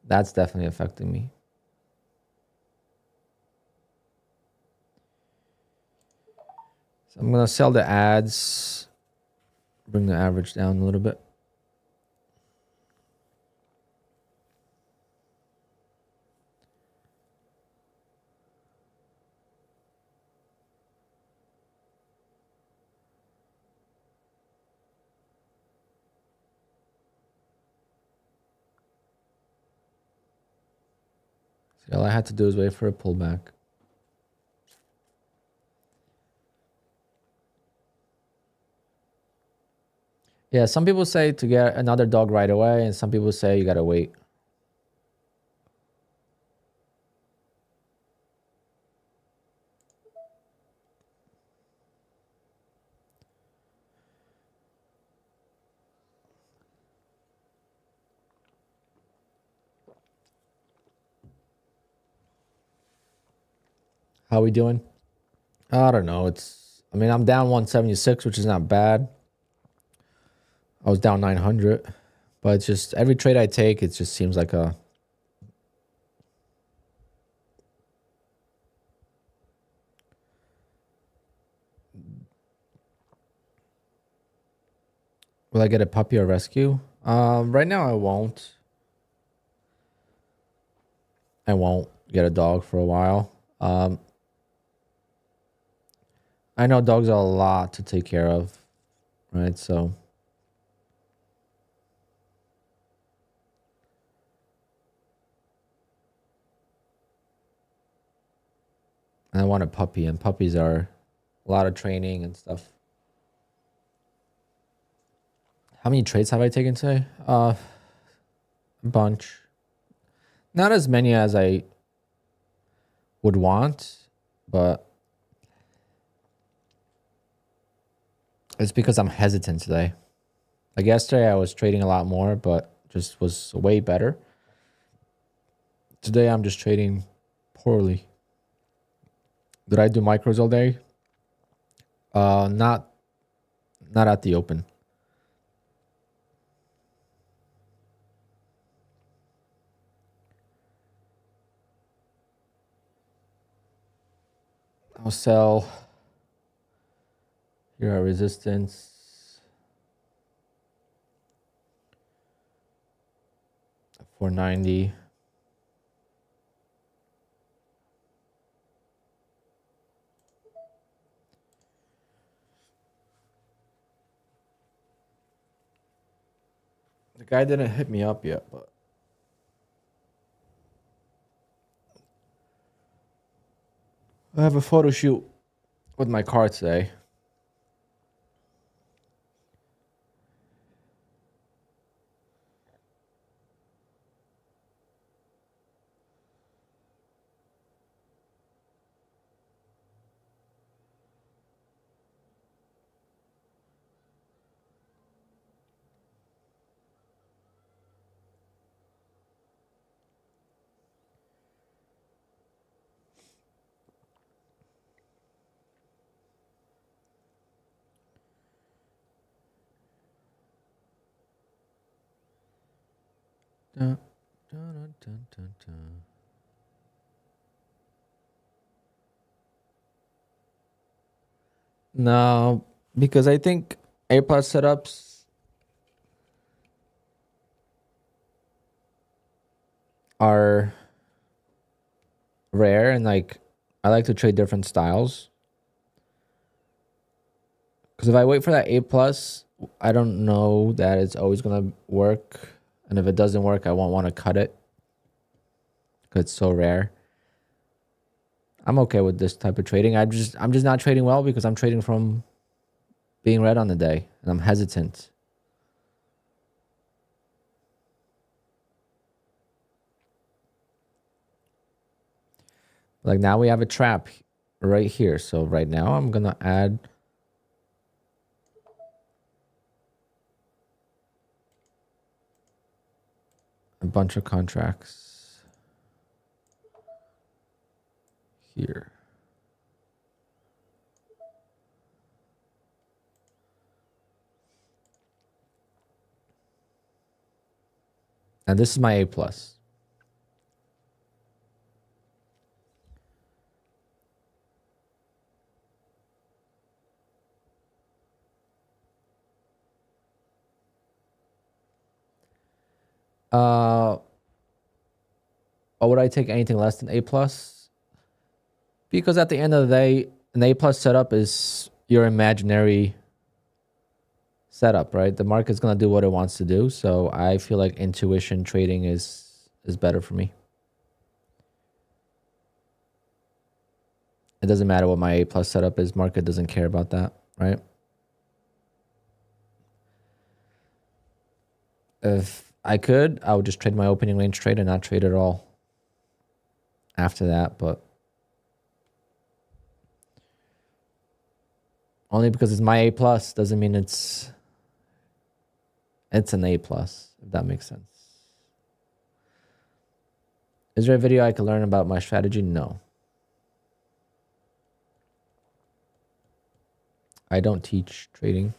That's definitely affecting me. So I'm going to sell the ads, bring the average down a little bit. See, all I had to do is wait for a pullback. Yeah, some people say to get another dog right away, and some people say you gotta wait. How we doing? I don't know. I mean, I'm down 176, which is not bad. I was down 900, but it's just every trade I take, it just seems like a... Will I get a puppy or rescue? Right now I won't. I won't get a dog for a while. I know dogs are a lot to take care of, right? So I want a puppy, and puppies are a lot of training and stuff. How many trades have I taken today? A bunch. Not as many as I would want, but it's because I'm hesitant today. Like yesterday, I was trading a lot more, but just was way better. Today, I'm just trading poorly. Did I do micros all day? Not at the open. I'll sell. Here are resistance. 490. The guy didn't hit me up yet, but I have a photo shoot with my car today. Dun, dun, dun, dun, dun. No, because I think A+ setups are rare, and like I like to trade different styles. Because if I wait for that A+, I don't know that it's always gonna work. And if it doesn't work, I won't want to cut it because it's so rare. I'm okay with this type of trading. I'm just not trading well because I'm trading from being red on the day, and I'm hesitant. Like now we have a trap right here. So right now I'm gonna add a bunch of contracts here. And this is my A plus. Or would I take anything less than A plus? Because at the end of the day, an A plus setup is your imaginary setup, right? The market's gonna do what it wants to do. So I feel like intuition trading is better for me. It doesn't matter what my A plus setup is. Market doesn't care about that, right? If I could, I would just trade my opening range trade and not trade at all after that, but only because it's my A plus doesn't mean it's an A plus, if that makes sense. Is there a video I could learn about my strategy? No. I don't teach trading.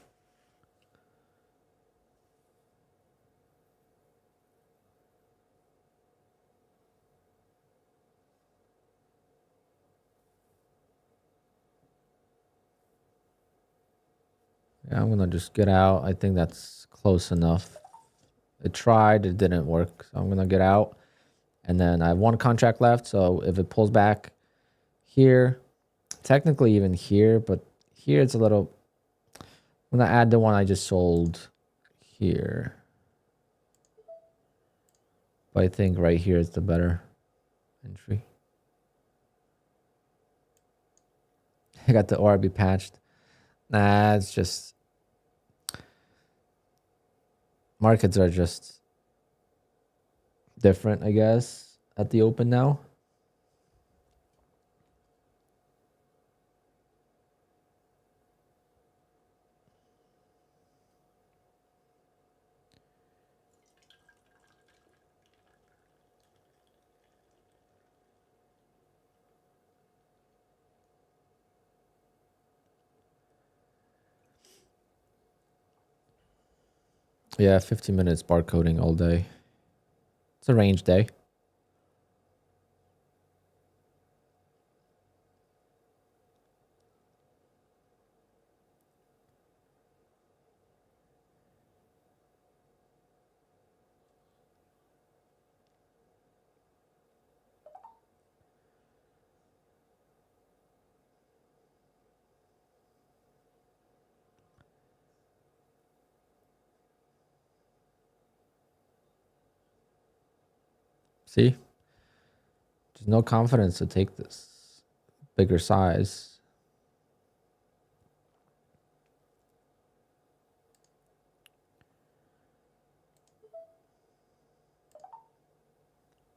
Yeah, I'm gonna just get out. I think that's close enough. It tried, it didn't work. So I'm gonna get out. And then I have one contract left. So if it pulls back here, technically even here, but here it's a little, I'm gonna add the one I just sold here. But I think right here is the better entry. I got the ORB patched. Nah, it's just, markets are just different, I guess, at the open now. Yeah, 15 minutes barcoding all day. It's a range day. See? There's no confidence to take this bigger size.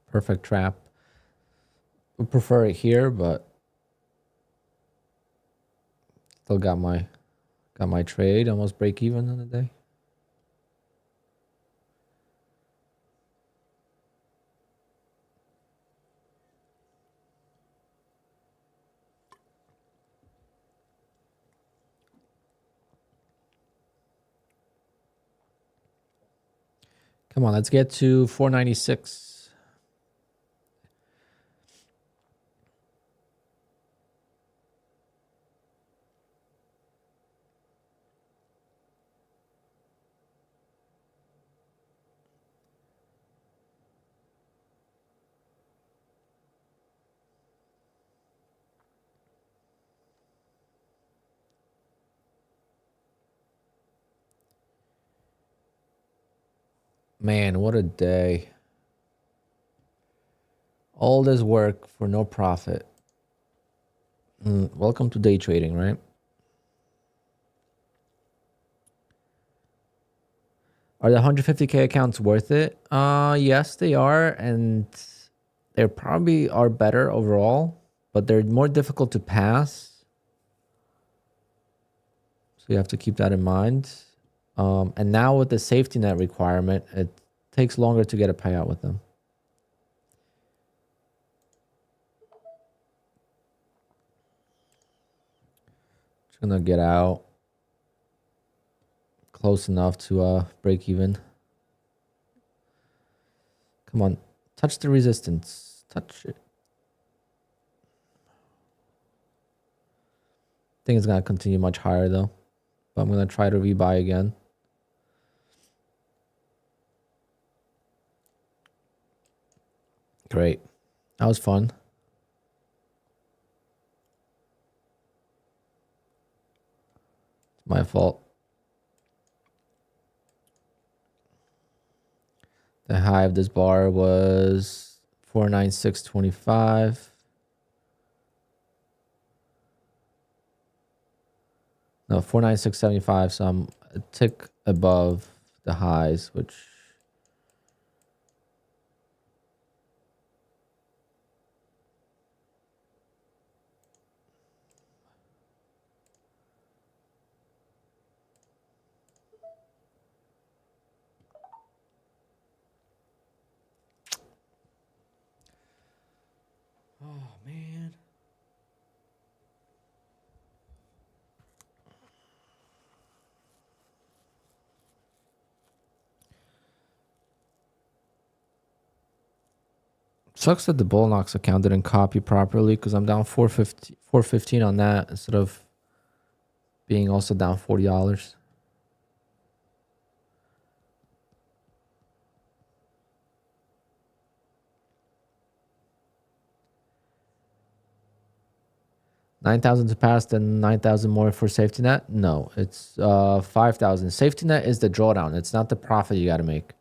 Perfect trap. Would prefer it here, but still got my trade. Almost break even on the day. Come on, let's get to 496. Man, what a day. All this work for no profit. Welcome to day trading, right? Are the 150K accounts worth it? Yes, they are. And they probably are better overall, but they're more difficult to pass. So you have to keep that in mind. And now with the safety net requirement, it takes longer to get a payout with them. Just gonna get out close enough to break even. Come on, touch the resistance. Touch it. I think it's gonna continue much higher though, but I'm gonna try to rebuy again. Great, that was fun. It's my fault. The high of this bar was 496.25. No, 496.75. So I'm a tick above the highs, which man. Sucks that the Bullnox account didn't copy properly because I'm down 415 on that instead of being also down $40. $9,000 to pass, then 9,000 more for safety net. No, it's 5,000. Safety net is the drawdown. It's not the profit you got to make.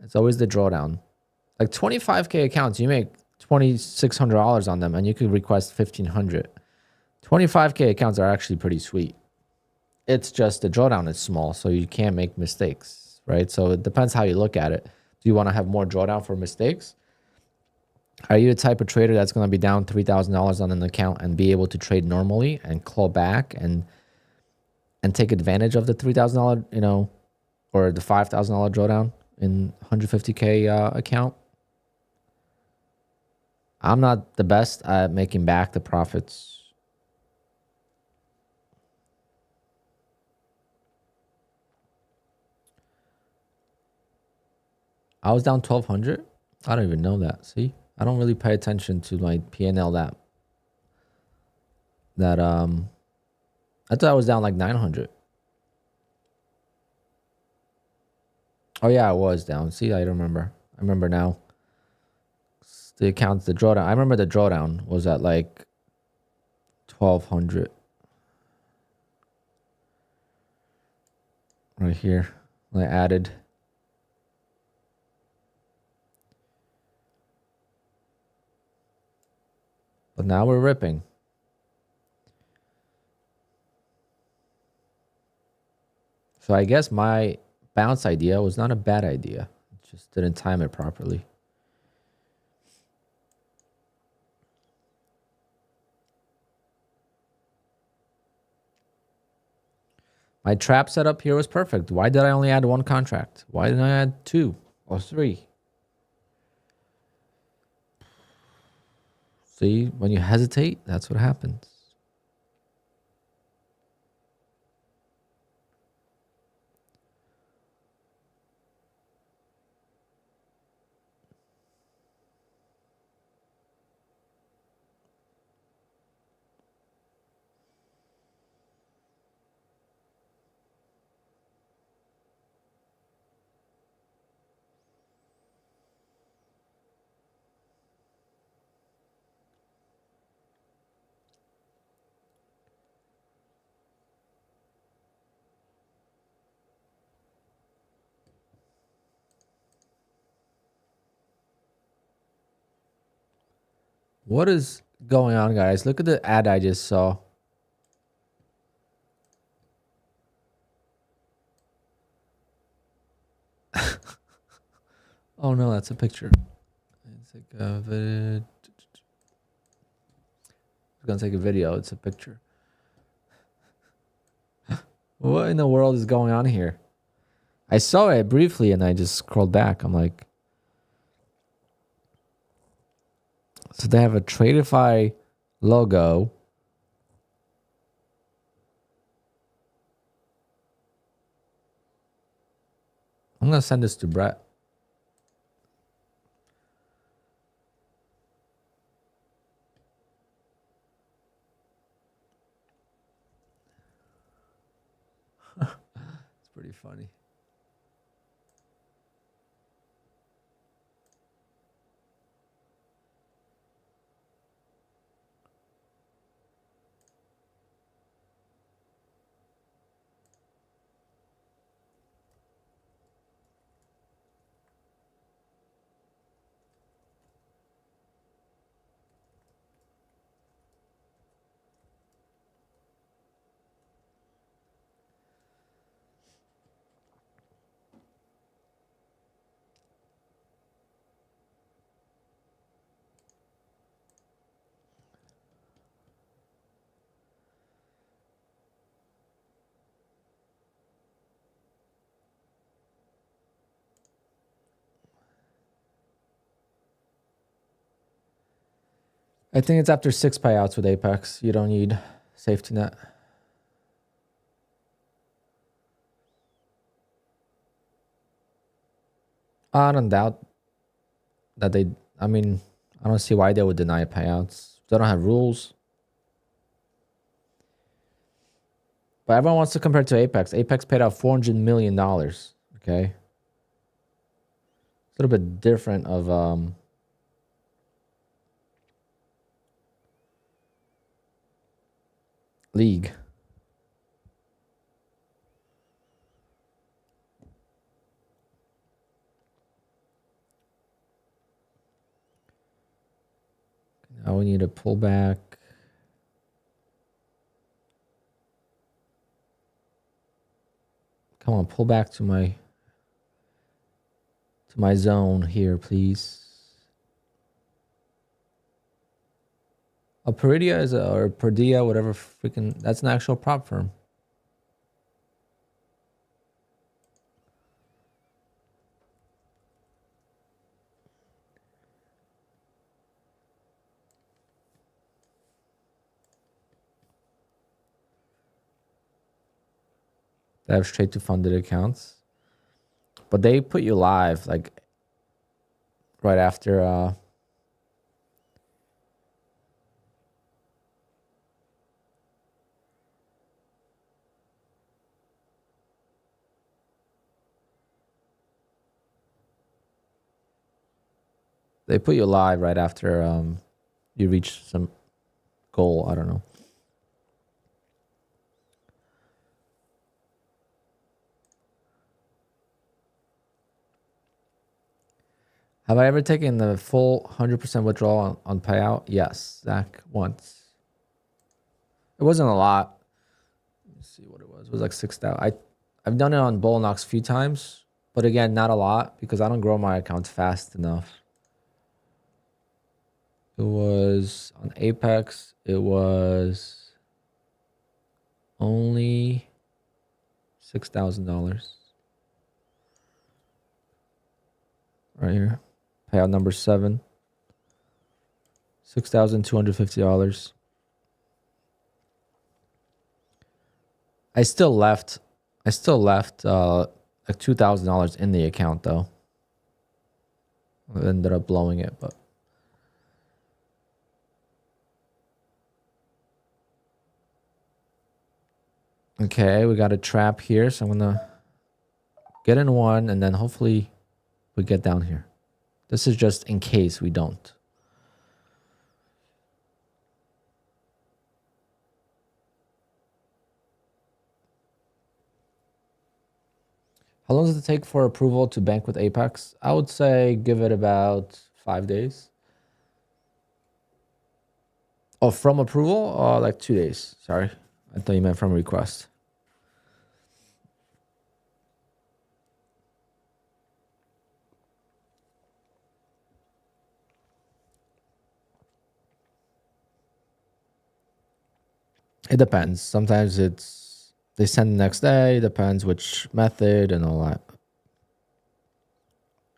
It's always the drawdown. Like 25K accounts, you make $2,600 on them, and you could request 1,500. 25K accounts are actually pretty sweet. It's just the drawdown is small, so you can't make mistakes, right? So it depends how you look at it. Do you want to have more drawdown for mistakes? Are you the type of trader that's going to be down $3,000 on an account and be able to trade normally and claw back and take advantage of the $3,000, you know, or the $5,000 drawdown in 150K account? I'm not the best at making back the profits. I was down 1,200. I don't even know that. See, I don't really pay attention to my P&L that I thought I was down like 900. Oh yeah, I was down. See, I remember. I remember now. The accounts, the drawdown. I remember the drawdown was at like 1,200. Right here. I added. But now we're ripping. So I guess my bounce idea was not a bad idea. Just didn't time it properly. My trap setup here was perfect. Why did I only add one contract? Why didn't I add 2 or 3? See, when you hesitate, that's what happens. What is going on, guys? Look at the ad I just saw. Oh no, that's a picture. Let's take a video. I'm gonna take a video. It's a picture. What in the world is going on here? I saw it briefly and I just scrolled back. I'm like, so they have a Tradeify logo. I'm going to send this to Brett. It's pretty funny. I think it's after 6 payouts with Apex. You don't need safety net. I don't doubt that they, I mean, I don't see why they would deny payouts. They don't have rules. But everyone wants to compare to Apex. Apex paid out $400 million. Okay. It's a little bit different of, league. Now we need to pull back. Come on, pull back to my zone here, please. A Peridia is a, or Perdia, whatever freaking, that's an actual prop firm. They have straight to funded accounts. But they put you live like right after they put you live right after you reach some goal. I don't know. Have I ever taken the full 100% withdrawal on payout? Yes, Zach, once. It wasn't a lot. Let me see what it was. It was like 6,000. I've done it on Bull Knox a few times, but again, not a lot because I don't grow my accounts fast enough. It was on Apex. It was only $6,000. Right here. Payout number 7. $6,250. I still left like $2,000 in the account though. I ended up blowing it, but okay, we got a trap here, so I'm gonna get in one and then hopefully we get down here. This is just in case we don't. How long does it take for approval to bank with Apex? I would say give it about 5 days. Oh, from approval? Like 2 days. Sorry. I thought you meant from request. It depends. Sometimes they send the next day. Depends which method and all that.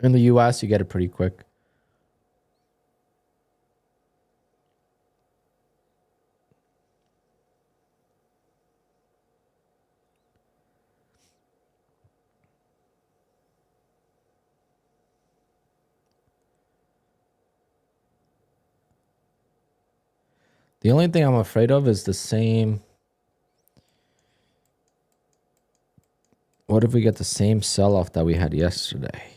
In the US, you get it pretty quick. The only thing I'm afraid of is the same. What if we get the same sell-off that we had yesterday?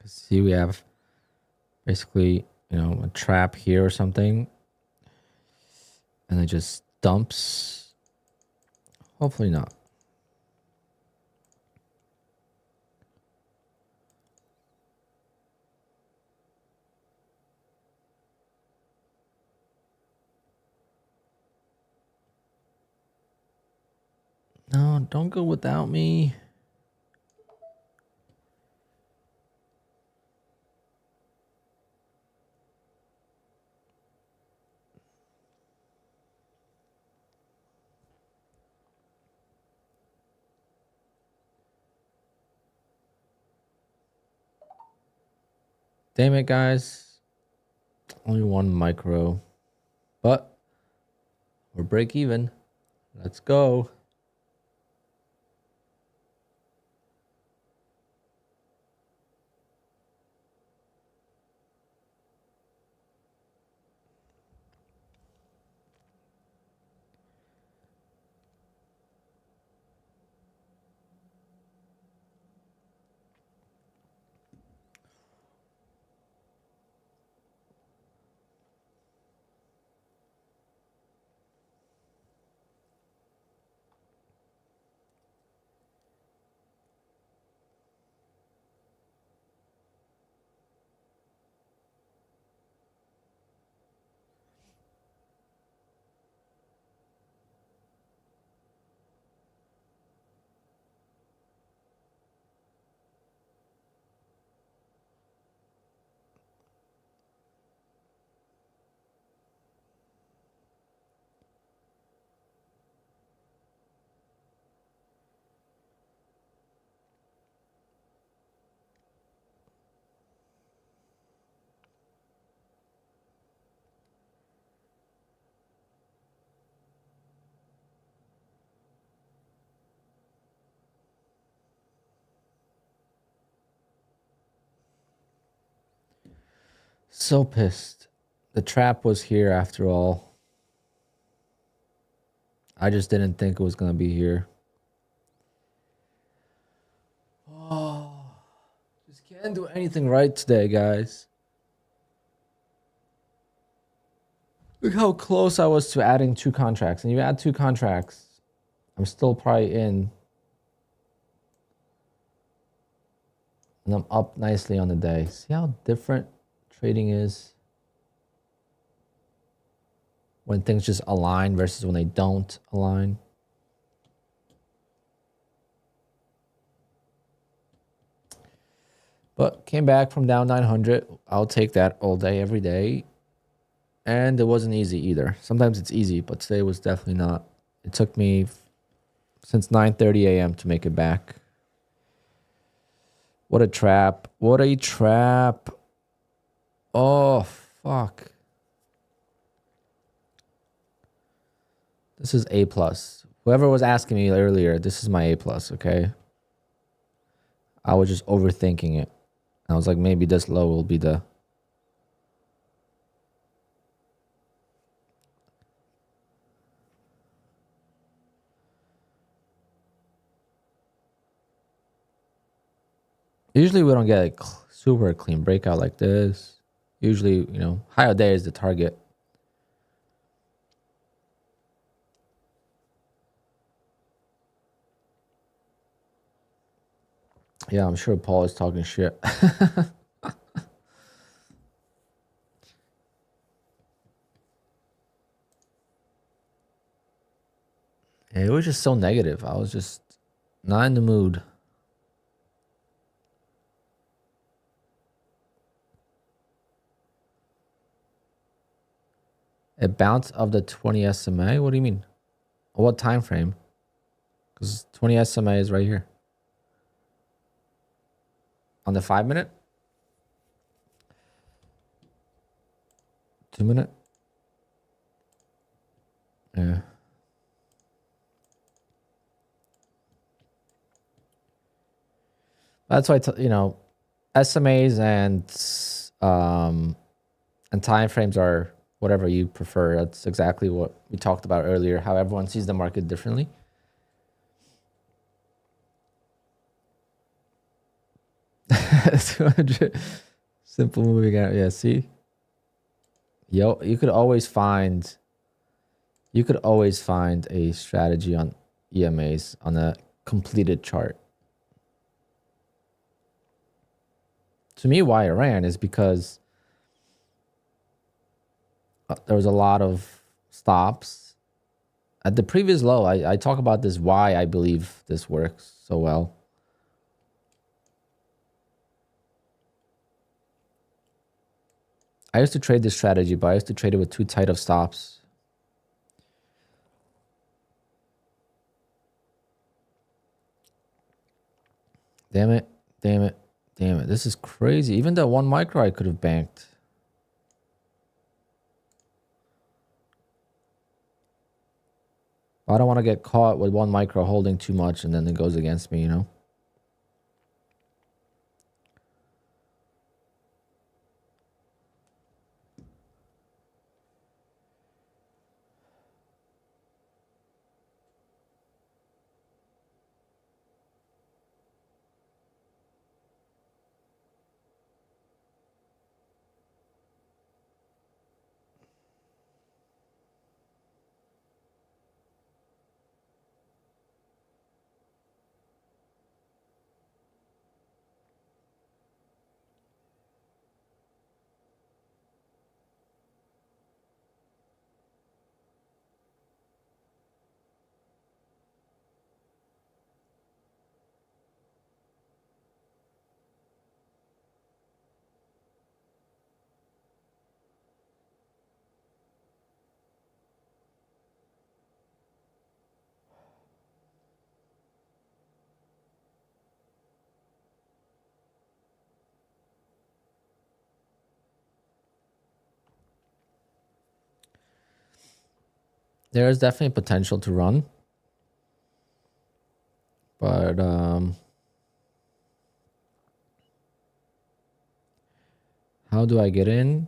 See, we have basically, you know, a trap here or something. And it just dumps. Hopefully not. No, don't go without me. Damn it, guys. Only one micro. But we're break even. Let's go. So pissed. The trap was here after all. I just didn't think it was going to be here. Oh, just can't do anything right today, guys. Look how close I was to adding 2 contracts. And you add 2 contracts, I'm still probably in. And I'm up nicely on the day. See how different trading is when things just align versus when they don't align. But came back from down 900. I'll take that all day, every day. And it wasn't easy either. Sometimes it's easy, but today was definitely not. It took me since 9:30 a.m. to make it back. What a trap. What a trap. Oh, fuck. This is A+. Whoever was asking me earlier, this is my A+, okay? I was just overthinking it. I was like, maybe this low will be the... Usually we don't get a super clean breakout like this. Usually, you know, higher day is the target. Yeah, I'm sure Paul is talking shit. It was just so negative. I was just not in the mood. A bounce of the 20 SMA? What do you mean? What time frame? because 20 SMA is right here on the 5 minute, 2 minute. Yeah. That's why, you know, SMAs and time frames are whatever you prefer. That's exactly what we talked about earlier, how everyone sees the market differently. $200 simple moving out. Yeah, see? Yo, you could always find a strategy on EMAs on a completed chart. To me, why it ran is because there was a lot of stops at the previous low. I talk about this, why I believe this works so well. I used to trade this strategy, but I used to trade it with too tight of stops. Damn it, damn it, damn it. This is crazy. Even that 1 micro I could have banked. I don't want to get caught with 1 micro holding too much and then it goes against me, you know? There is definitely potential to run. But how do I get in?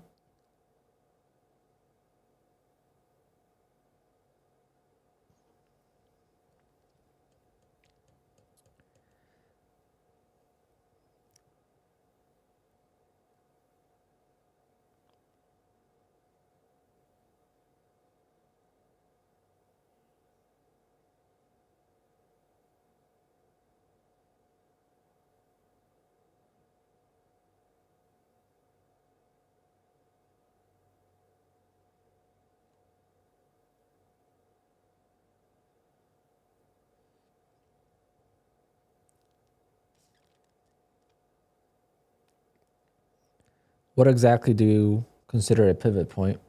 What exactly do you consider a pivot point?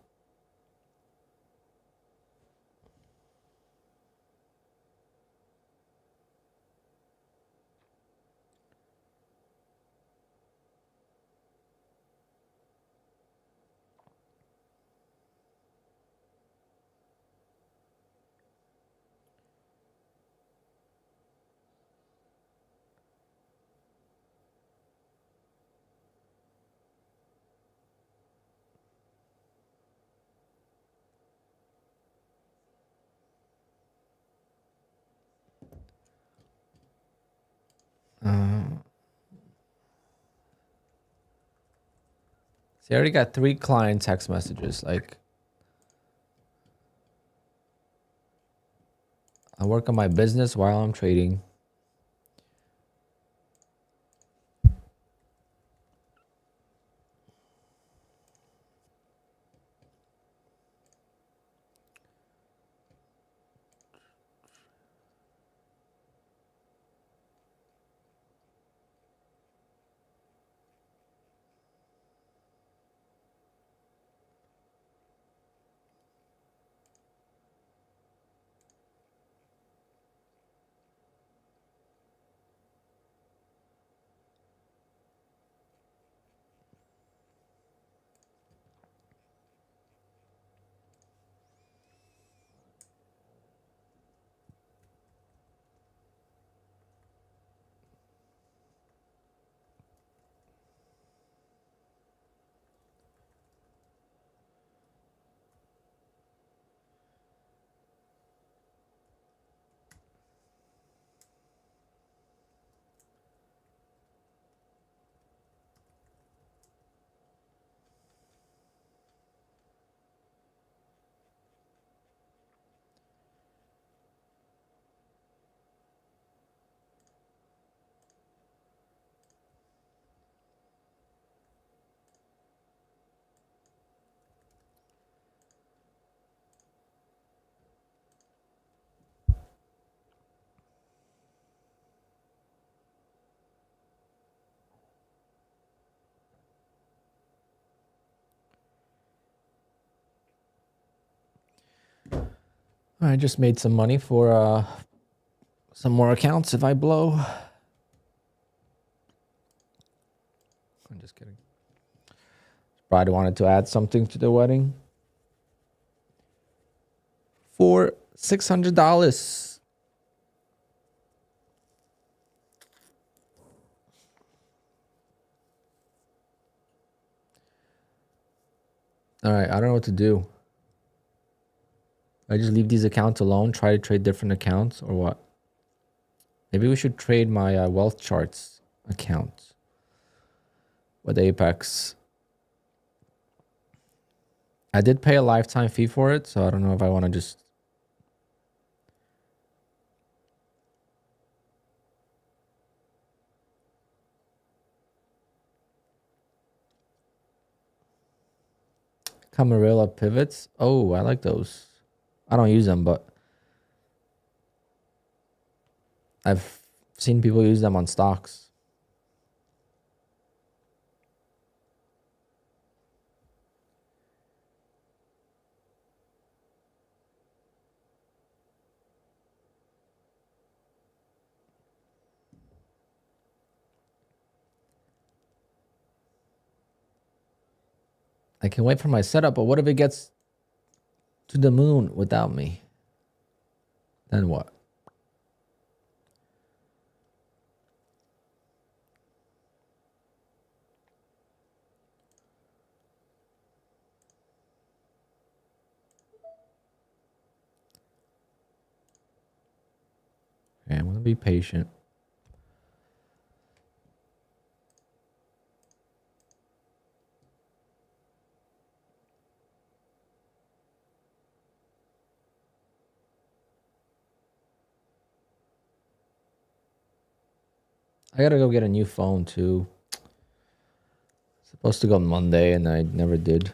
See, I already got 3 client text messages. Like, I work on my business while I'm trading. I just made some money for some more accounts if I blow. I'm just kidding. Bride wanted to add something to the wedding for $600. All right, I don't know what to do. I just leave these accounts alone, try to trade different accounts, or what? Maybe we should trade my wealth charts account with Apex. I did pay a lifetime fee for it, so I don't know if I want to just... Camarilla pivots. Oh, I like those. I don't use them, but I've seen people use them on stocks. I can wait for my setup, but what if it gets to the moon without me? Then what? Okay, I'm going to be patient. I gotta go get a new phone too. Supposed to go on Monday and I never did.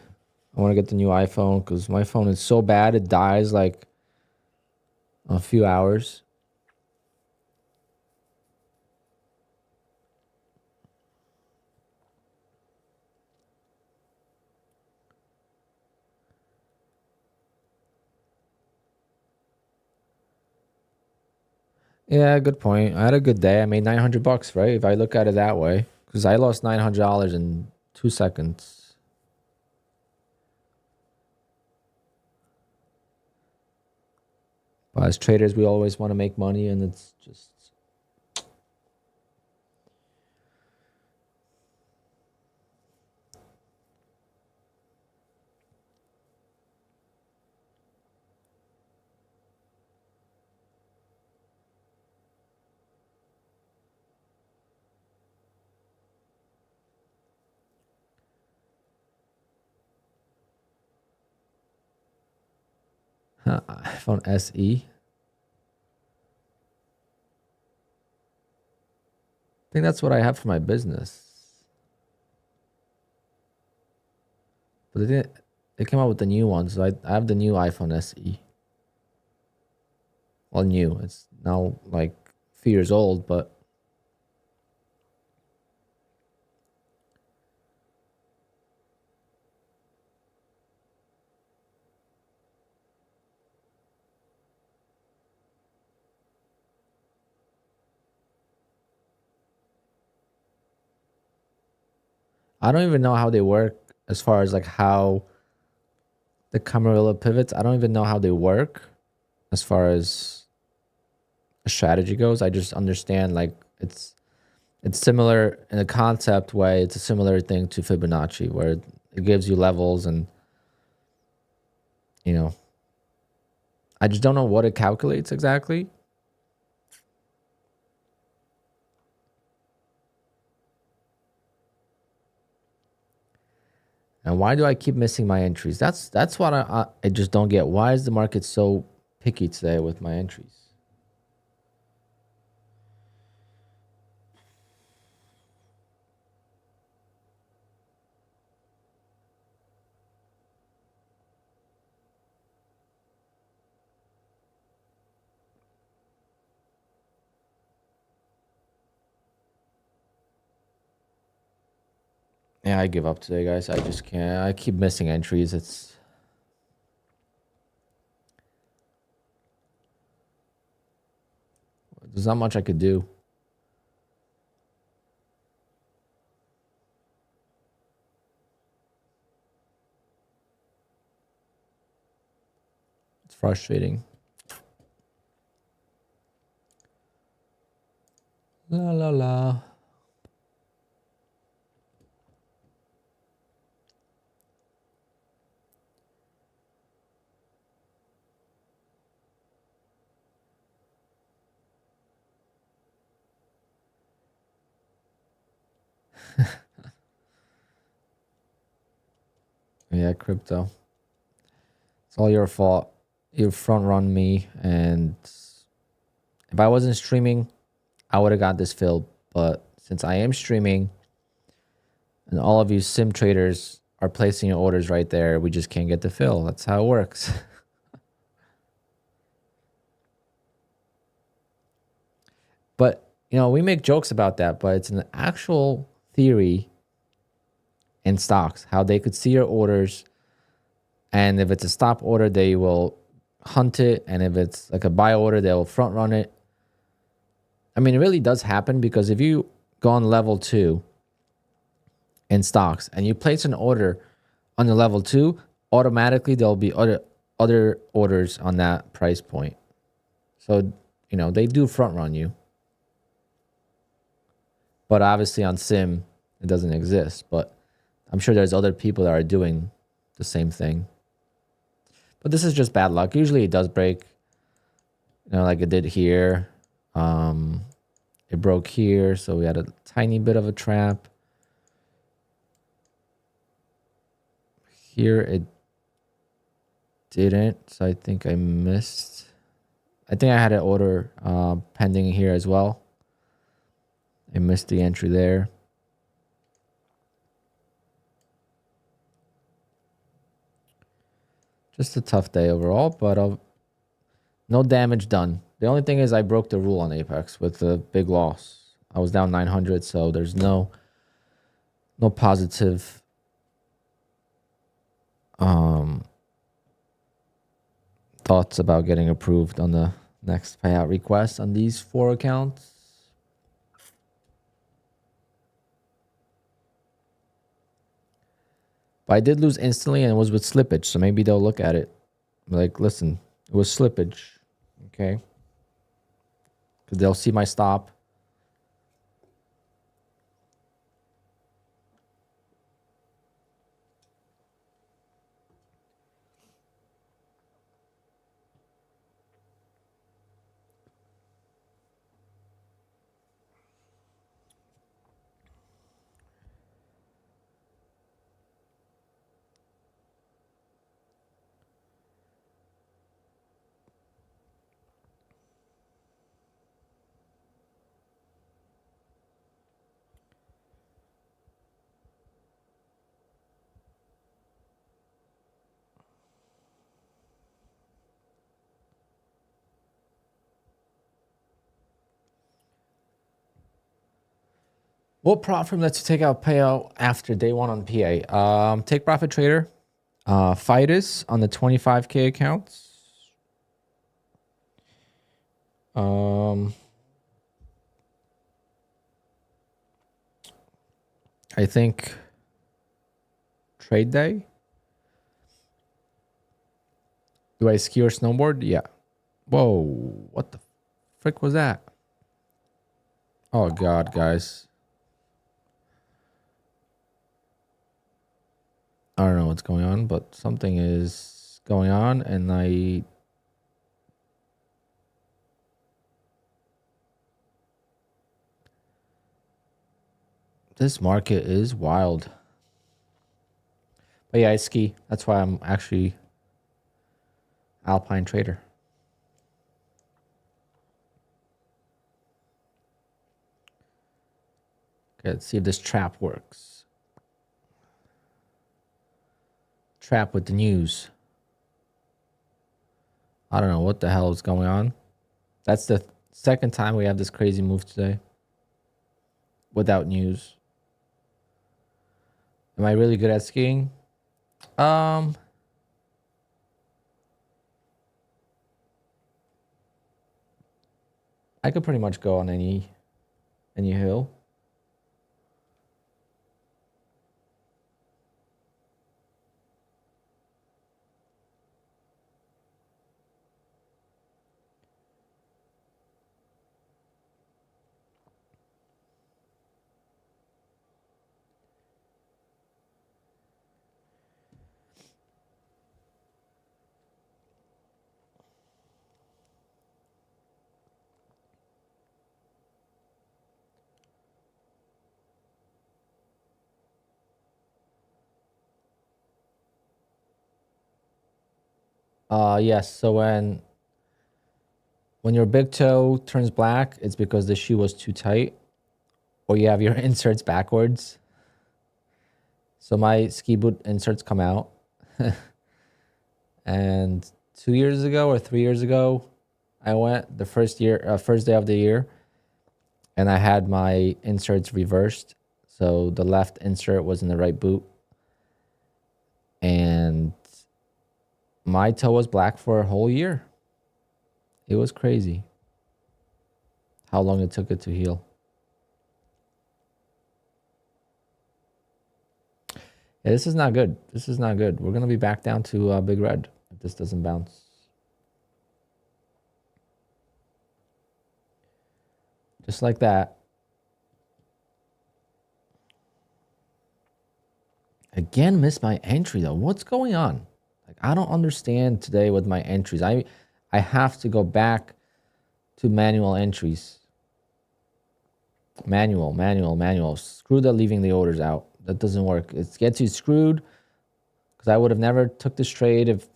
I want to get the new iPhone because my phone is so bad it dies like a few hours. Yeah, good point. I had a good day. I made $900, right? If I look at it that way, because I lost $900 in 2 seconds. But as traders, we always want to make money, and it's just... iPhone SE. I think that's what I have for my business. But they came out with the new one, so I have the new iPhone SE. Well, new. It's now like a few years old, but... I don't even know how they work as far as like how the Camarilla pivots. I don't even know how they work as far as a strategy goes. I just understand like it's similar in a concept way. It's a similar thing to Fibonacci where it gives you levels and, you know, I just don't know what it calculates exactly. And why do I keep missing my entries? That's what I just don't get. Why is the market so picky today with my entries? Yeah, I give up today, guys. I just can't. I keep missing entries. It's... There's not much I could do. It's frustrating. La la la. Yeah, crypto. It's all your fault. You front run me, and if I wasn't streaming, I would have got this filled. But since I am streaming, and all of you sim traders are placing your orders right there, we just can't get the fill. That's how it works. But, you know, we make jokes about that, but it's an actual theory in stocks, how they could see your orders. And if it's a stop order, they will hunt it. And if it's like a buy order, they'll front run it. I mean, it really does happen, because if you go on level 2 in stocks and you place an order on the level 2, automatically there'll be other orders on that price point. So, you know, they do front run you. But obviously on sim, it doesn't exist. But I'm sure there's other people that are doing the same thing. But this is just bad luck. Usually it does break, you know, like it did here. It broke here, so we had a tiny bit of a trap. Here it didn't, so I think I missed. I think I had an order pending here as well. I missed the entry there. Just a tough day overall, but no damage done. The only thing is I broke the rule on Apex with a big loss. I was down 900, so there's no positive thoughts about getting approved on the next payout request on these 4 accounts. But I did lose instantly, and it was with slippage, so maybe they'll look at it. Like, listen, it was slippage, okay? Because they'll see my stop. What platform lets you take out payout after day 1 on PA? Take Profit Trader, Fidus on the 25K accounts. I think Trade Day. Do I ski or snowboard? Yeah. Whoa, what the frick was that? Oh God, guys. I don't know what's going on, but something is going on, and this market is wild. But yeah, I ski. That's why I'm actually Alpine trader. Okay, let's see if this trap works. Trap with the news. I don't know what the hell is going on. That's the second time we have this crazy move today without news. Am I really good at skiing? I could pretty much go on any hill. Yes. So when your big toe turns black, it's because the shoe was too tight, or you have your inserts backwards. So my ski boot inserts come out, and 2 years ago or 3 years ago, I went the first day of the year, and I had my inserts reversed. So the left insert was in the right boot, and my toe was black for a whole year. It was crazy how long it took it to heal. Yeah, this is not good. This is not good. We're going to be back down to big red if this doesn't bounce. Just like that. Again, missed my entry though. What's going on? Like, I don't understand today with my entries. I have to go back to manual entries. Manual. Screw the leaving the orders out. That doesn't work. It gets you screwed, because I would have never took this trade if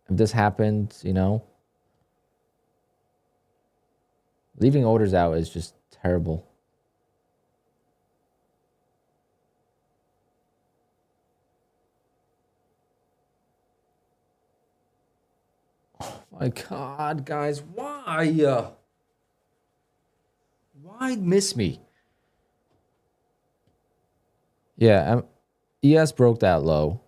this happened, you know. Leaving orders out is just terrible. Oh my God, guys, why? Why miss me? Yeah, ES broke that low.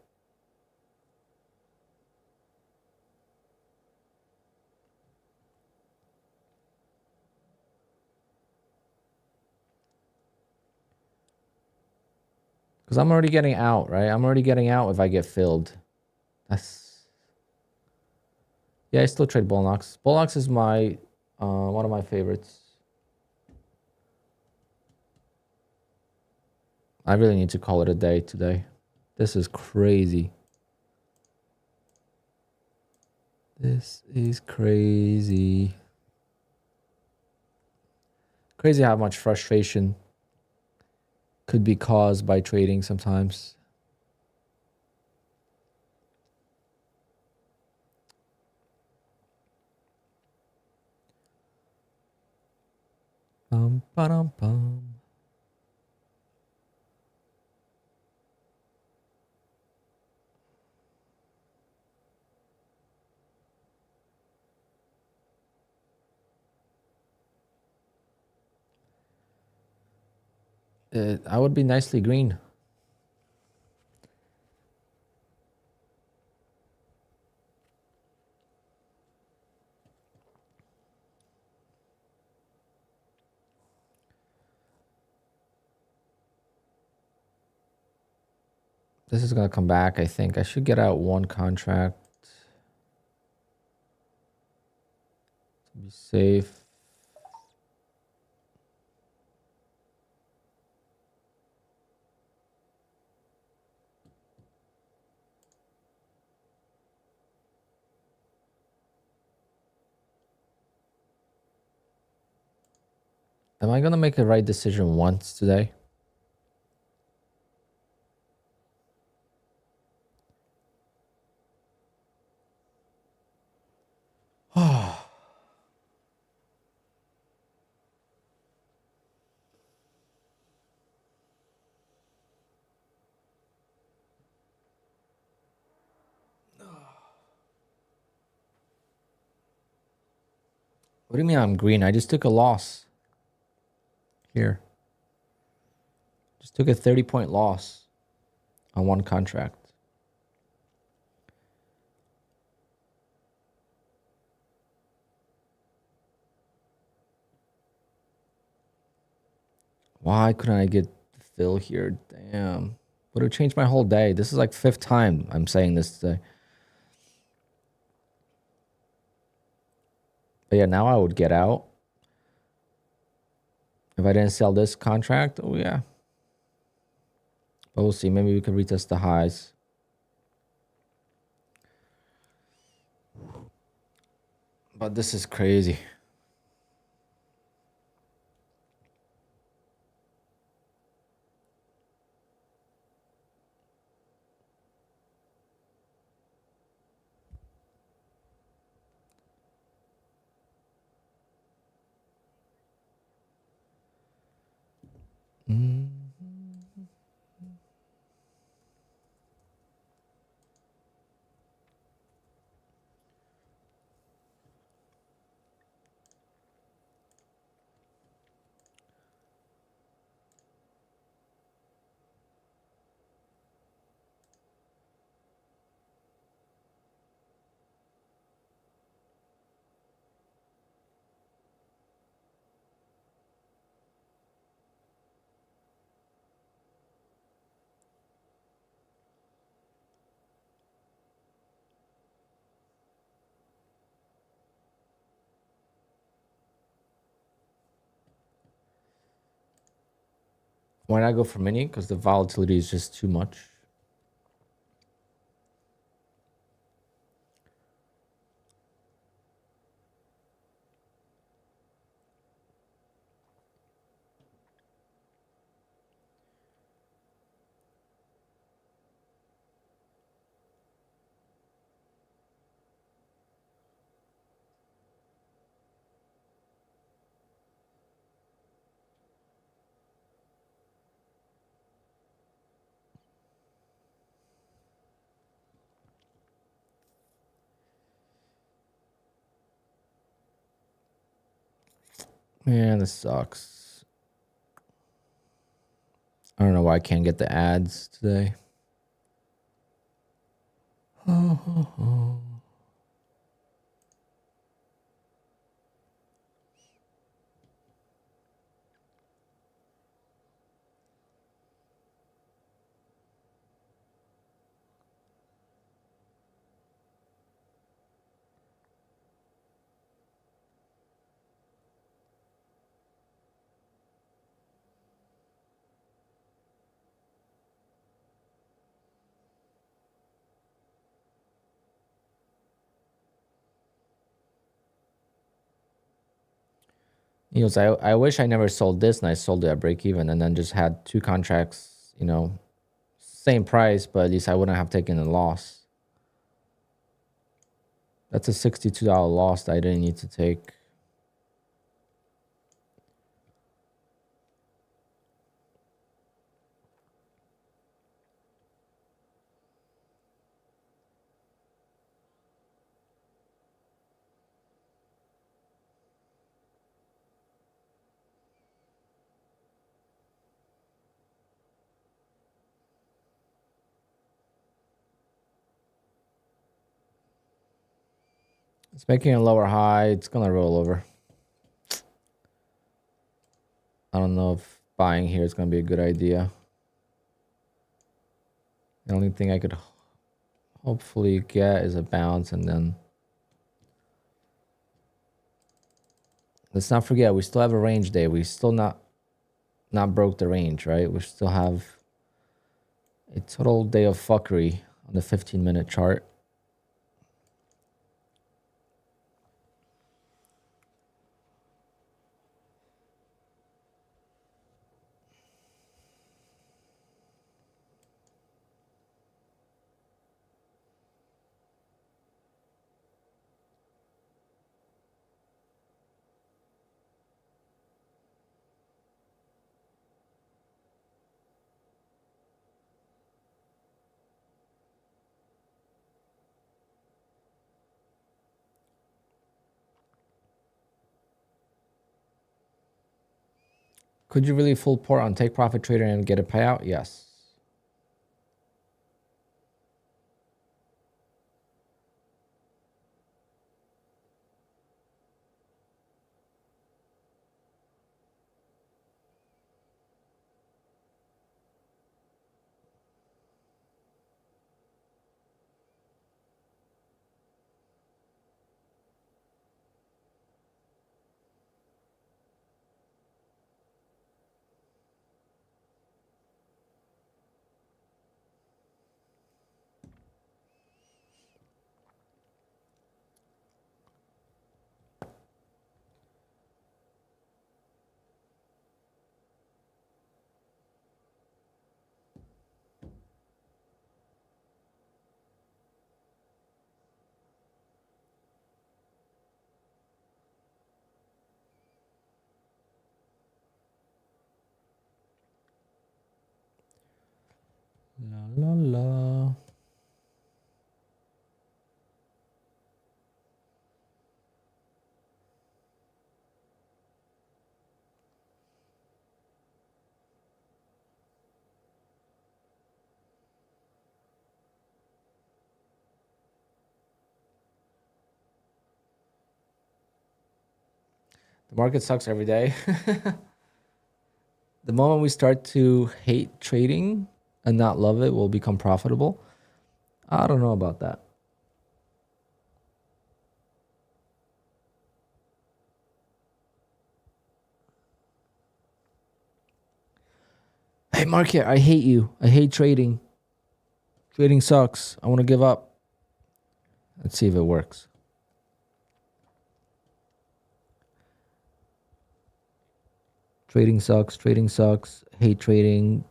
Because I'm already getting out, right? I'm already getting out if I get filled. Yeah, I still trade Bullnox. Bullnox is my one of my favorites. I really need to call it a day today. This is crazy. This is crazy. Crazy how much frustration could be caused by trading sometimes. Bum. I would be nicely green. This is going to come back, I think. I should get out one contract to be safe. Am I going to make the right decision once today? What do you mean I'm green? I just took a loss. Here. Just took a 30-point loss on one contract. Why couldn't I get fill here? Damn. Would have changed my whole day. This is like 5th time I'm saying this today. But yeah, now I would get out. If I didn't sell this contract, oh yeah. But we'll see. Maybe we could retest the highs. But this is crazy. Why not go for mini? Because the volatility is just too much. Man, this sucks. I don't know why I can't get the ads today. He goes, I wish I never sold this and I sold it at break even and then just had 2 contracts, you know, same price, but at least I wouldn't have taken a loss. That's a $62 loss that I didn't need to take. It's making a lower high. It's going to roll over. I don't know if buying here is going to be a good idea. The only thing I could hopefully get is a bounce, and then let's not forget we still have a range day. We still not broke the range, right? We still have a total day of fuckery on the 15-minute chart. Could you really full port on Take Profit Trader and get a payout? Yes. La la la. The market sucks every day. The moment we start to hate trading and not love it, we'll become profitable. I don't know about that. Hey, market, I hate you. I hate trading. Trading sucks. I want to give up. Let's see if it works. Trading sucks. Trading sucks. Hate trading.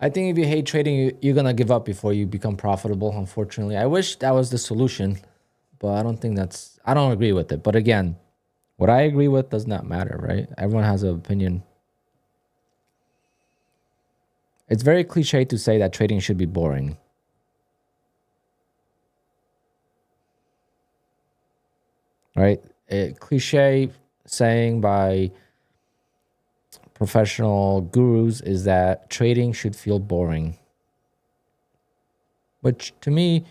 I think if you hate trading, you're going to give up before you become profitable, unfortunately. I wish that was the solution, but I don't think I don't agree with it. But again, what I agree with does not matter, right? Everyone has an opinion. It's very cliche to say that trading should be boring. Right? A cliche saying by professional gurus is that trading should feel boring. Which to me,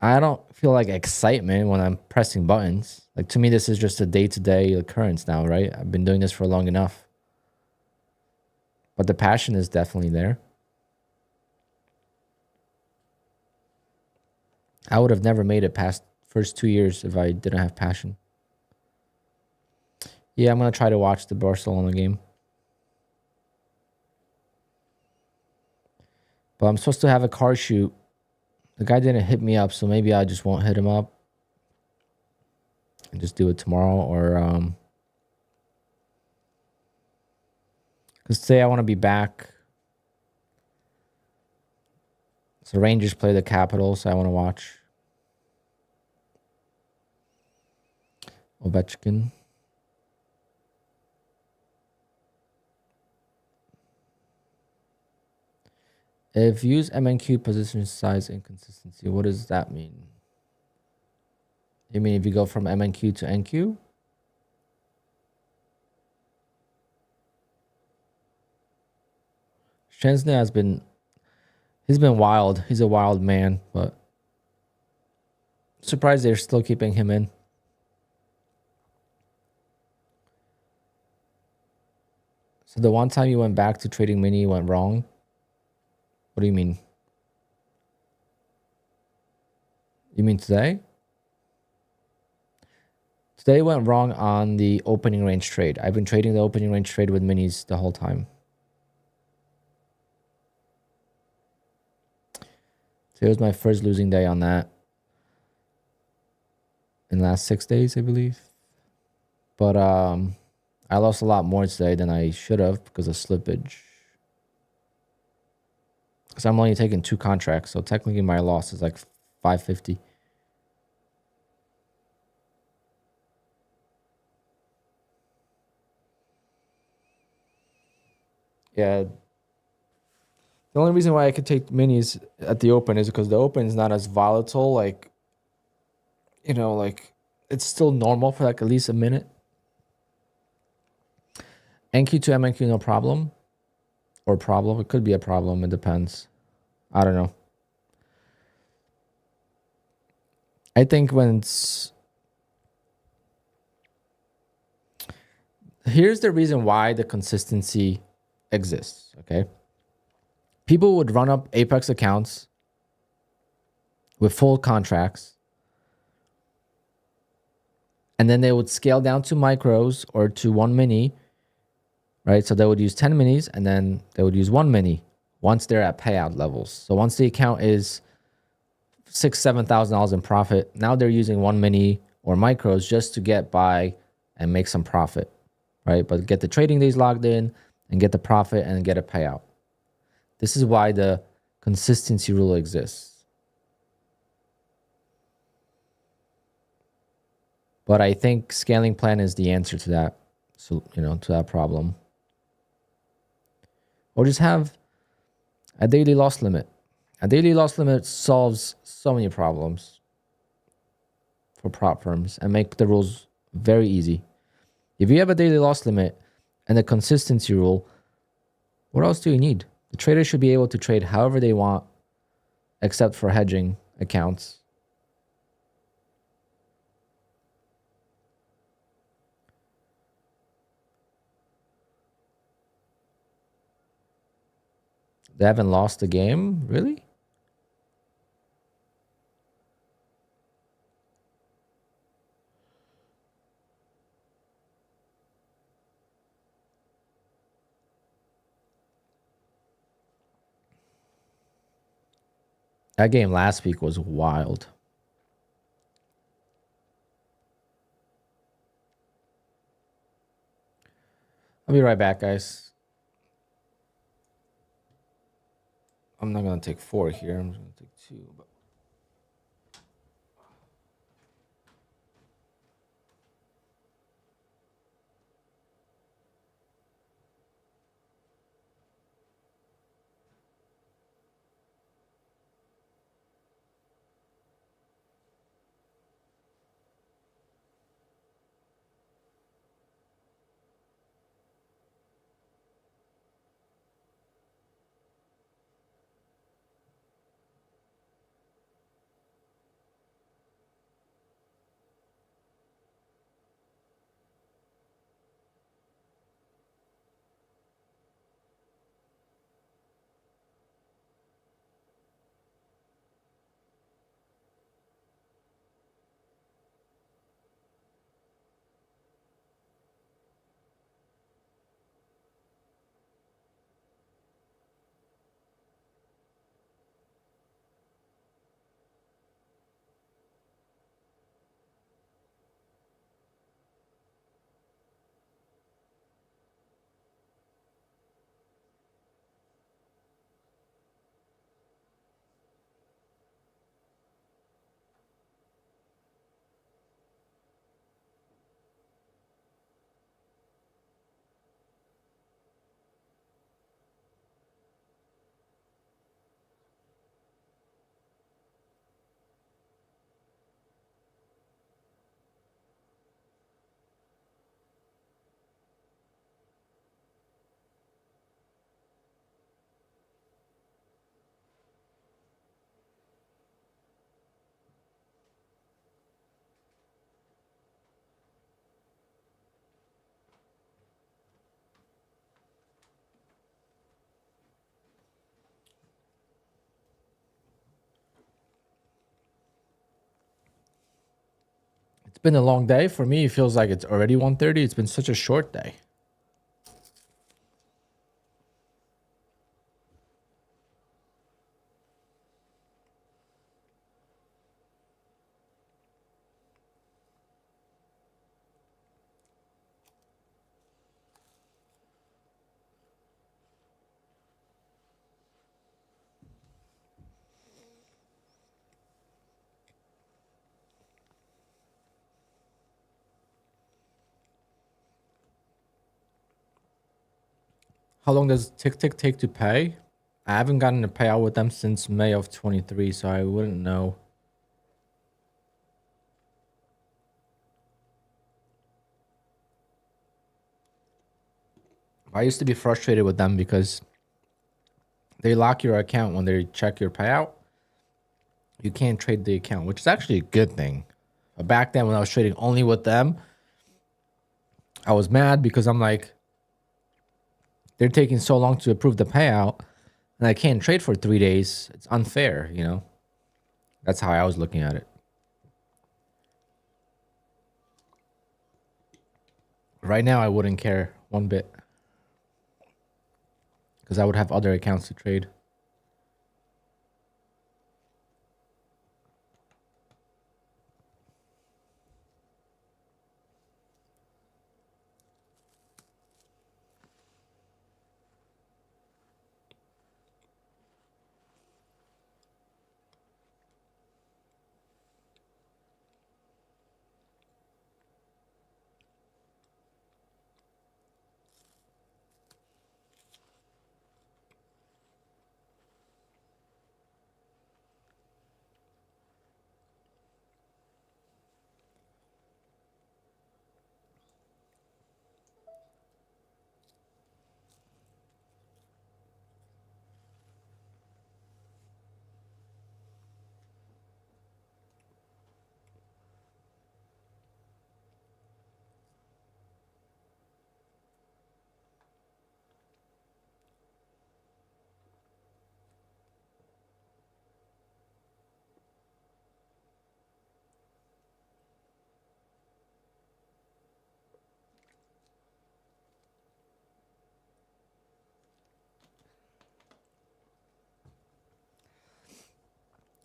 I don't feel like excitement when I'm pressing buttons. Like to me, this is just a day-to-day occurrence now, right? I've been doing this for long enough. But the passion is definitely there. I would have never made it past first 2 years if I didn't have passion. Yeah, I'm going to try to watch the Barcelona game. But I'm supposed to have a car shoot. The guy didn't hit me up, so maybe I just won't hit him up. And just do it tomorrow or... Because today I want to be back. So Rangers play the Capitals, so I want to watch. Ovechkin. If use MNQ position size inconsistency, what does that mean? You mean if you go from MNQ to NQ? Chesney has been, he's been wild. He's a wild man, but surprised they're still keeping him in. So the one time you went back to trading mini, you went wrong. What do you mean? You mean today? Today went wrong on the opening range trade. I've been trading the opening range trade with minis the whole time. Today was my first losing day on that. In the last 6 days, I believe. But I lost a lot more today than I should have because of slippage. Because I'm only taking 2 contracts, so technically my loss is like 550. Yeah. The only reason why I could take minis at the open is because the open is not as volatile. Like, you know, like it's still normal for like at least a minute. NQ to MNQ, no problem. Or problem. It could be a problem. It depends. I don't know. I think when it's... Here's the reason why the consistency exists, okay? People would run up Apex accounts with full contracts, and then they would scale down to micros or to 1 mini, right? So they would use 10 minis, and then they would use 1 mini once they're at payout levels. So once the account is $6,000-$7,000 in profit, now they're using 1 mini or micros just to get by and make some profit. right? But get the trading days logged in and get the profit and get a payout. This is why the consistency rule exists. But I think scaling plan is the answer to that. So, to that problem. Or just have a daily loss limit. A daily loss limit solves so many problems for prop firms and make the rules very easy. If you have a daily loss limit and a consistency rule, what else do you need? The trader should be able to trade however they want, except for hedging accounts. They haven't lost the game? Really? That game last week was wild. I'll be right back, guys. I'm not going to take 4 here. I'm just going to take 2. But it's been a long day. For me, it feels like it's already 1:30. It's been such a short day. How long does Tick Tick take to pay? I haven't gotten a payout with them since May of 23, so I wouldn't know. I used to be frustrated with them because they lock your account when they check your payout. You can't trade the account, which is actually a good thing. But back then when I was trading only with them, I was mad because I'm like, they're taking so long to approve the payout and I can't trade for 3 days. It's unfair, That's how I was looking at it. Right now, I wouldn't care one bit because I would have other accounts to trade.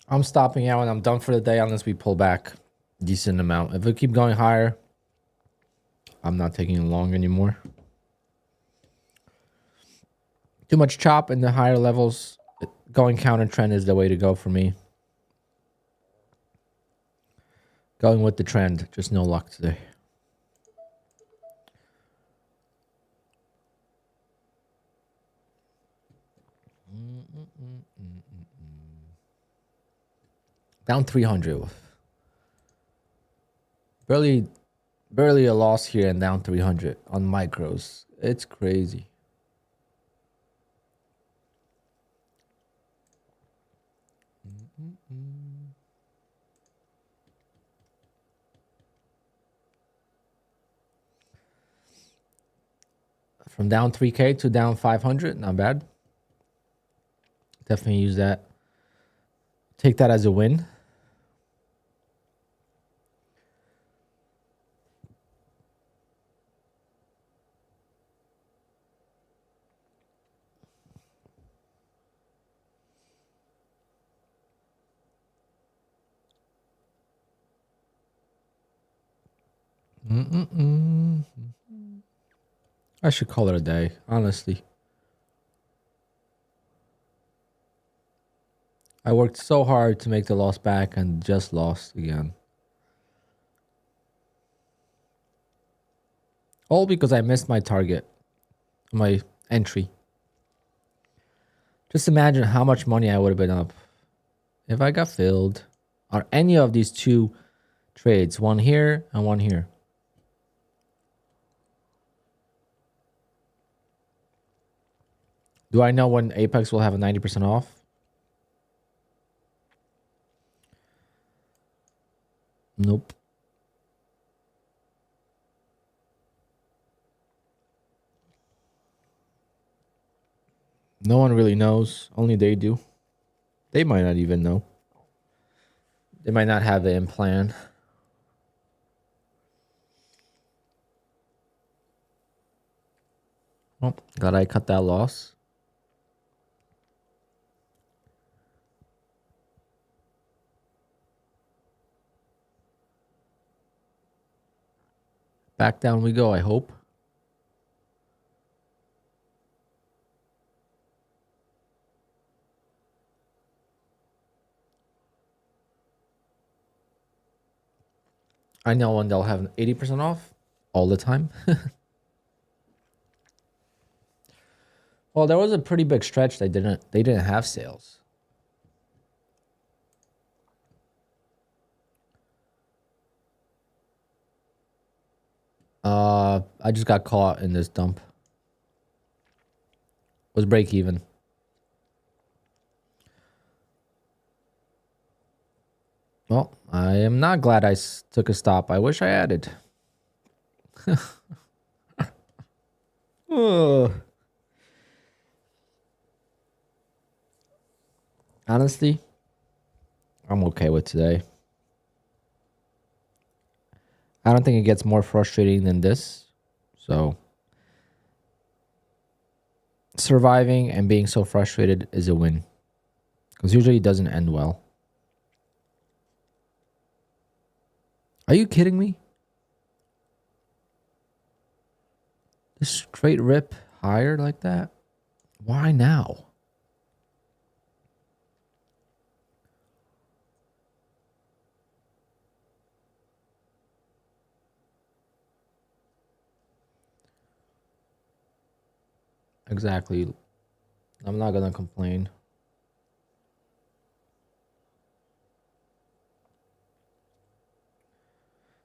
I'm stopping out and I'm done for the day unless we pull back a decent amount. If we keep going higher, I'm not taking it long anymore. Too much chop in the higher levels. Going counter trend is the way to go for me. Going with the trend. Just no luck today. Down 300. Barely a loss here and down 300 on micros. It's crazy. From down 3K to down 500, not bad. Definitely use that. Take that as a win. I should call it a day, honestly. I worked so hard to make the loss back and just lost again. All because I missed my target, my entry. Just imagine how much money I would have been up if I got filled on any of these two trades, one here and one here. Do I know when Apex will have a 90% off? Nope. No one really knows. Only they do. They might not even know. They might not have it in plan. Oh, glad I cut that loss. Back down we go, I hope. I know when they'll have 80% off all the time. Well, there was a pretty big stretch they didn't have sales. I just got caught in this dump. Was break even. Well, I am not glad I took a stop. I wish I added. Honestly, I'm okay with today. I don't think it gets more frustrating than this. So surviving and being so frustrated is a win. Because usually it doesn't end well. Are you kidding me? This straight rip higher like that? Why now? Exactly. I'm not gonna complain.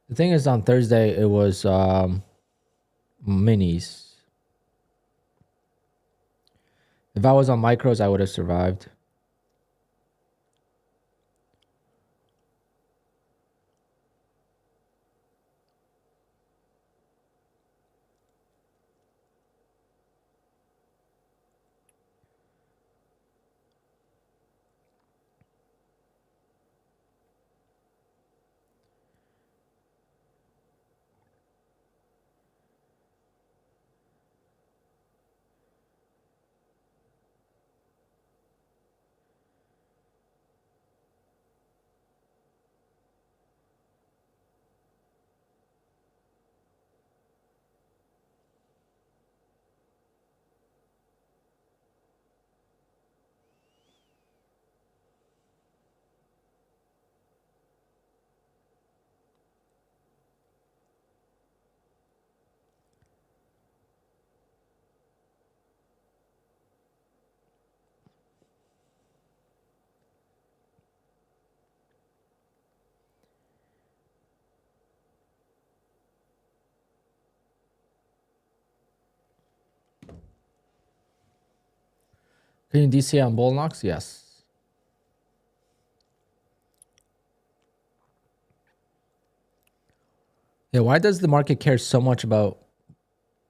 The thing is, on Thursday it was minis. If I was on micros, I would have survived. Can you DCA on bull knocks? Yes. Yeah, why does the market care so much about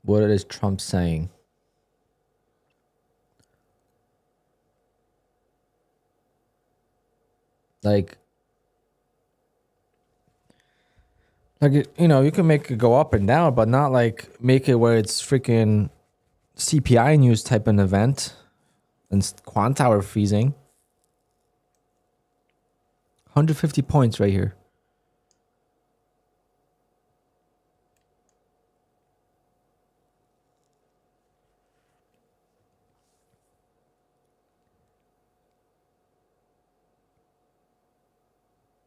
what it is Trump's saying? Like, you know, you can make it go up and down, but not like make it where it's freaking CPI news type of event and QUANTOWER freezing. 150 points right here.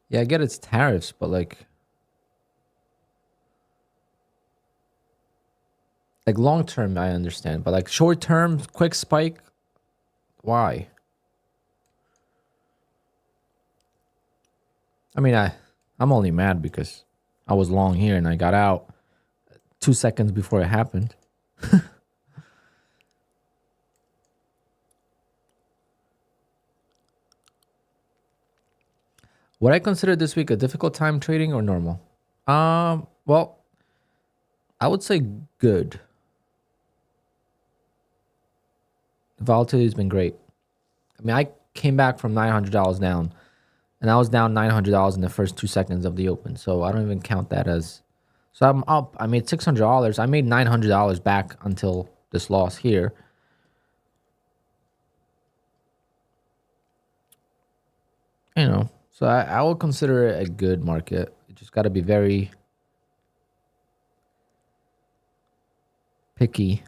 Yeah, I get it's tariffs, but like long term, I understand, but like short term, quick spike, why? I mean, I'm only mad because I was long here and I got out 2 seconds before it happened. Would I consider this week a difficult time trading or normal? Well, I would say good. The volatility has been great. I mean, I came back from $900 down, and I was down $900 in the first 2 seconds of the open. So I don't even count that as. So I'm up. I made $600. I made $900 back until this loss here. You know, so I will consider it a good market. You just got to be very picky.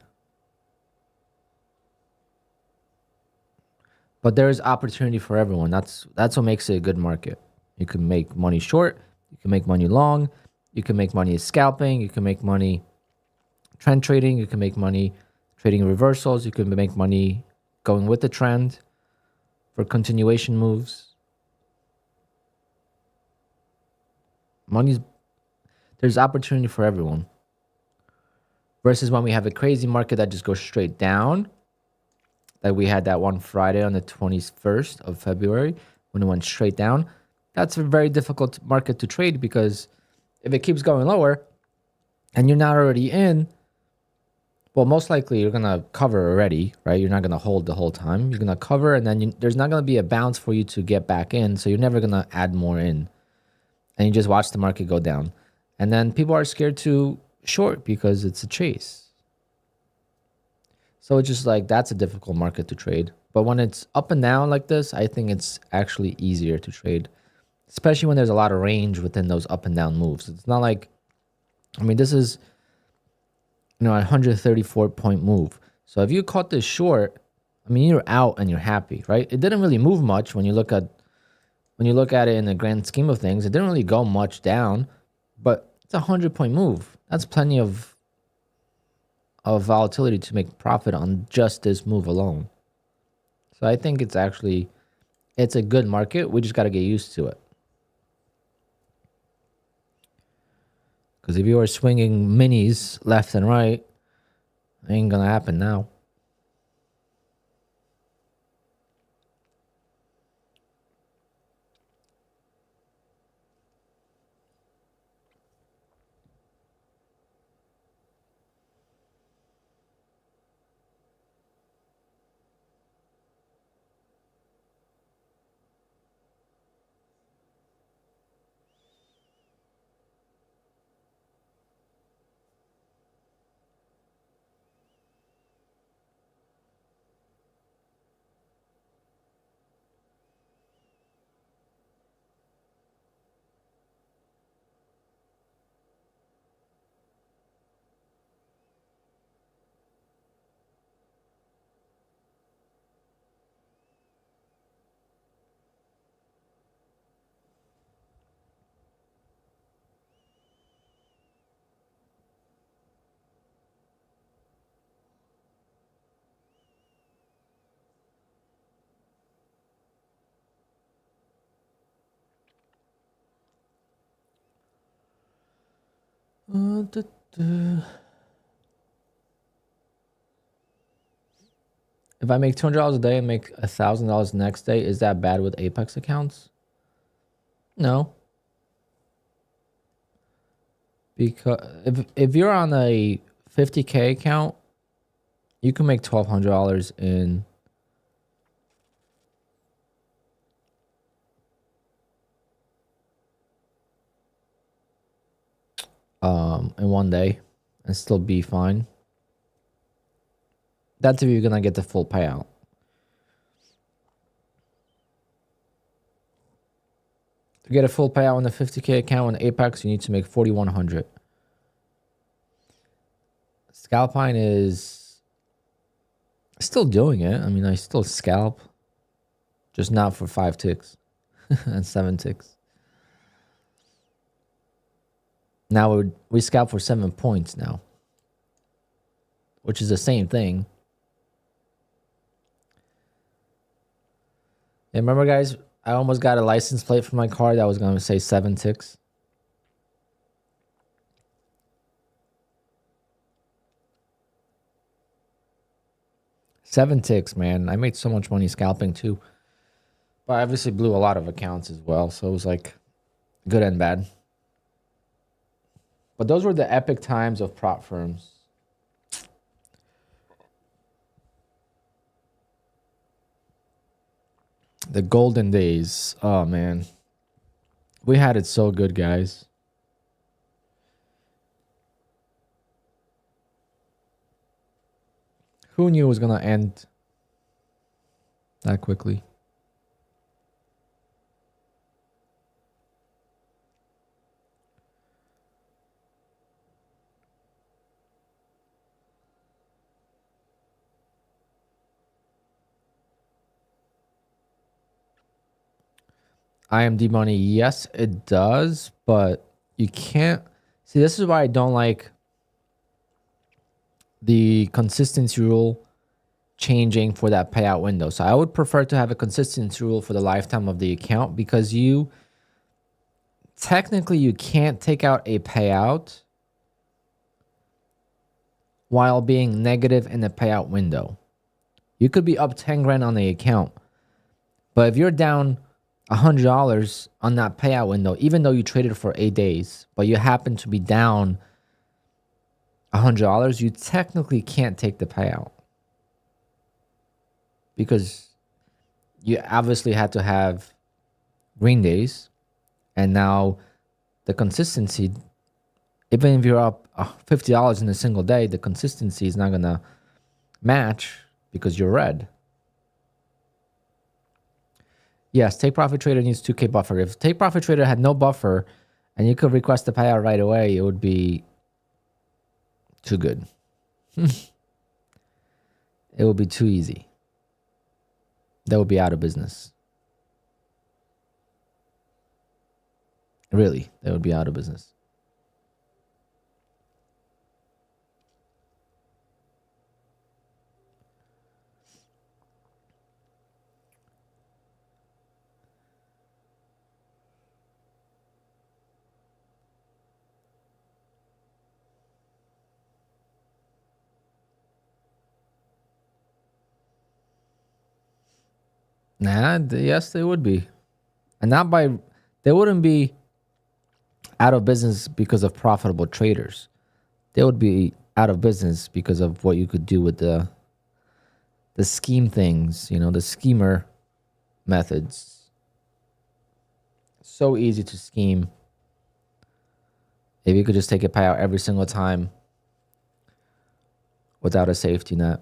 But there is opportunity for everyone. That's what makes it a good market. You can make money short. You can make money long. You can make money scalping. You can make money trend trading. You can make money trading reversals. You can make money going with the trend for continuation moves. There's opportunity for everyone. Versus when we have a crazy market that just goes straight down, like we had that one Friday on the 21st of February when it went straight down. That's a very difficult market to trade because if it keeps going lower and you're not already in, well, most likely you're going to cover already, right? You're not going to hold the whole time. You're going to cover and then there's not going to be a bounce for you to get back in. So you're never going to add more in. And you just watch the market go down. And then people are scared to short because it's a chase. So it's just like, that's a difficult market to trade. But when it's up and down like this, I think it's actually easier to trade, especially when there's a lot of range within those up and down moves. It's not like, I mean, this is, a 134 point move. So if you caught this short, I mean, you're out and you're happy, right? It didn't really move much when you look at it in the grand scheme of things. It didn't really go much down, but it's a 100-point move. That's plenty of volatility to make profit on just this move alone. So I think it's a good market. We just got to get used to it. Because if you are swinging minis left and right, it ain't going to happen now. If If I make $200 a day and make $1,000 the next day, is that bad with Apex accounts? No. Because if you're on a 50K account, you can make $1,200 in one day and still be fine. That's if you're gonna get the full payout. To get a full payout on the 50K account on Apex, you need to make 4,100. Alpine is still doing it. I mean, I still scalp, just not for 5 ticks and 7 ticks. Now we scalp for 7 points now, which is the same thing. And remember, guys, I almost got a license plate for my car that was going to say 7 ticks. Seven ticks, man. I made so much money scalping too. But I obviously blew a lot of accounts as well. So it was like good and bad. But those were the epic times of prop firms. The golden days. Oh, man. We had it so good, guys. Who knew it was going to end that quickly? IMD money, yes, it does, but you can't. See, this is why I don't like the consistency rule changing for that payout window. So I would prefer to have a consistency rule for the lifetime of the account, because you technically you can't take out a payout while being negative in the payout window. You could be up 10 grand on the account, but if you're down $100 on that payout window, even though you traded for 8 days, but you happen to be down $100, you technically can't take the payout, because you obviously had to have green days, and now the consistency, even if you're up $50 in a single day, the consistency is not gonna match because you're red. Yes, Take Profit Trader needs 2K buffer. If Take Profit Trader had no buffer and you could request the payout right away, it would be too good. It would be too easy. They would be out of business. Really, they would be out of business. Nah, yes, they would be. And not by, they wouldn't be out of business because of profitable traders. They would be out of business because of what you could do with the scheme things, you know, the schemer methods. So easy to scheme. If you could just take a payout every single time without a safety net.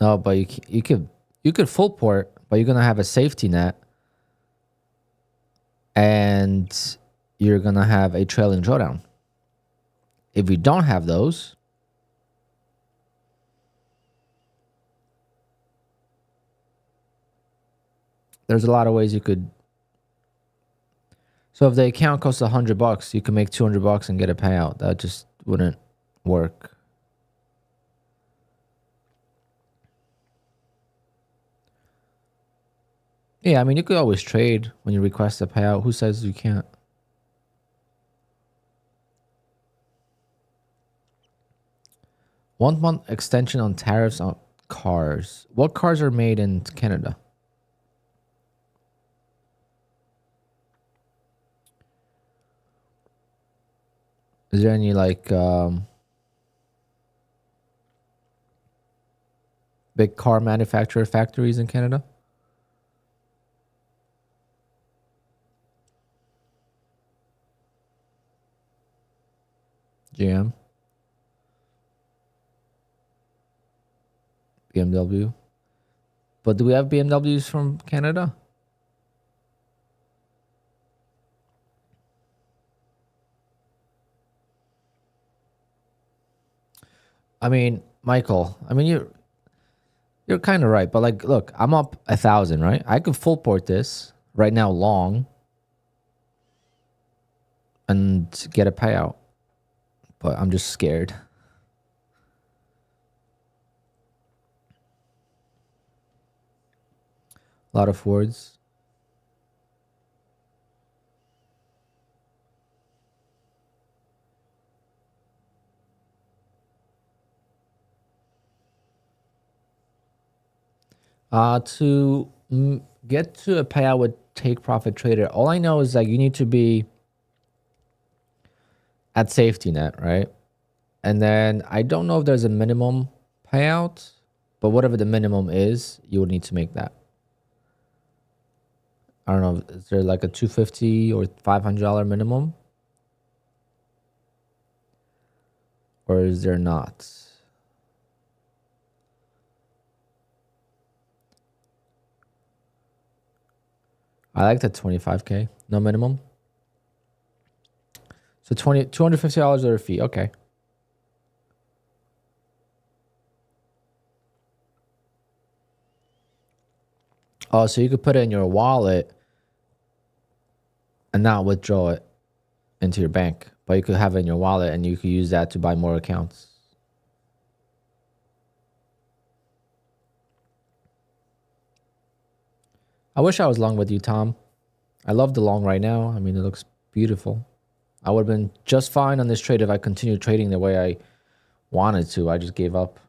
No, but you could full port, but you're gonna have a safety net, and you're gonna have a trailing drawdown. If you don't have those, there's a lot of ways you could. So if the account costs $100, you can make $200 and get a payout. That just wouldn't work. Yeah, I mean, you could always trade when you request a payout. Who says you can't? One-month extension on tariffs on cars. What cars are made in Canada? Is there any like big car manufacturer factories in Canada? GM, BMW. But do we have BMWs from Canada? I mean, Michael, I mean you're kind of right, but like look, I'm up 1,000, right? I could full port this right now long and get a payout. But I'm just scared. A lot of Fords. To get to a payout with Take Profit Trader, all I know is like you need to be at safety net, right? And then I don't know if there's a minimum payout, but whatever the minimum is, you would need to make that. I don't know, is there like a $250 or $500 minimum? Or is there not? I like the 25K, no minimum. So $250 or a fee, okay. Oh, so you could put it in your wallet and not withdraw it into your bank, but you could have it in your wallet and you could use that to buy more accounts. I wish I was long with you, Tom. I love the long right now. I mean, it looks beautiful. I would have been just fine on this trade if I continued trading the way I wanted to. I just gave up.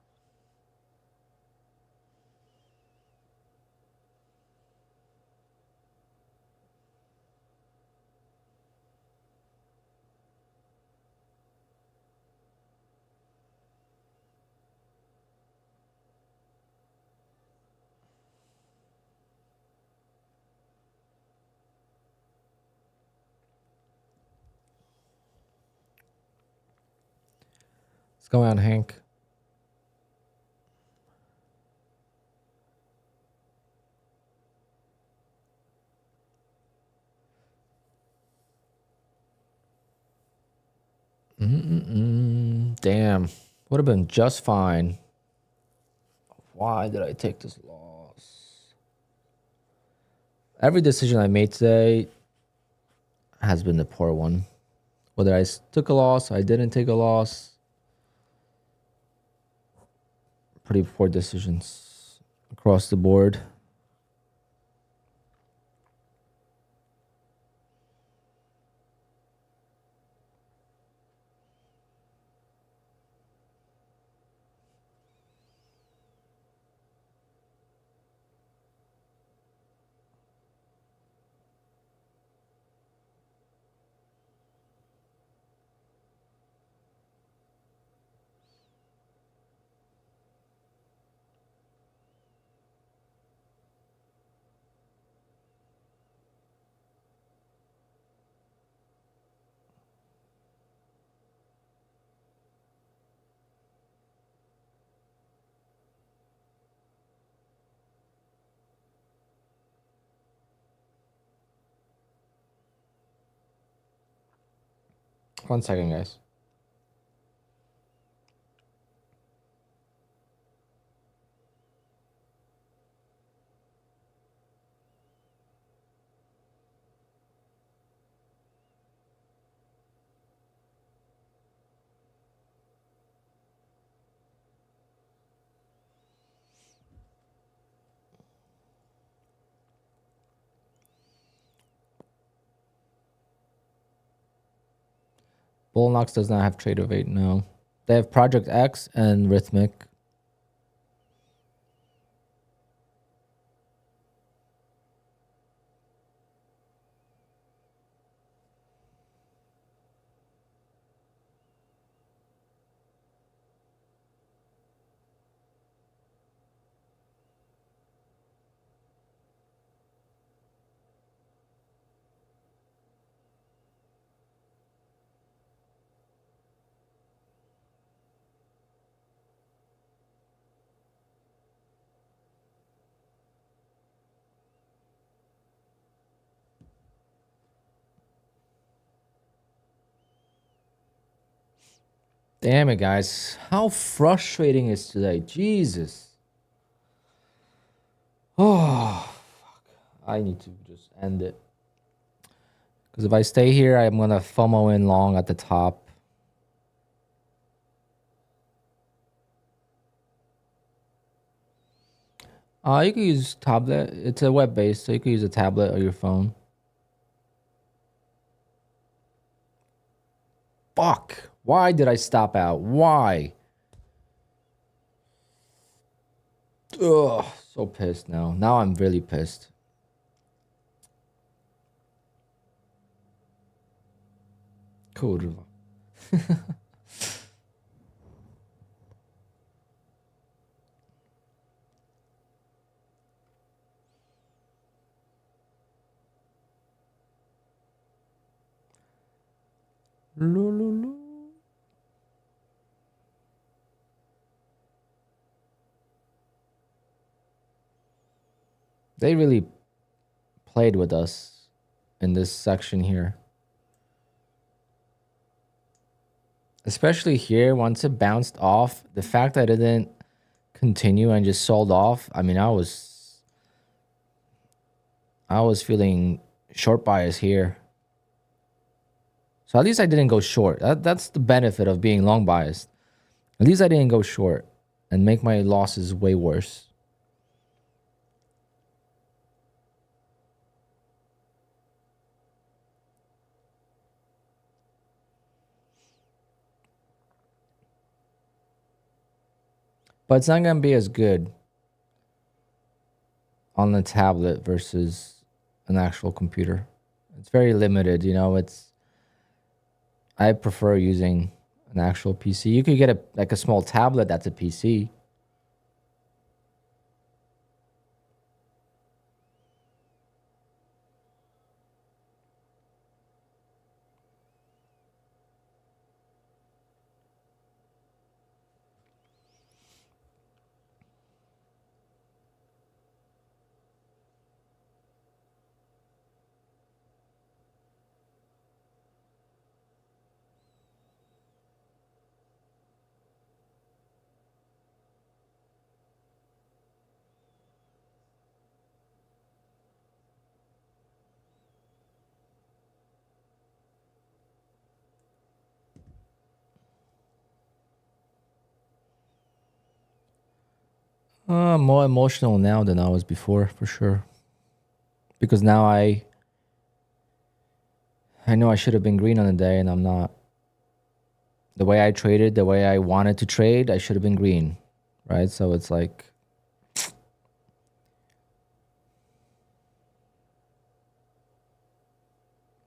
What's going on, Hank? Damn. Would have been just fine. Why did I take this loss? Every decision I made today has been the poor one. Whether I took a loss, I didn't take a loss. Pretty poor decisions across the board. One second, guys. Bullnox does not have Trade of 8, no. They have Project X and Rhythmic. Damn it, guys. How frustrating is today? Jesus. Oh, fuck. I need to just end it. Because if I stay here, I'm going to FOMO in long at the top. You can use tablet. It's a web-based, so you can use a tablet or your phone. Fuck. Why did I stop out? Why? Ugh, so pissed now. Now I'm really pissed. Kurwa. Lululu. They really played with us in this section here. Especially here, once it bounced off, the fact that it didn't continue and just sold off, I mean, I was feeling short bias here. So at least I didn't go short. That's the benefit of being long biased. At least I didn't go short and make my losses way worse. But it's not going to be as good on the tablet versus an actual computer. It's very limited, you know. I prefer using an actual PC. You could get like a small tablet that's a PC. I'm more emotional now than I was before, for sure. Because now I know I should have been green on the day, and I'm not. The way I traded, the way I wanted to trade, I should have been green, right? So it's like,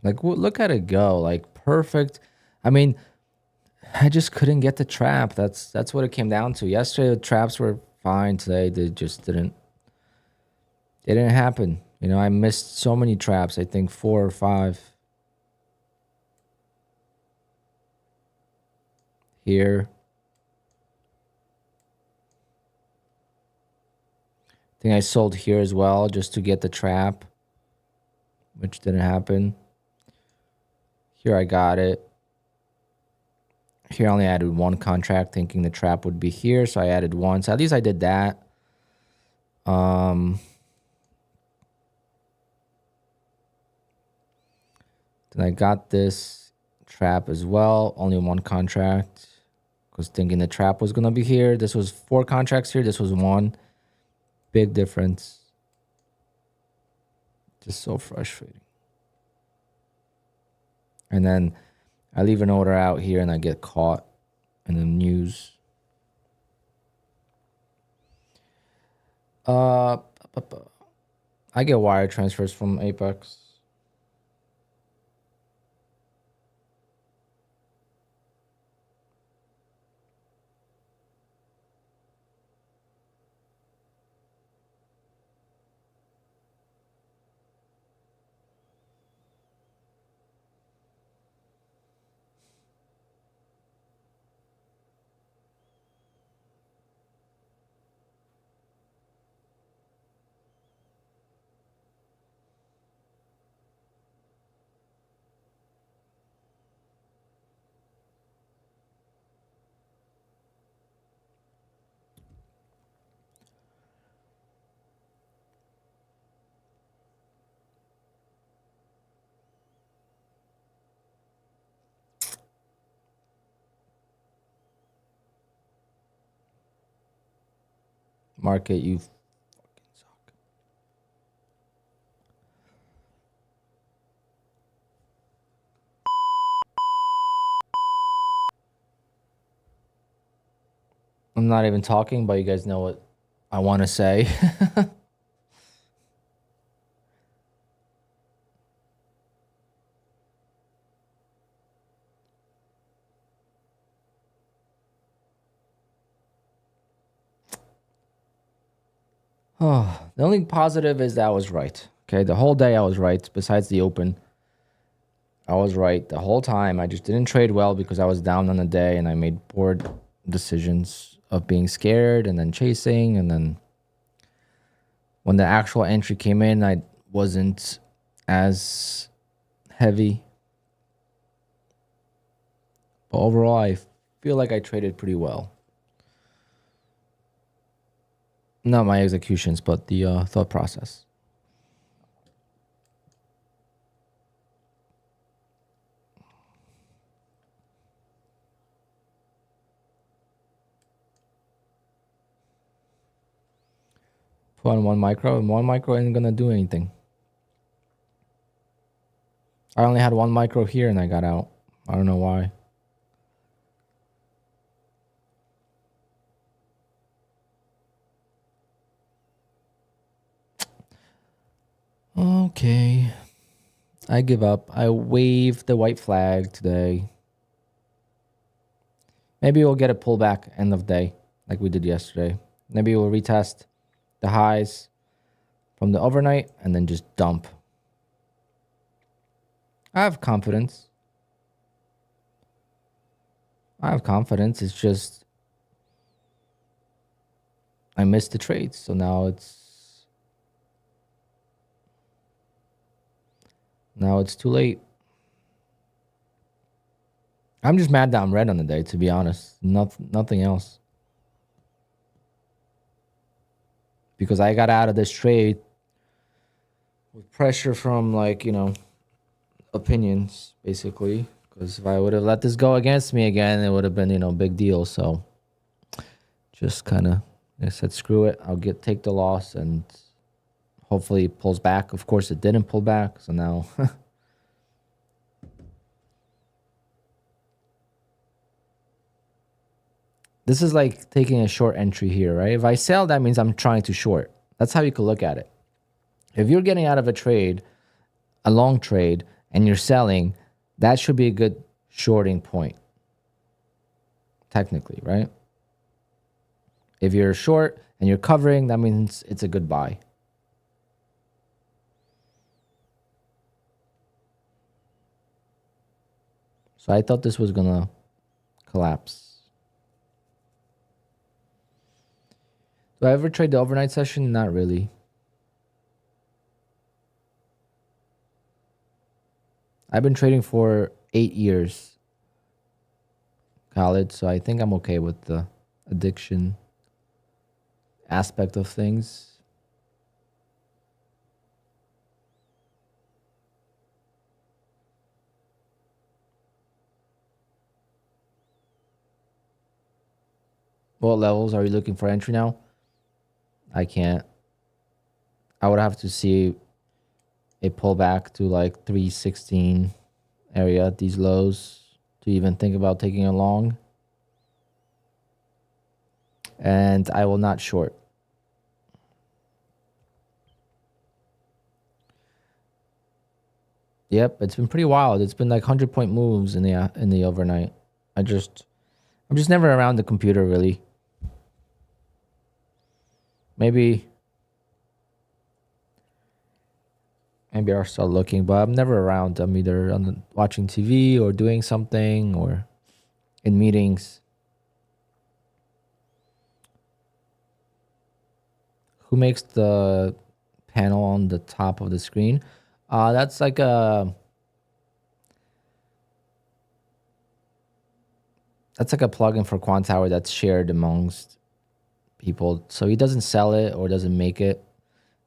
look at it go, like perfect. I mean, I just couldn't get the trap. That's what it came down to. Yesterday, the traps were fine. Today, they just didn't. It didn't happen. You know, I missed so many traps. I think 4 or 5. Here. I think I sold here as well just to get the trap, which didn't happen. Here I got it. Here I only added 1 contract thinking the trap would be here, so I added 1. So at least I did that. Then I got this trap as well, only 1 contract. Because thinking the trap was going to be here. This was 4 contracts here, this was 1. Big difference. Just so frustrating. And then I leave an order out here and I get caught in the news. I get wire transfers from Apex. Market, you fucking suck. I'm not even talking, but you guys know what I want to say. Oh, the only positive is that I was right. Okay, the whole day I was right. Besides the open, I was right the whole time. I just didn't trade well because I was down on the day and I made poor decisions of being scared and then chasing. And then when the actual entry came in, I wasn't as heavy. But overall, I feel like I traded pretty well. Not my executions, but the thought process. Put on 1 micro, and 1 micro ain't gonna do anything. I only had 1 micro here and I got out. I don't know why. Okay. I give up. I wave the white flag today. Maybe we'll get a pullback end of day like we did yesterday. Maybe we'll retest the highs from the overnight and then just dump. I have confidence. It's just I missed the trades. So now it's too late. I'm just mad that I'm red on the day, to be honest. Nothing else. Because I got out of this trade with pressure from, like, opinions, basically. Because if I would have let this go against me again, it would have been, big deal. So just kind of, I said, screw it. I'll take the loss and hopefully it pulls back. Of course, it didn't pull back. So now this is like taking a short entry here, right? If I sell, that means I'm trying to short. That's how you could look at it. If you're getting out of a trade, a long trade, and you're selling, that should be a good shorting point, technically, right? If you're short and you're covering, that means it's a good buy. So I thought this was gonna collapse. Do I ever trade the overnight session? Not really. I've been trading for 8 years, college, so I think I'm okay with the addiction aspect of things. What levels are you looking for entry now? I can't. I would have to see a pullback to like 316 area, these lows. to even think about taking a long. And I will not short. Yep, it's been pretty wild. It's been like 100-point moves in the overnight. I'm just never around the computer really. Maybe I'll start looking, but I'm never around. I'm either watching TV or doing something or in meetings. Who makes the panel on the top of the screen? That's like a plugin for QUANTOWER that's shared amongst people. So he doesn't sell it or doesn't make it.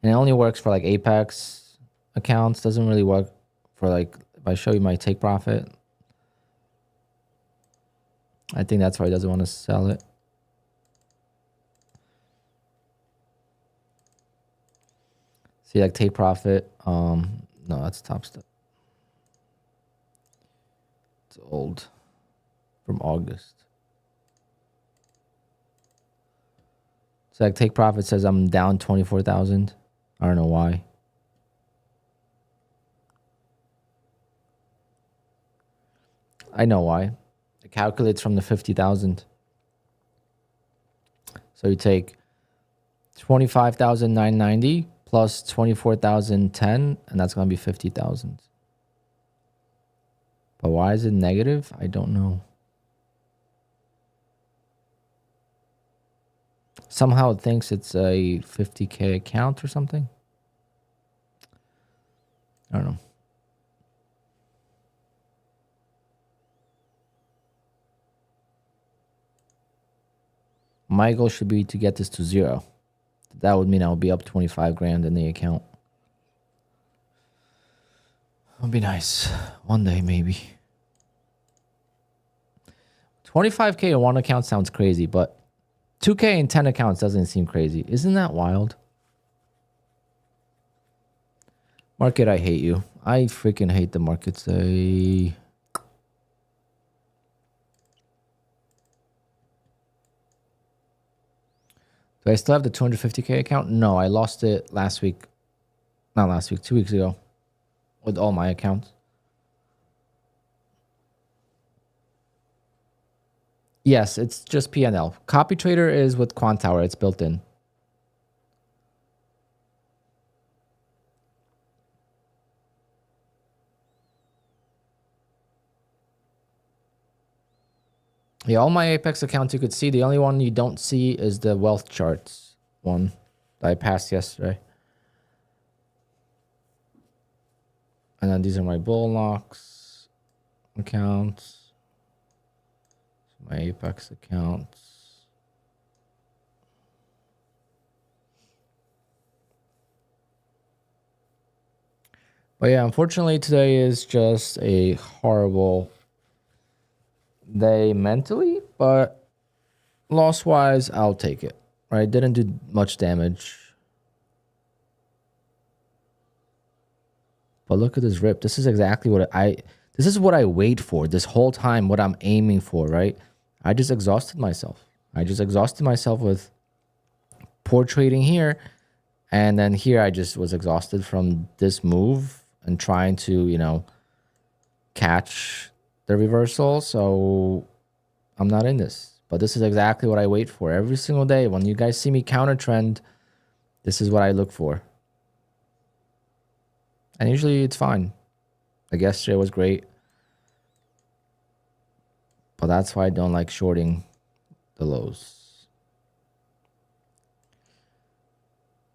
And it only works for like Apex accounts. Doesn't really work for like, if I show you my take profit, I think that's why he doesn't want to sell it. See, like take profit. No, that's top step. It's old from August. So like take profit says I'm down 24,000. I don't know why. I know why. It calculates from the 50,000. So you take 25,990 plus 24,010, and that's going to be 50,000. But why is it negative? I don't know. Somehow it thinks it's a 50K account or something. I don't know. My goal should be to get this to 0. That would mean I'll be up 25 grand in the account. That'd be nice. One day, maybe. 25K in one account sounds crazy, but 2K in 10 accounts doesn't seem crazy. Isn't that wild? Market, I hate you. I freaking hate the markets. Do I still have the 250K account? No, I lost it last week. Not last week, 2 weeks ago. With all my accounts. Yes, it's just PNL. Copy Trader is with QUANTOWER. It's built in. Yeah, all my Apex accounts you could see. The only one you don't see is the wealth charts one that I passed yesterday. And then these are my bull locks accounts. My Apex accounts. But yeah, unfortunately today is just a horrible day mentally, but loss wise, I'll take it. Right? Didn't do much damage. But look at this rip. This is exactly what this is what I wait for this whole time, what I'm aiming for, right? I just exhausted myself. I just exhausted myself with poor trading here. And then here I just was exhausted from this move and trying to, you know, catch the reversal. So I'm not in this. But this is exactly what I wait for every single day. When you guys see me counter trend, this is what I look for. And usually it's fine. Like yesterday was great. But that's why I don't like shorting the lows.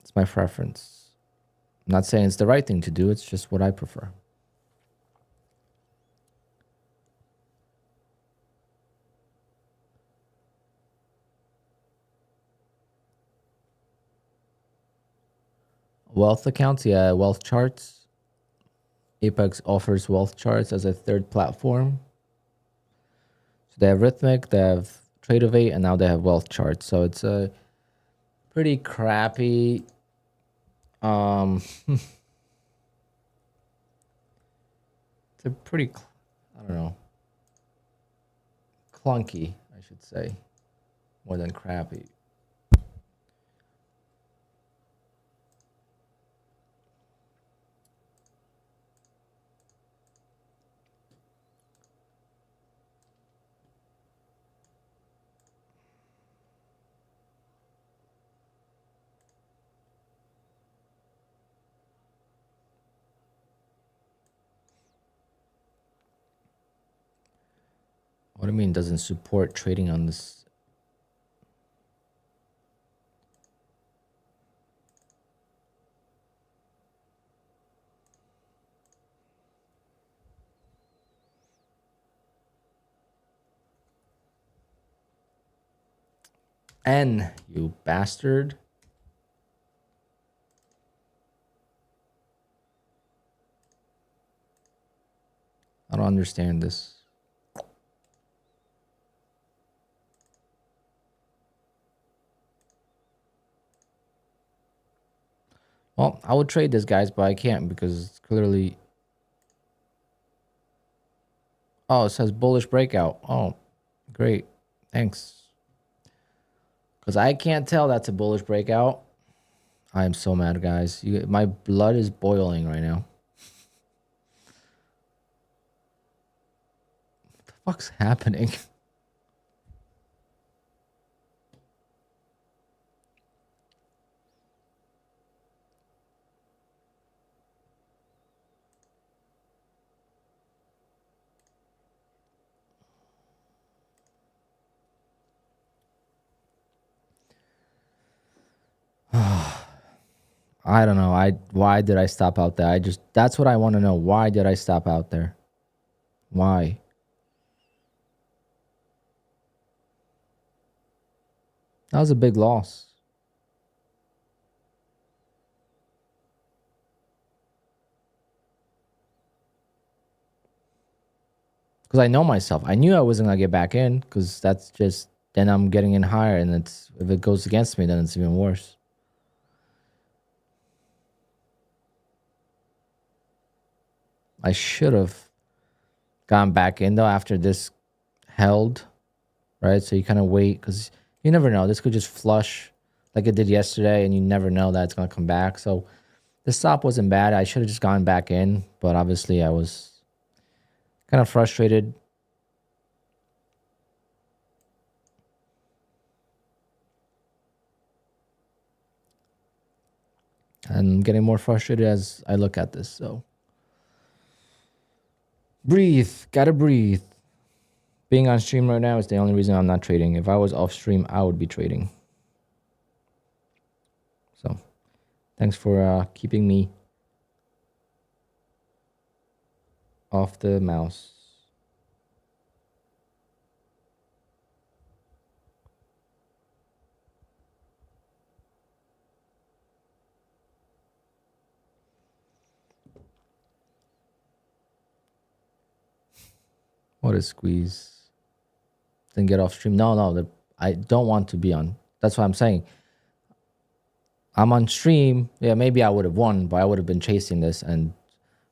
It's my preference. I'm not saying it's the right thing to do. It's just what I prefer. Wealth accounts, yeah, wealth charts. Apex offers wealth charts as a third platform. So they have Rhythmic, they have Tradeovate, and now they have wealth charts. So it's a pretty crappy it's a pretty, I don't know. clunky, I should say, more than crappy. What do you mean doesn't support trading on this? N, you bastard. I don't understand this. Well, I would trade this, guys, but I can't because it's clearly... Oh, it says bullish breakout. Oh, great. Thanks. Because I can't tell that's a bullish breakout. I am so mad, guys. My blood is boiling right now. What the fuck's happening? I don't know. Why did I stop out there? That's what I want to know. Why did I stop out there? Why? That was a big loss. Because I know myself. I knew I wasn't going to get back in because that's just, then I'm getting in higher, and if it goes against me, then it's even worse. I should have gone back in though after this held, right? So you kind of wait because you never know. This could just flush like it did yesterday, and you never know that it's going to come back. So the stop wasn't bad. I should have just gone back in, but obviously I was kind of frustrated. And I'm getting more frustrated as I look at this, so. Breathe. Gotta breathe. Being on stream right now is the only reason I'm not trading. If I was off stream, I would be trading. So, thanks for keeping me off the mouse. What a squeeze. Then get off stream. No, I don't want to be on. That's what I'm saying. I'm on stream. Yeah, maybe I would have won, but I would have been chasing this, and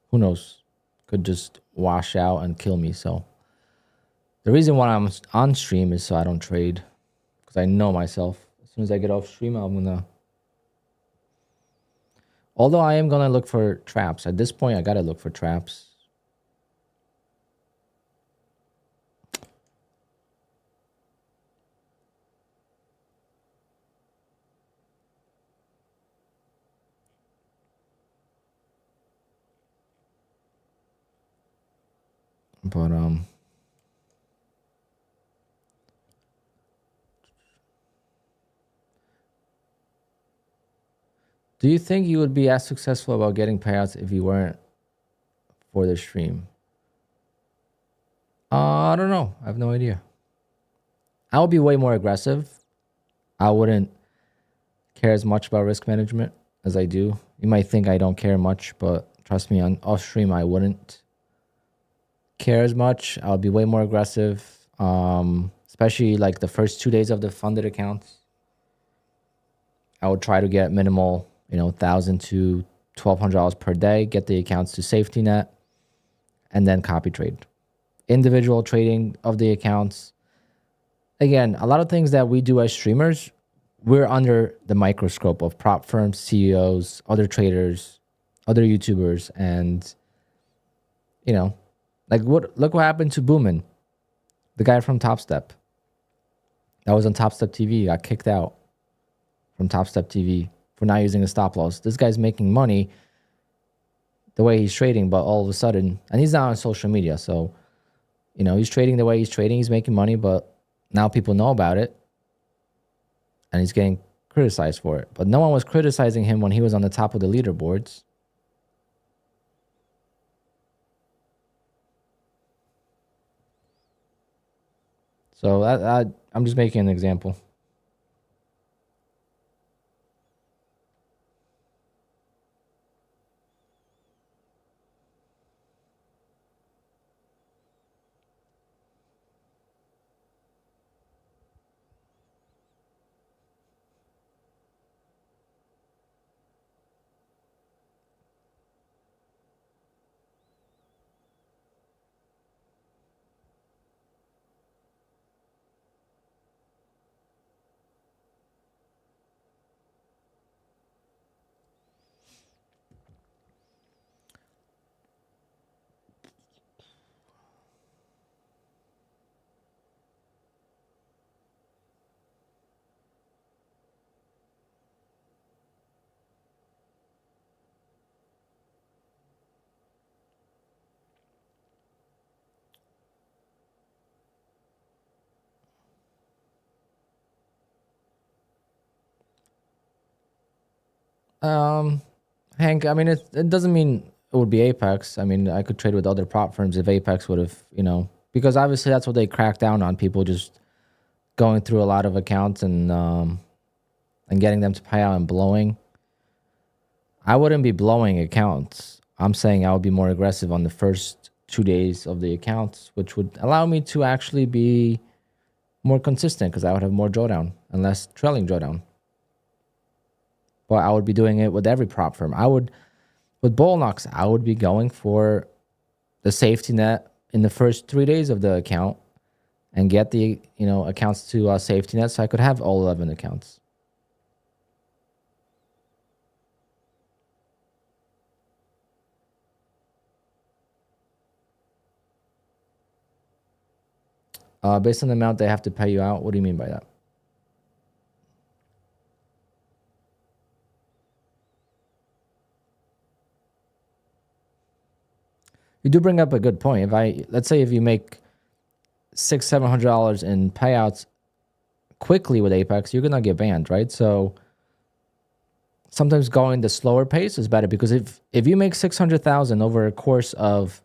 who knows, could just wash out and kill me. So the reason why I'm on stream is so I don't trade, because I know myself. As soon as I get off stream, I'm gonna... Although I am gonna look for traps. At this point, I gotta look for traps. But do you think you would be as successful about getting payouts if you weren't for the stream? I don't know. I have no idea. I would be way more aggressive. I wouldn't care as much about risk management as I do. You might think I don't care much, but trust me, on off stream, I wouldn't care as much. I would be way more aggressive, especially like the first 2 days of the funded accounts. I would try to get minimal, $1,000 to $1,200 per day, get the accounts to safety net, and then copy trade. Individual trading of the accounts, again, a lot of things that we do as streamers, we're under the microscope of prop firms, CEOs, other traders, other YouTubers, and you know, like look what happened to Boomin, the guy from Top Step. That was on Top Step TV, got kicked out from Top Step TV for not using a stop loss. This guy's making money the way he's trading, but all of a sudden, and he's not on social media, so he's trading the way he's trading, he's making money, but now people know about it, and he's getting criticized for it. But no one was criticizing him when he was on the top of the leaderboards. So I'm just making an example. Hank, I mean, it doesn't mean it would be Apex. I mean, I could trade with other prop firms if Apex would have, because obviously that's what they crack down on, people just going through a lot of accounts and getting them to pay out and blowing. I wouldn't be blowing accounts. I'm saying I would be more aggressive on the first 2 days of the accounts, which would allow me to actually be more consistent because I would have more drawdown and less trailing drawdown. But I would be doing it with every prop firm. With Bullnox, I would be going for the safety net in the first 3 days of the account and get the accounts to safety net so I could have all 11 accounts. Based on the amount they have to pay you out, what do you mean by that? You do bring up a good point. Let's say if you make $600-700 in payouts quickly with Apex, you're gonna get banned, right? So sometimes going the slower pace is better, because if you make 600,000 over a course of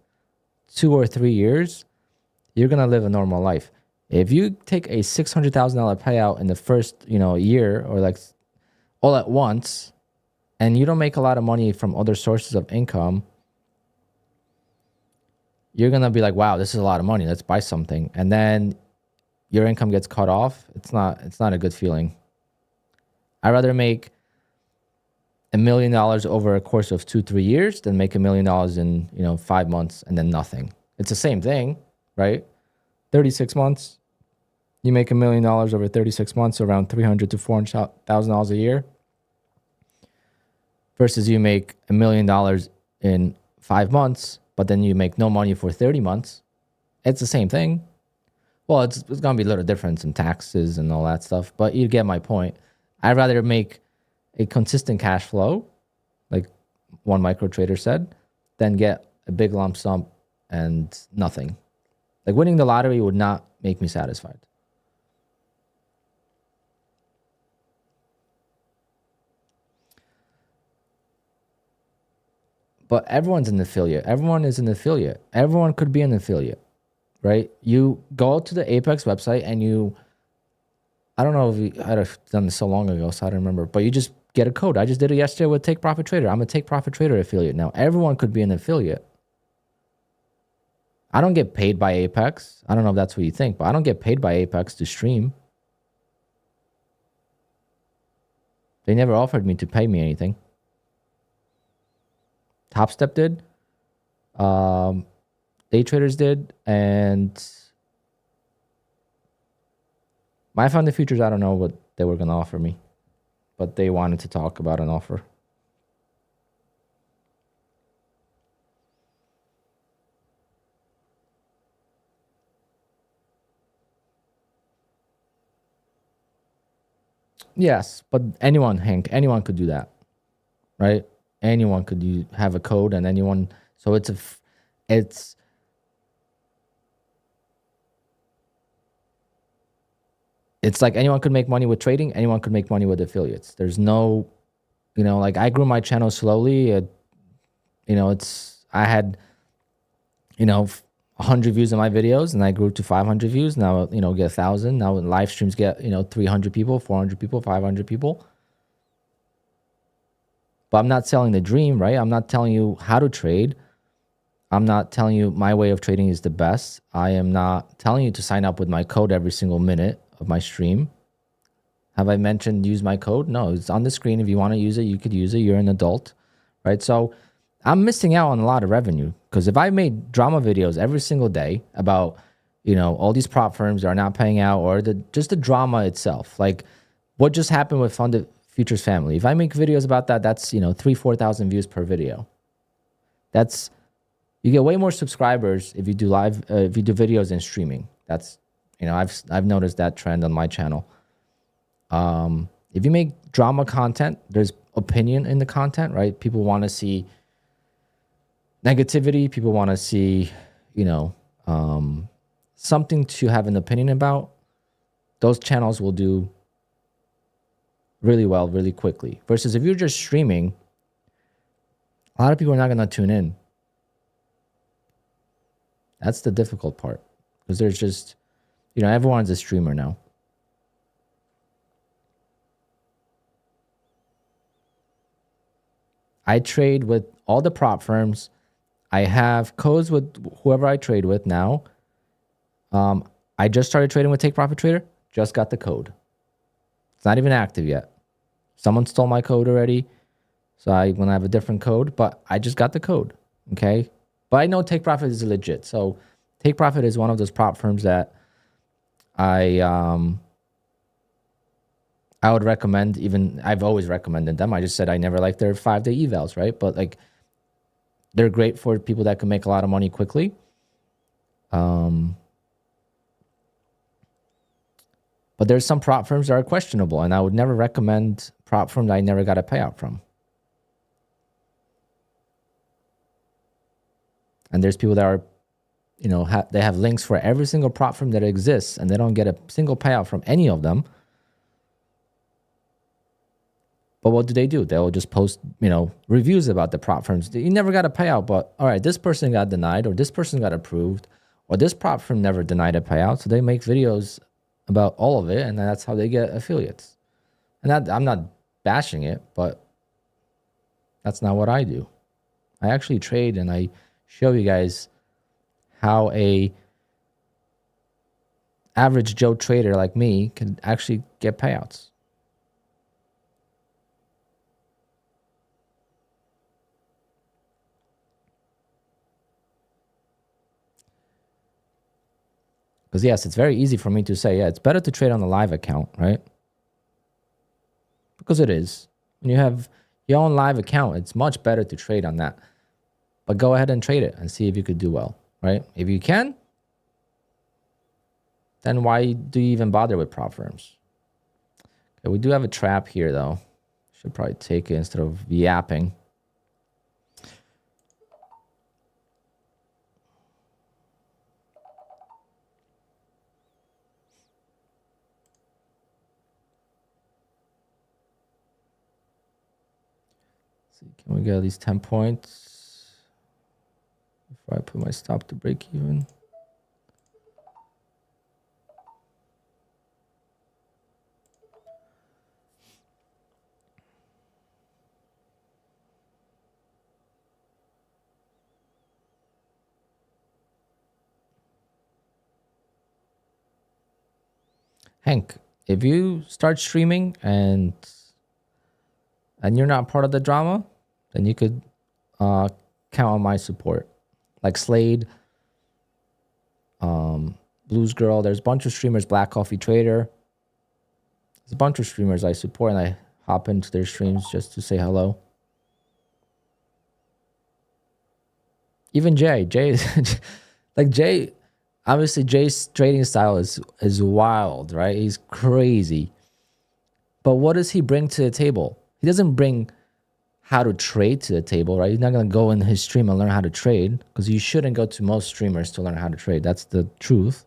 2 or 3 years, you're gonna live a normal life. If you take a $600,000 payout in the first year, or like all at once, and you don't make a lot of money from other sources of income, you're gonna be like, wow, this is a lot of money, let's buy something. And then your income gets cut off. It's not a good feeling. I'd rather make $1 million over a course of 2-3 years than make $1 million in 5 months and then nothing. It's the same thing, right? 36 months, you make $1 million over 36 months, around $300,000 to $400,000 a year, versus you make $1 million in 5 months, but then you make no money for 30 months. It's the same thing. Well, it's going to be a little difference in taxes and all that stuff, but you get my point. I'd rather make a consistent cash flow, like one micro trader said, than get a big lump sum and nothing. Like winning the lottery would not make me satisfied. But everyone's an affiliate. Everyone is an affiliate. Everyone could be an affiliate, right? You go to the Apex website and I don't know if I'd have done this so long ago, so I don't remember, but you just get a code. I just did it yesterday with Take Profit Trader. I'm a Take Profit Trader affiliate now. Everyone could be an affiliate. I don't get paid by Apex. I don't know if that's what you think, but I don't get paid by Apex to stream. They never offered me to pay me anything. Top Step did. Day traders did. And My fund the futures, I don't know what they were going to offer me, but they wanted to talk about an offer. Yes, but anyone, Hank, anyone could do that, right? Anyone could have a code, and anyone. So it's like anyone could make money with trading. Anyone could make money with affiliates. There's no, like I grew my channel slowly. I had, 100 views on my videos, and I grew to 500 views. Now, get 1,000. Now live streams get, 300 people, 400 people, 500 people. But I'm not selling the dream, right? I'm not telling you how to trade. I'm not telling you my way of trading is the best. I am not telling you to sign up with my code every single minute of my stream. Have I mentioned use my code? No, it's on the screen. If you want to use it, you could use it. You're an adult, right? So I'm missing out on a lot of revenue, because if I made drama videos every single day about, all these prop firms are not paying out, or just the drama itself, like what just happened with Funded Futures Family. If I make videos about that, that's 3,000-4,000 views per video. You get way more subscribers if you do if you do videos and streaming. That's I've noticed that trend on my channel. If you make drama content, there's opinion in the content, right? People want to see negativity. People want to see, something to have an opinion about. Those channels will do really well, really quickly. Versus if you're just streaming, a lot of people are not going to tune in. That's the difficult part, because there's just, everyone's a streamer now. I trade with all the prop firms. I have codes with whoever I trade with now. I just started trading with Take Profit Trader. Just got the code. It's not even active yet. Someone stole my code already, so I'm gonna have a different code. But I just got the code. Okay, but I know Take Profit is legit. So Take Profit is one of those prop firms that I would recommend. Even I've always recommended them. I just said I never liked their 5-day evals, right? But like, they're great for people that can make a lot of money quickly. But there's some prop firms that are questionable, and I would never recommend prop firm that I never got a payout from. And there's people that are, they have links for every single prop firm that exists, and they don't get a single payout from any of them. But what do? They'll just post, reviews about the prop firms. You never got a payout, but all right, this person got denied, or this person got approved, or this prop firm never denied a payout. So they make videos about all of it, and that's how they get affiliates. And I'm not bashing it, but that's not what I do. I actually trade, and I show you guys how a average Joe trader like me can actually get payouts. Because yes, it's very easy for me to say, yeah, it's better to trade on a live account, right? Because it is. When you have your own live account, it's much better to trade on that. But go ahead and trade it and see if you could do well, right? If you can, then why do you even bother with prop firms? Okay, we do have a trap here, though. Should probably take it instead of yapping. Can we get at least 10 points before I put my stop to break even? Hank, if you start streaming and you're not part of the drama, then you could count on my support. Like Slade, Blues Girl, there's a bunch of streamers, Black Coffee Trader. There's a bunch of streamers I support, and I hop into their streams just to say hello. Even Jay is like Jay. Obviously, Jay's trading style is wild, right? He's crazy. But what does he bring to the table? He doesn't bring how to trade to the table, right? He's not going to go in his stream and learn how to trade, because you shouldn't go to most streamers to learn how to trade. That's the truth.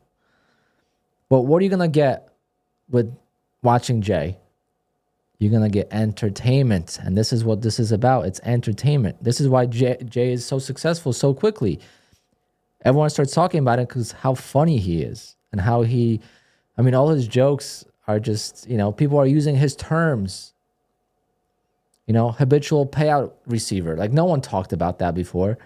But what are you going to get with watching Jay? You're going to get entertainment. And this is what this is about. It's entertainment. This is why Jay is so successful so quickly. Everyone starts talking about it because how funny he is, and how he, I mean, all his jokes are just, you know, people are using his terms. You know, habitual payout receiver. Like, no one talked about that before.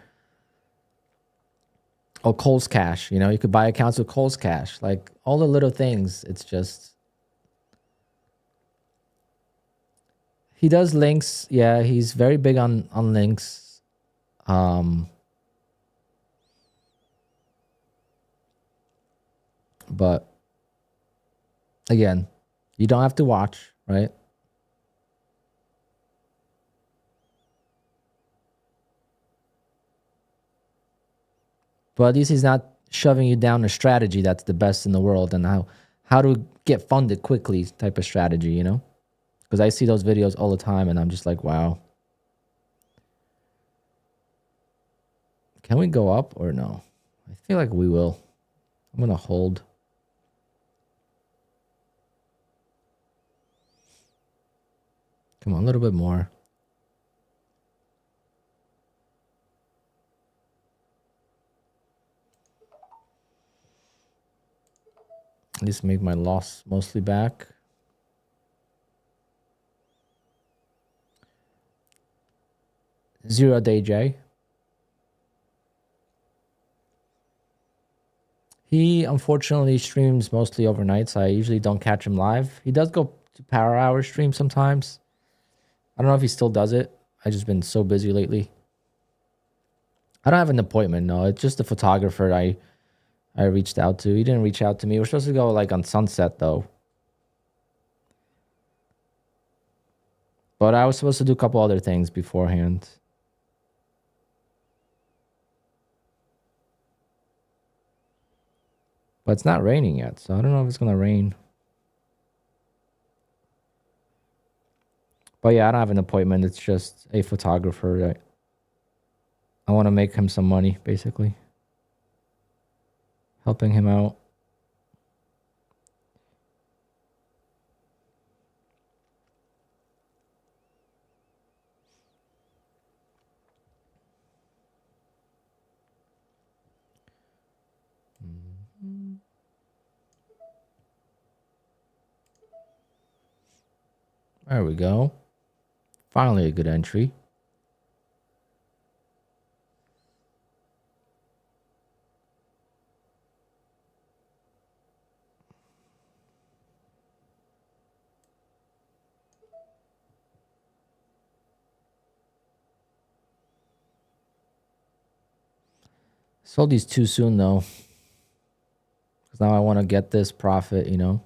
Oh, Cole's Cash. You know, you could buy accounts with Cole's Cash. Like, all the little things. It's just... He does links. Yeah, he's very big on links. But, again, you don't have to watch, right? But at least he's not shoving you down a strategy that's the best in the world, and how to get funded quickly type of strategy, you know? Because I see those videos all the time, and I'm just like, wow. Can we go up or no? I feel like we will. I'm going to hold. Come on, a little bit more. At least make my loss mostly back. Zero Day J. He unfortunately streams mostly overnight, so I usually don't catch him live. He does go to Power Hour stream sometimes. I don't know if he still does it. I've just been so busy lately. I don't have an appointment, no. It's just a photographer I reached out to. He didn't reach out to me. We're supposed to go like on sunset though. But I was supposed to do a couple other things beforehand. But it's not raining yet, so I don't know if it's going to rain. But yeah, I don't have an appointment. It's just a photographer. I want to make him some money, basically. Helping him out. There we go. Finally a good entry. Sold these too soon though. Because now I want to get this profit, you know.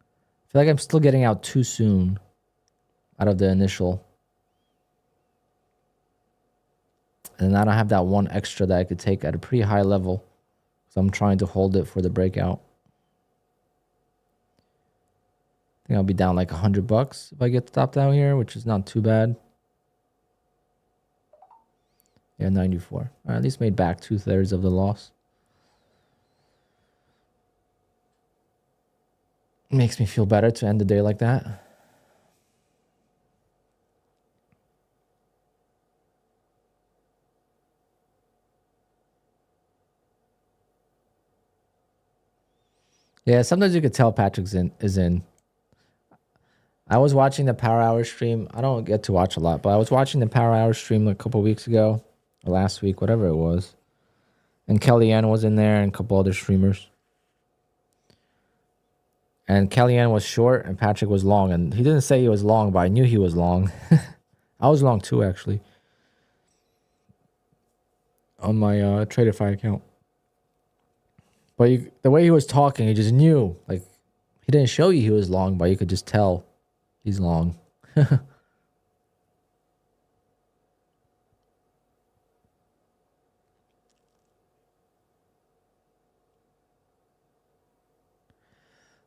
I feel like I'm still getting out too soon out of the initial. And I don't have that one extra that I could take at a pretty high level. So I'm trying to hold it for the breakout. I think I'll be down like $100 if I get the top down here, which is not too bad. Yeah, 94. I at least made back 2/3 of the loss. Makes me feel better to end the day like that. Yeah, sometimes you could tell Patrick's is in. I was watching the Power Hour stream. I don't get to watch a lot, but I was watching the Power Hour stream like a couple weeks ago, or last week, whatever it was. And Kellyanne was in there and a couple other streamers. And Kellyanne was short and Patrick was long. And he didn't say he was long, but I knew he was long. I was long too, actually. On my Traderify account. But the way he was talking, you just knew. Like, He didn't show you he was long, but you could just tell he's long.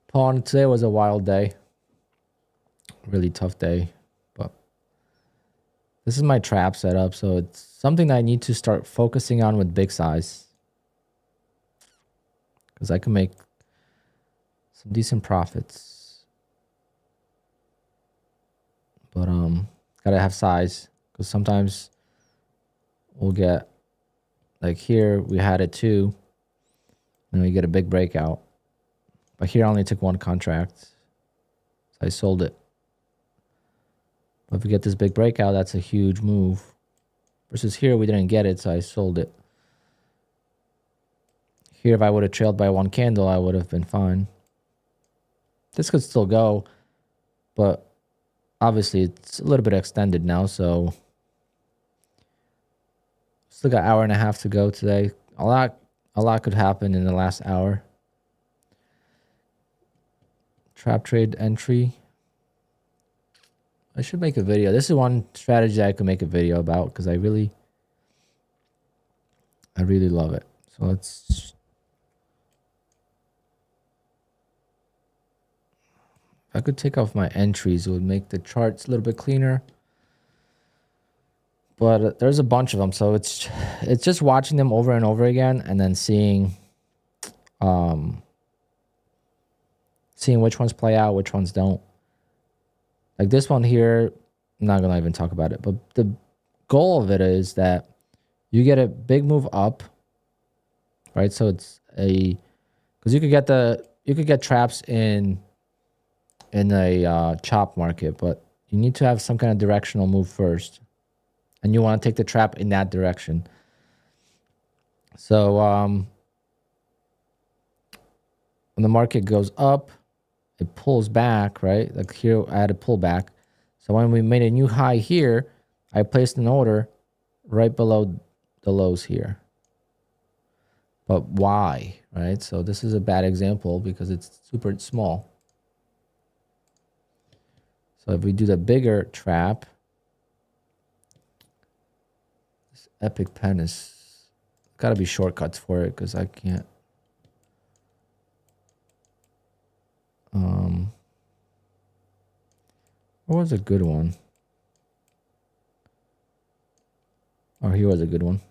Pawn, today was a wild day. Really tough day. But this is my trap setup, so it's something that I need to start focusing on with big size. Because I can make some decent profits. But gotta have size. Because sometimes we'll get, like here, we had it too. And we get a big breakout. But here I only took one contract. So I sold it. But if we get this big breakout, that's a huge move. Versus here, we didn't get it, so I sold it. Here, if I would have trailed by one candle, I would have been fine. This could still go, but obviously it's a little bit extended now, so still got an hour and a half to go today. A lot could happen in the last hour. Trap trade entry. I should make a video. This is one strategy I could make a video about because I really love it. So let's, if I could take off my entries, it would make the charts a little bit cleaner. But there's a bunch of them, so it's just watching them over and over again, and then seeing which ones play out, which ones don't. Like this one here, I'm not gonna even talk about it, but the goal of it is that you get a big move up, right? So it's because you could get traps in a chop market, but you need to have some kind of directional move first. And you want to take the trap in that direction. So when the market goes up, it pulls back, right? Like here, I had a pullback. So when we made a new high here, I placed an order right below the lows here. But why, right? So this is a bad example because it's super small. So if we do the bigger trap, Epic pen is gotta be shortcuts for it because I can't. What was a good one? Oh, here was a good one.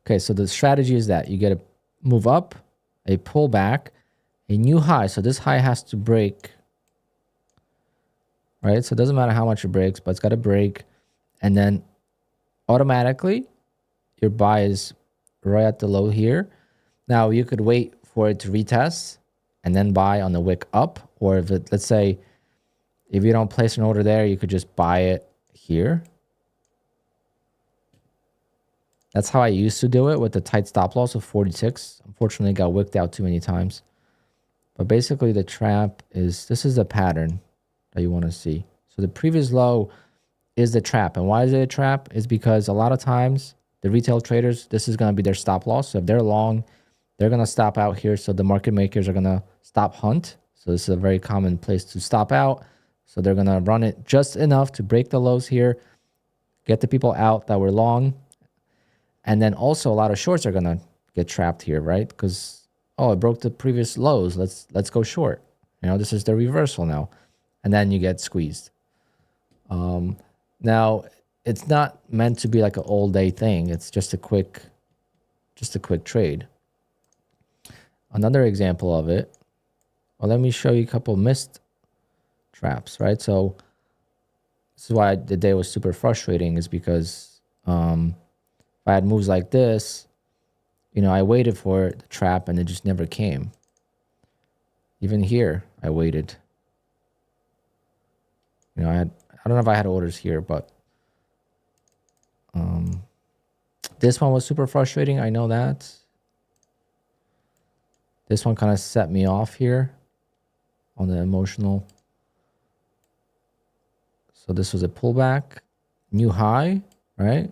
Okay, so the strategy is that you get a move up, a pullback, a new high. So this high has to break. Right, so it doesn't matter how much it breaks, but it's got to break. And then automatically, your buy is right at the low here. Now, you could wait for it to retest and then buy on the wick up. Or if it, let's say, if you don't place an order there, you could just buy it here. That's how I used to do it with the tight stop loss of 46. Unfortunately, it got wicked out too many times. But basically, the trap is, this is the pattern that you want to see. So the previous low is the trap. And why is it a trap? Is because a lot of times the retail traders, this is going to be their stop loss. So if they're long, they're going to stop out here. So the market makers are going to stop hunt. So this is a very common place to stop out. So they're going to run it just enough to break the lows here, get the people out that were long. And then also a lot of shorts are going to get trapped here, right? Because, oh, it broke the previous lows. Let's go short. You know, this is the reversal now. And then you get squeezed. Now, it's not meant to be like an all-day thing. It's just a quick trade. Another example of it. Well, let me show you a couple missed traps, right? So this is why the day was super frustrating, is because if I had moves like this, you know, I waited for the trap and it just never came. Even here, I waited. You know, I don't know if I had orders here, but this one was super frustrating. I know that. This one kind of set me off here on the emotional. So this was a pullback, new high, right?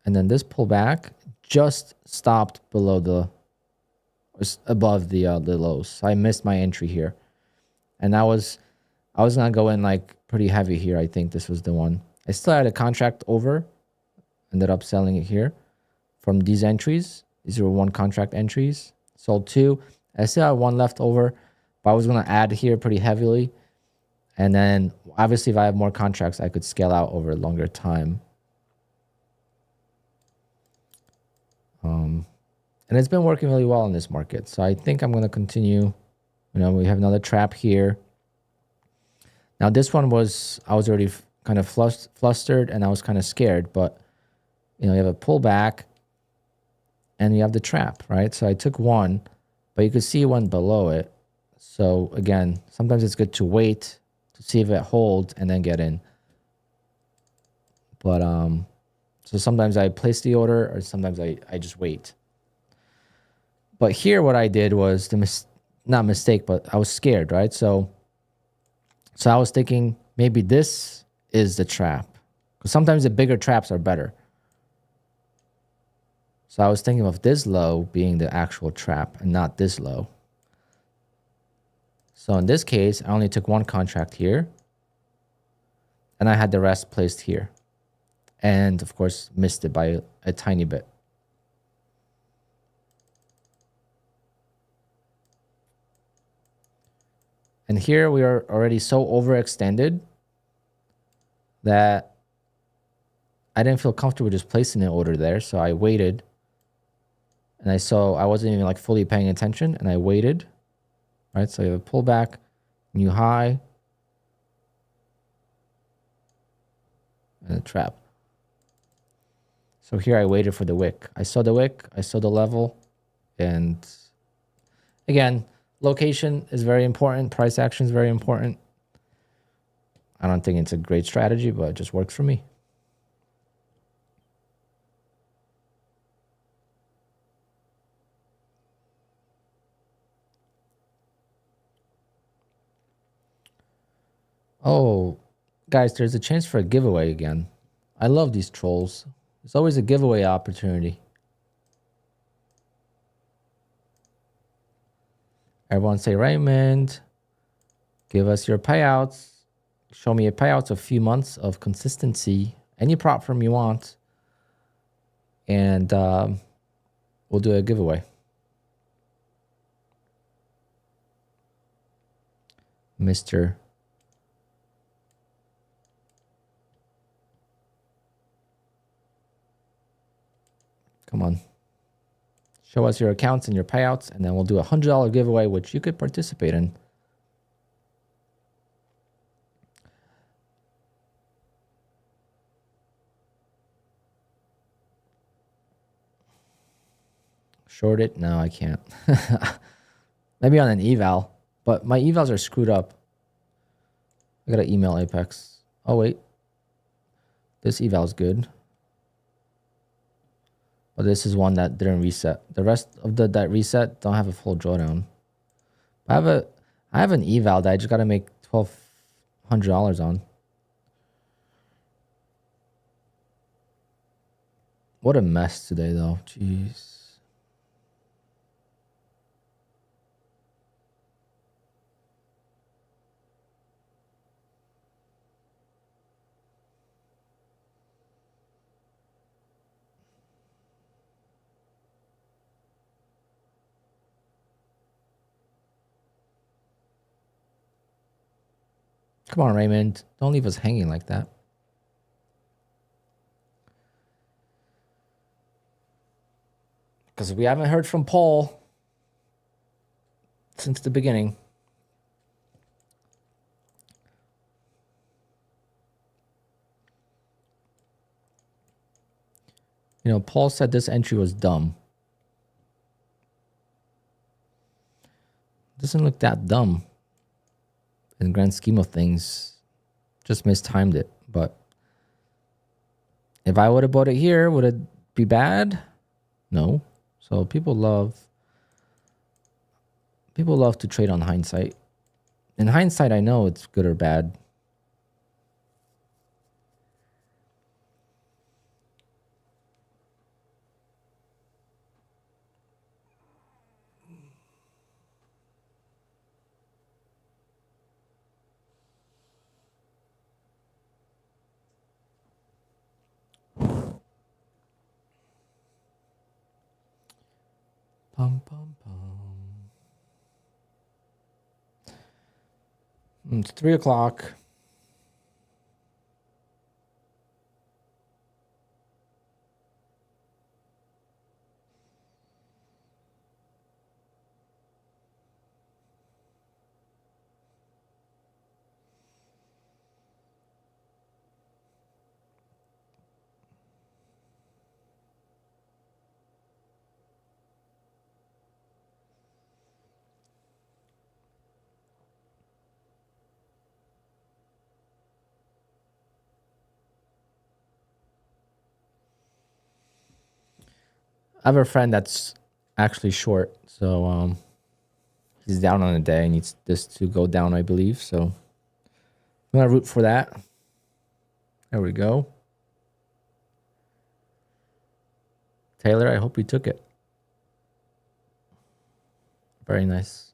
And then this pullback just stopped below the was above the lows. So I missed my entry here, and I was gonna go in like pretty heavy here. I think this was the one. I still had a contract over, ended up selling it here from these entries. These were 1 contract entries. Sold 2. I still had 1 left over, but I was gonna add here pretty heavily, and then obviously if I have more contracts, I could scale out over a longer time. And it's been working really well in this market. So I think I'm going to continue. You know, we have another trap here. Now this one was, I was already kind of flustered and I was kind of scared, but you know, you have a pullback and you have the trap, right? So I took 1, but you could see 1 below it. So again, sometimes it's good to wait to see if it holds and then get in. But so sometimes I place the order or sometimes I just wait. But here what I did was not mistake, but I was scared, right? So I was thinking maybe this is the trap. Because sometimes the bigger traps are better. So I was thinking of this low being the actual trap and not this low. So in this case, I only took 1 contract here. And I had the rest placed here. And of course, missed it by a tiny bit. And here we are already so overextended that I didn't feel comfortable just placing an order there. So I waited. And I saw I wasn't even like fully paying attention. And I waited. Right? So you have a pullback, new high, and a trap. So here I waited for the wick. I saw the wick. I saw the level. And again, location is very important. Price action is very important. I don't think it's a great strategy, but it just works for me. Oh, guys, there's a chance for a giveaway again. I love these trolls. There's always a giveaway opportunity. Everyone say, Raymond, give us your payouts. Show me a payouts of a few months of consistency. Any prop firm you want. And we'll do a giveaway. Mr. Come on. Show us your accounts and your payouts, and then we'll do a $100 giveaway, which you could participate in. Short it? No, I can't. Maybe on an eval, but my evals are screwed up. I gotta email Apex. Oh, wait. This eval is good. But this is one that didn't reset. The rest of that reset don't have a full drawdown. I have an eval that I just gotta make $1,200 on. What a mess today, though. Jeez. Come on, Raymond. Don't leave us hanging like that. Because we haven't heard from Paul since the beginning. You know, Paul said this entry was dumb. Doesn't look that dumb in the grand scheme of things. Just mistimed it. But if I would have bought it here, would it be bad? No. So people love to trade on hindsight. In hindsight, I know it's good or bad. Pum, pum, pum. It's 3 o'clock. I have a friend that's actually short, so he's down on a day. He needs this to go down, I believe. So I'm gonna root for that. There we go. Taylor, I hope you took it. Very nice.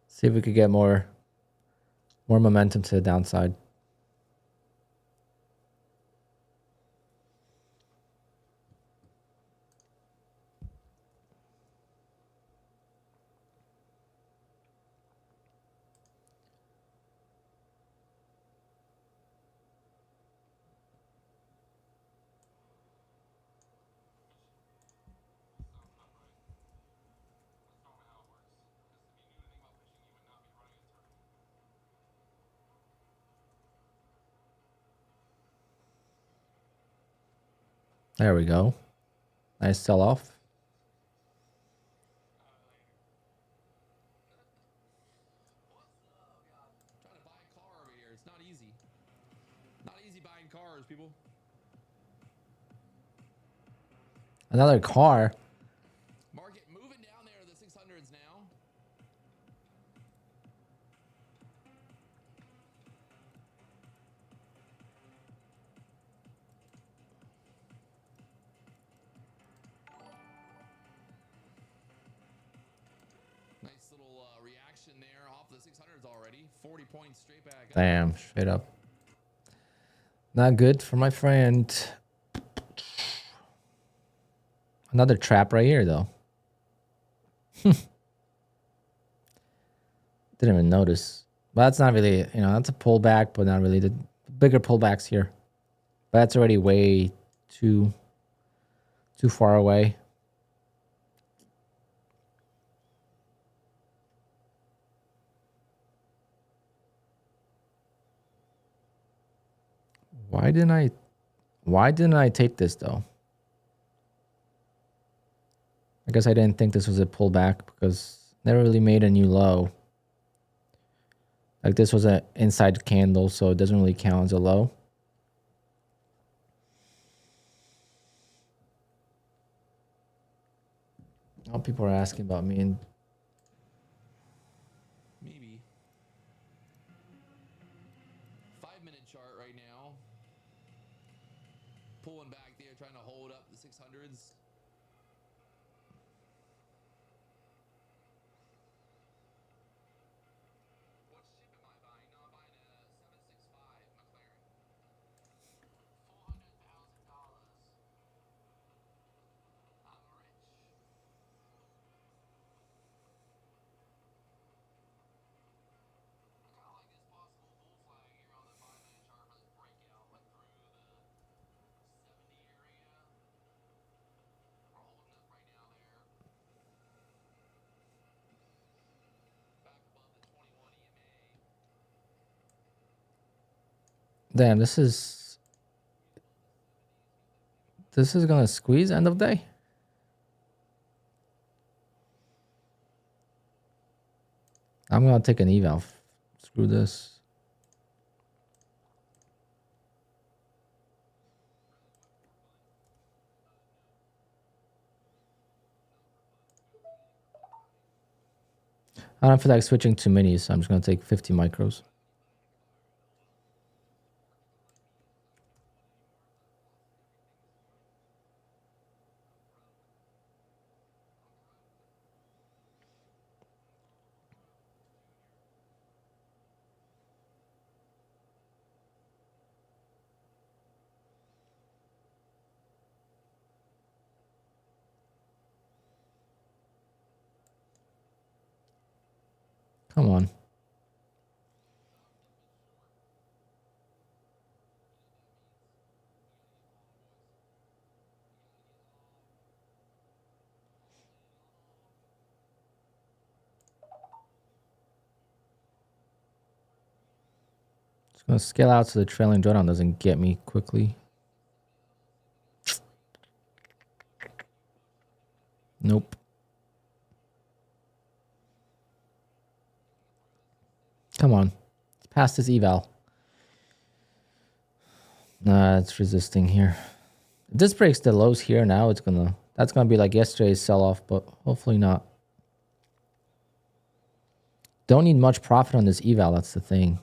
See if we could get more momentum to the downside. There we go. Nice sell off. Trying to buy a car over here. It's not easy. Not easy buying cars, people. Another car. Market moving down there to the 600s now. Nice little reaction there off the 600s already. 40 points straight back up. Damn, straight up. Not good for my friend. Another trap right here, though. Didn't even notice. But that's not really, you know, that's a pullback, but not really. The bigger pullbacks here. But that's already way too far away. Why didn't I take this though? I guess I didn't think this was a pullback because never really made a new low. Like this was an inside candle, so it doesn't really count as a low. All people are asking about me and Maybe. 5-minute chart right now. Pulling back there, trying to hold up the 600s. What ship am I buying? No, I'm buying a 765 McLaren. $400,000. I'm rich. I kind of like this possible bull flag here on the 5-minute chart for this breakout, like through the 70 area. We're holding up right now there. Back above the 21 EMA. damn, this is gonna squeeze end of day. I'm gonna take an eval. Screw this. I don't feel like switching too many, so I'm just gonna take 50 micros. Come on. Just gonna scale out so the trailing drawdown doesn't get me quickly. Nope. Come on. Pass this eval. Nah, it's resisting here. If this breaks the lows here now, that's gonna be like yesterday's sell-off, but hopefully not. Don't need much profit on this eval, that's the thing.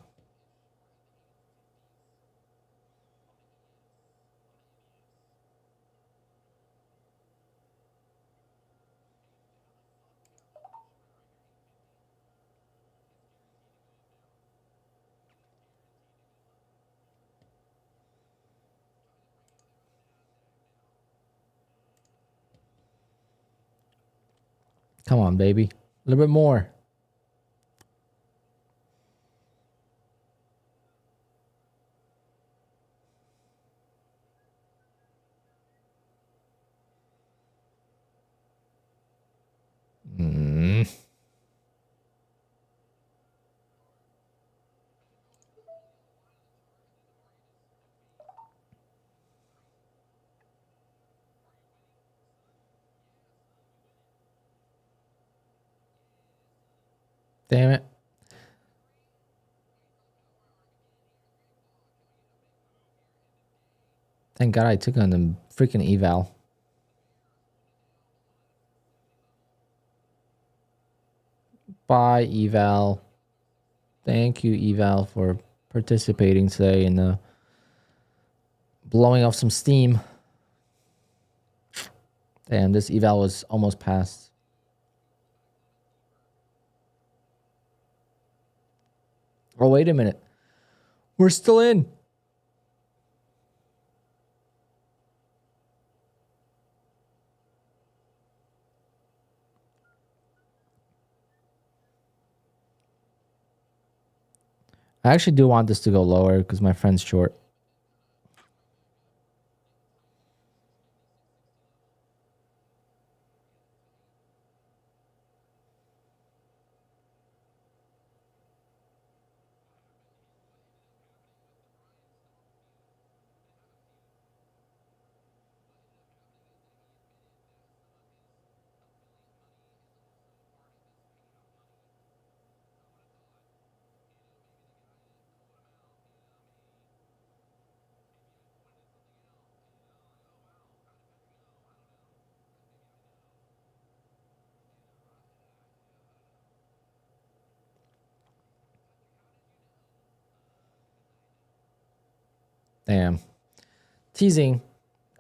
Come on, baby. A little bit more. Damn it. Thank God I took on the freaking eval. Bye, eval. Thank you, eval, for participating today in blowing off some steam. Damn, this eval was almost passed. Oh, wait a minute. We're still in. I actually do want this to go lower because my friend's short. Damn. Teasing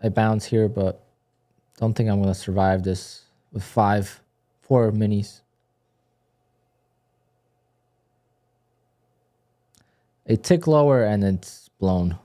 a bounce here, but don't think I'm going to survive this with 4 minis. A tick lower and it's blown.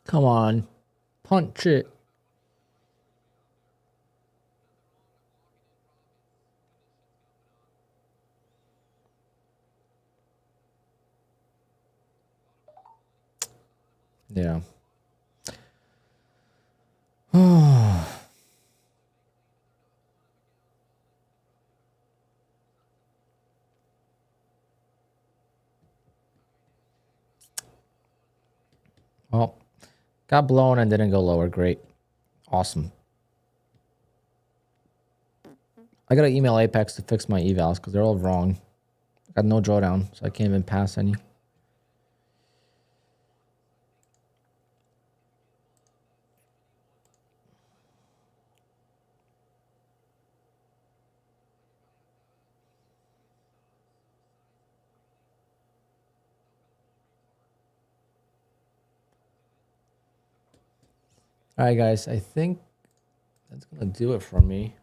Come on. Punch it. Yeah. Got blown and didn't go lower. Great. Awesome. I gotta email Apex to fix my evals because they're all wrong. I got no drawdown, so I can't even pass any. All right, guys. I think that's gonna do it for me.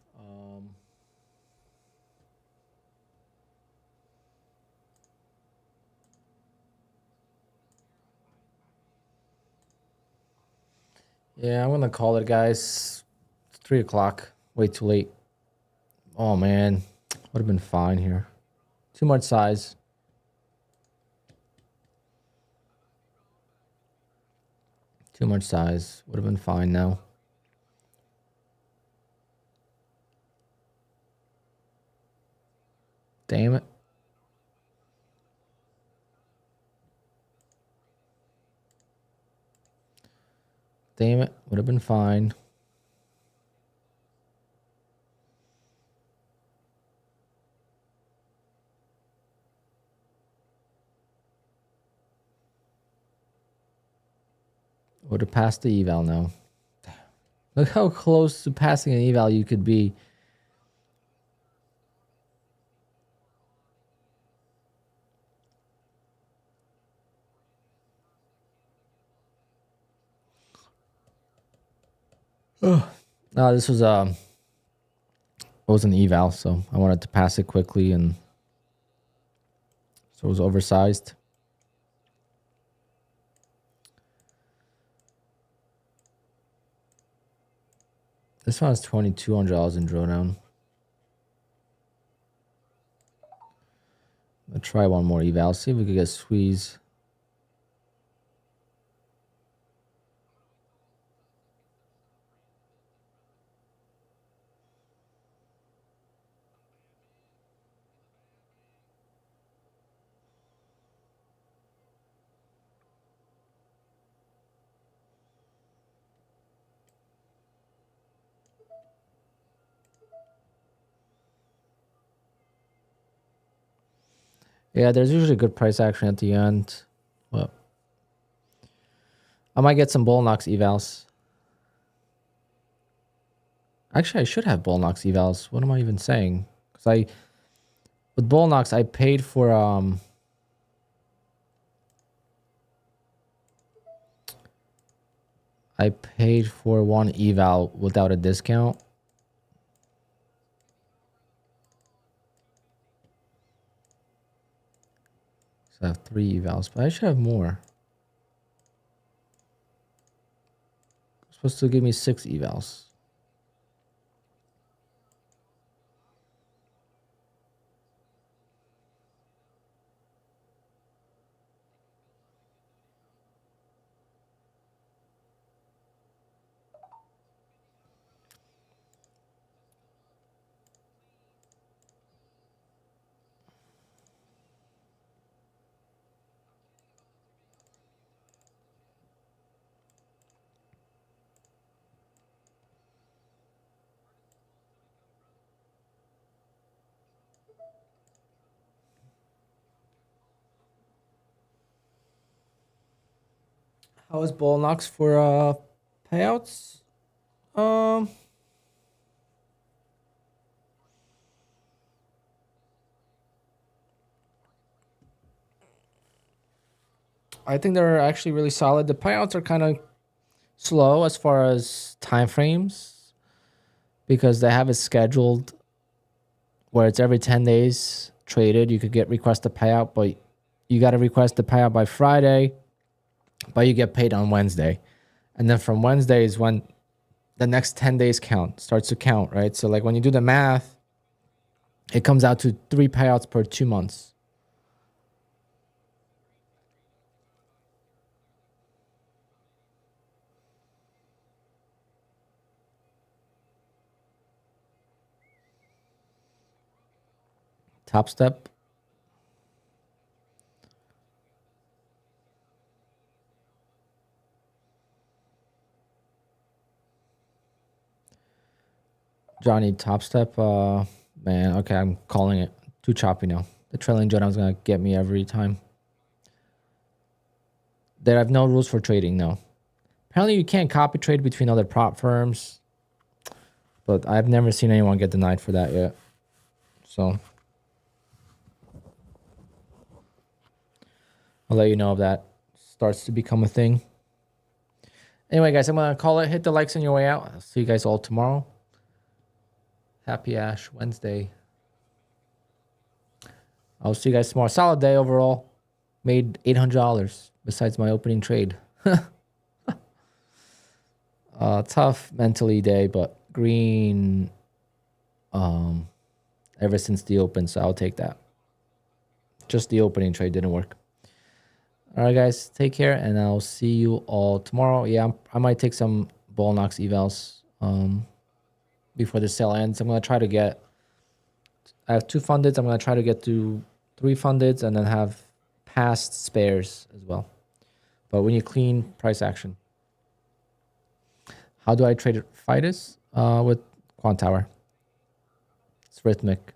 Yeah, I'm gonna call it, guys. It's 3 o'clock. Way too late. Oh man, would have been fine here. Too much size. Too much size. Would have been fine now. Damn it. Damn it. Would have been fine. Would have passed the eval now. Look how close to passing an eval you could be. Oh, no, this was it was an eval, so I wanted to pass it quickly, and so it was oversized. This one has $2,200 in drawdown. I'm gonna try one more eval. See if we could get squeeze. Yeah, there's usually good price action at the end. Well, I might get some bull knocks evals. Actually, I should have bull knocks evals. What am I even saying? Because with bull knocks, I paid for one eval without a discount. So I have 3 evals, but I should have more. It's supposed to give me 6 evals. How is bull knocks for payouts? I think they're actually really solid. The payouts are kind of slow as far as time frames because they have it scheduled where it's every 10 days traded. You could get request a payout, but you got to request the payout by Friday, but you get paid on Wednesday. And then from Wednesday is when the next 10 days starts to count, right? So like when you do the math, it comes out to 3 payouts per 2 months. Top step. Do I need top step? Man, okay, I'm calling it. Too choppy now. The trailing drawdown is gonna get me every time. There have no rules for trading, no. Apparently you can't copy trade between other prop firms, but I've never seen anyone get denied for that yet. So I'll let you know if that starts to become a thing. Anyway, guys, I'm gonna call it. Hit the likes on your way out. I'll see you guys all tomorrow. Happy Ash Wednesday. I'll see you guys tomorrow. Solid day overall. Made $800 besides my opening trade. Tough mentally day, but green ever since the open, so I'll take that. Just the opening trade didn't work. All right, guys, take care, and I'll see you all tomorrow. Yeah, I might take some Ball Knox evals before the sale ends. I'm going to try to get... I have 2 fundeds. I'm going to try to get to 3 fundeds and then have past spares as well. But we need clean price action. How do I trade FIDUS? With QUANTOWER. It's rhythmic.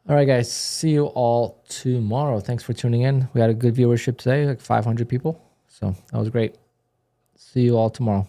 All right, guys. See you all tomorrow. Thanks for tuning in. We had a good viewership today, like 500 people. So that was great. See you all tomorrow.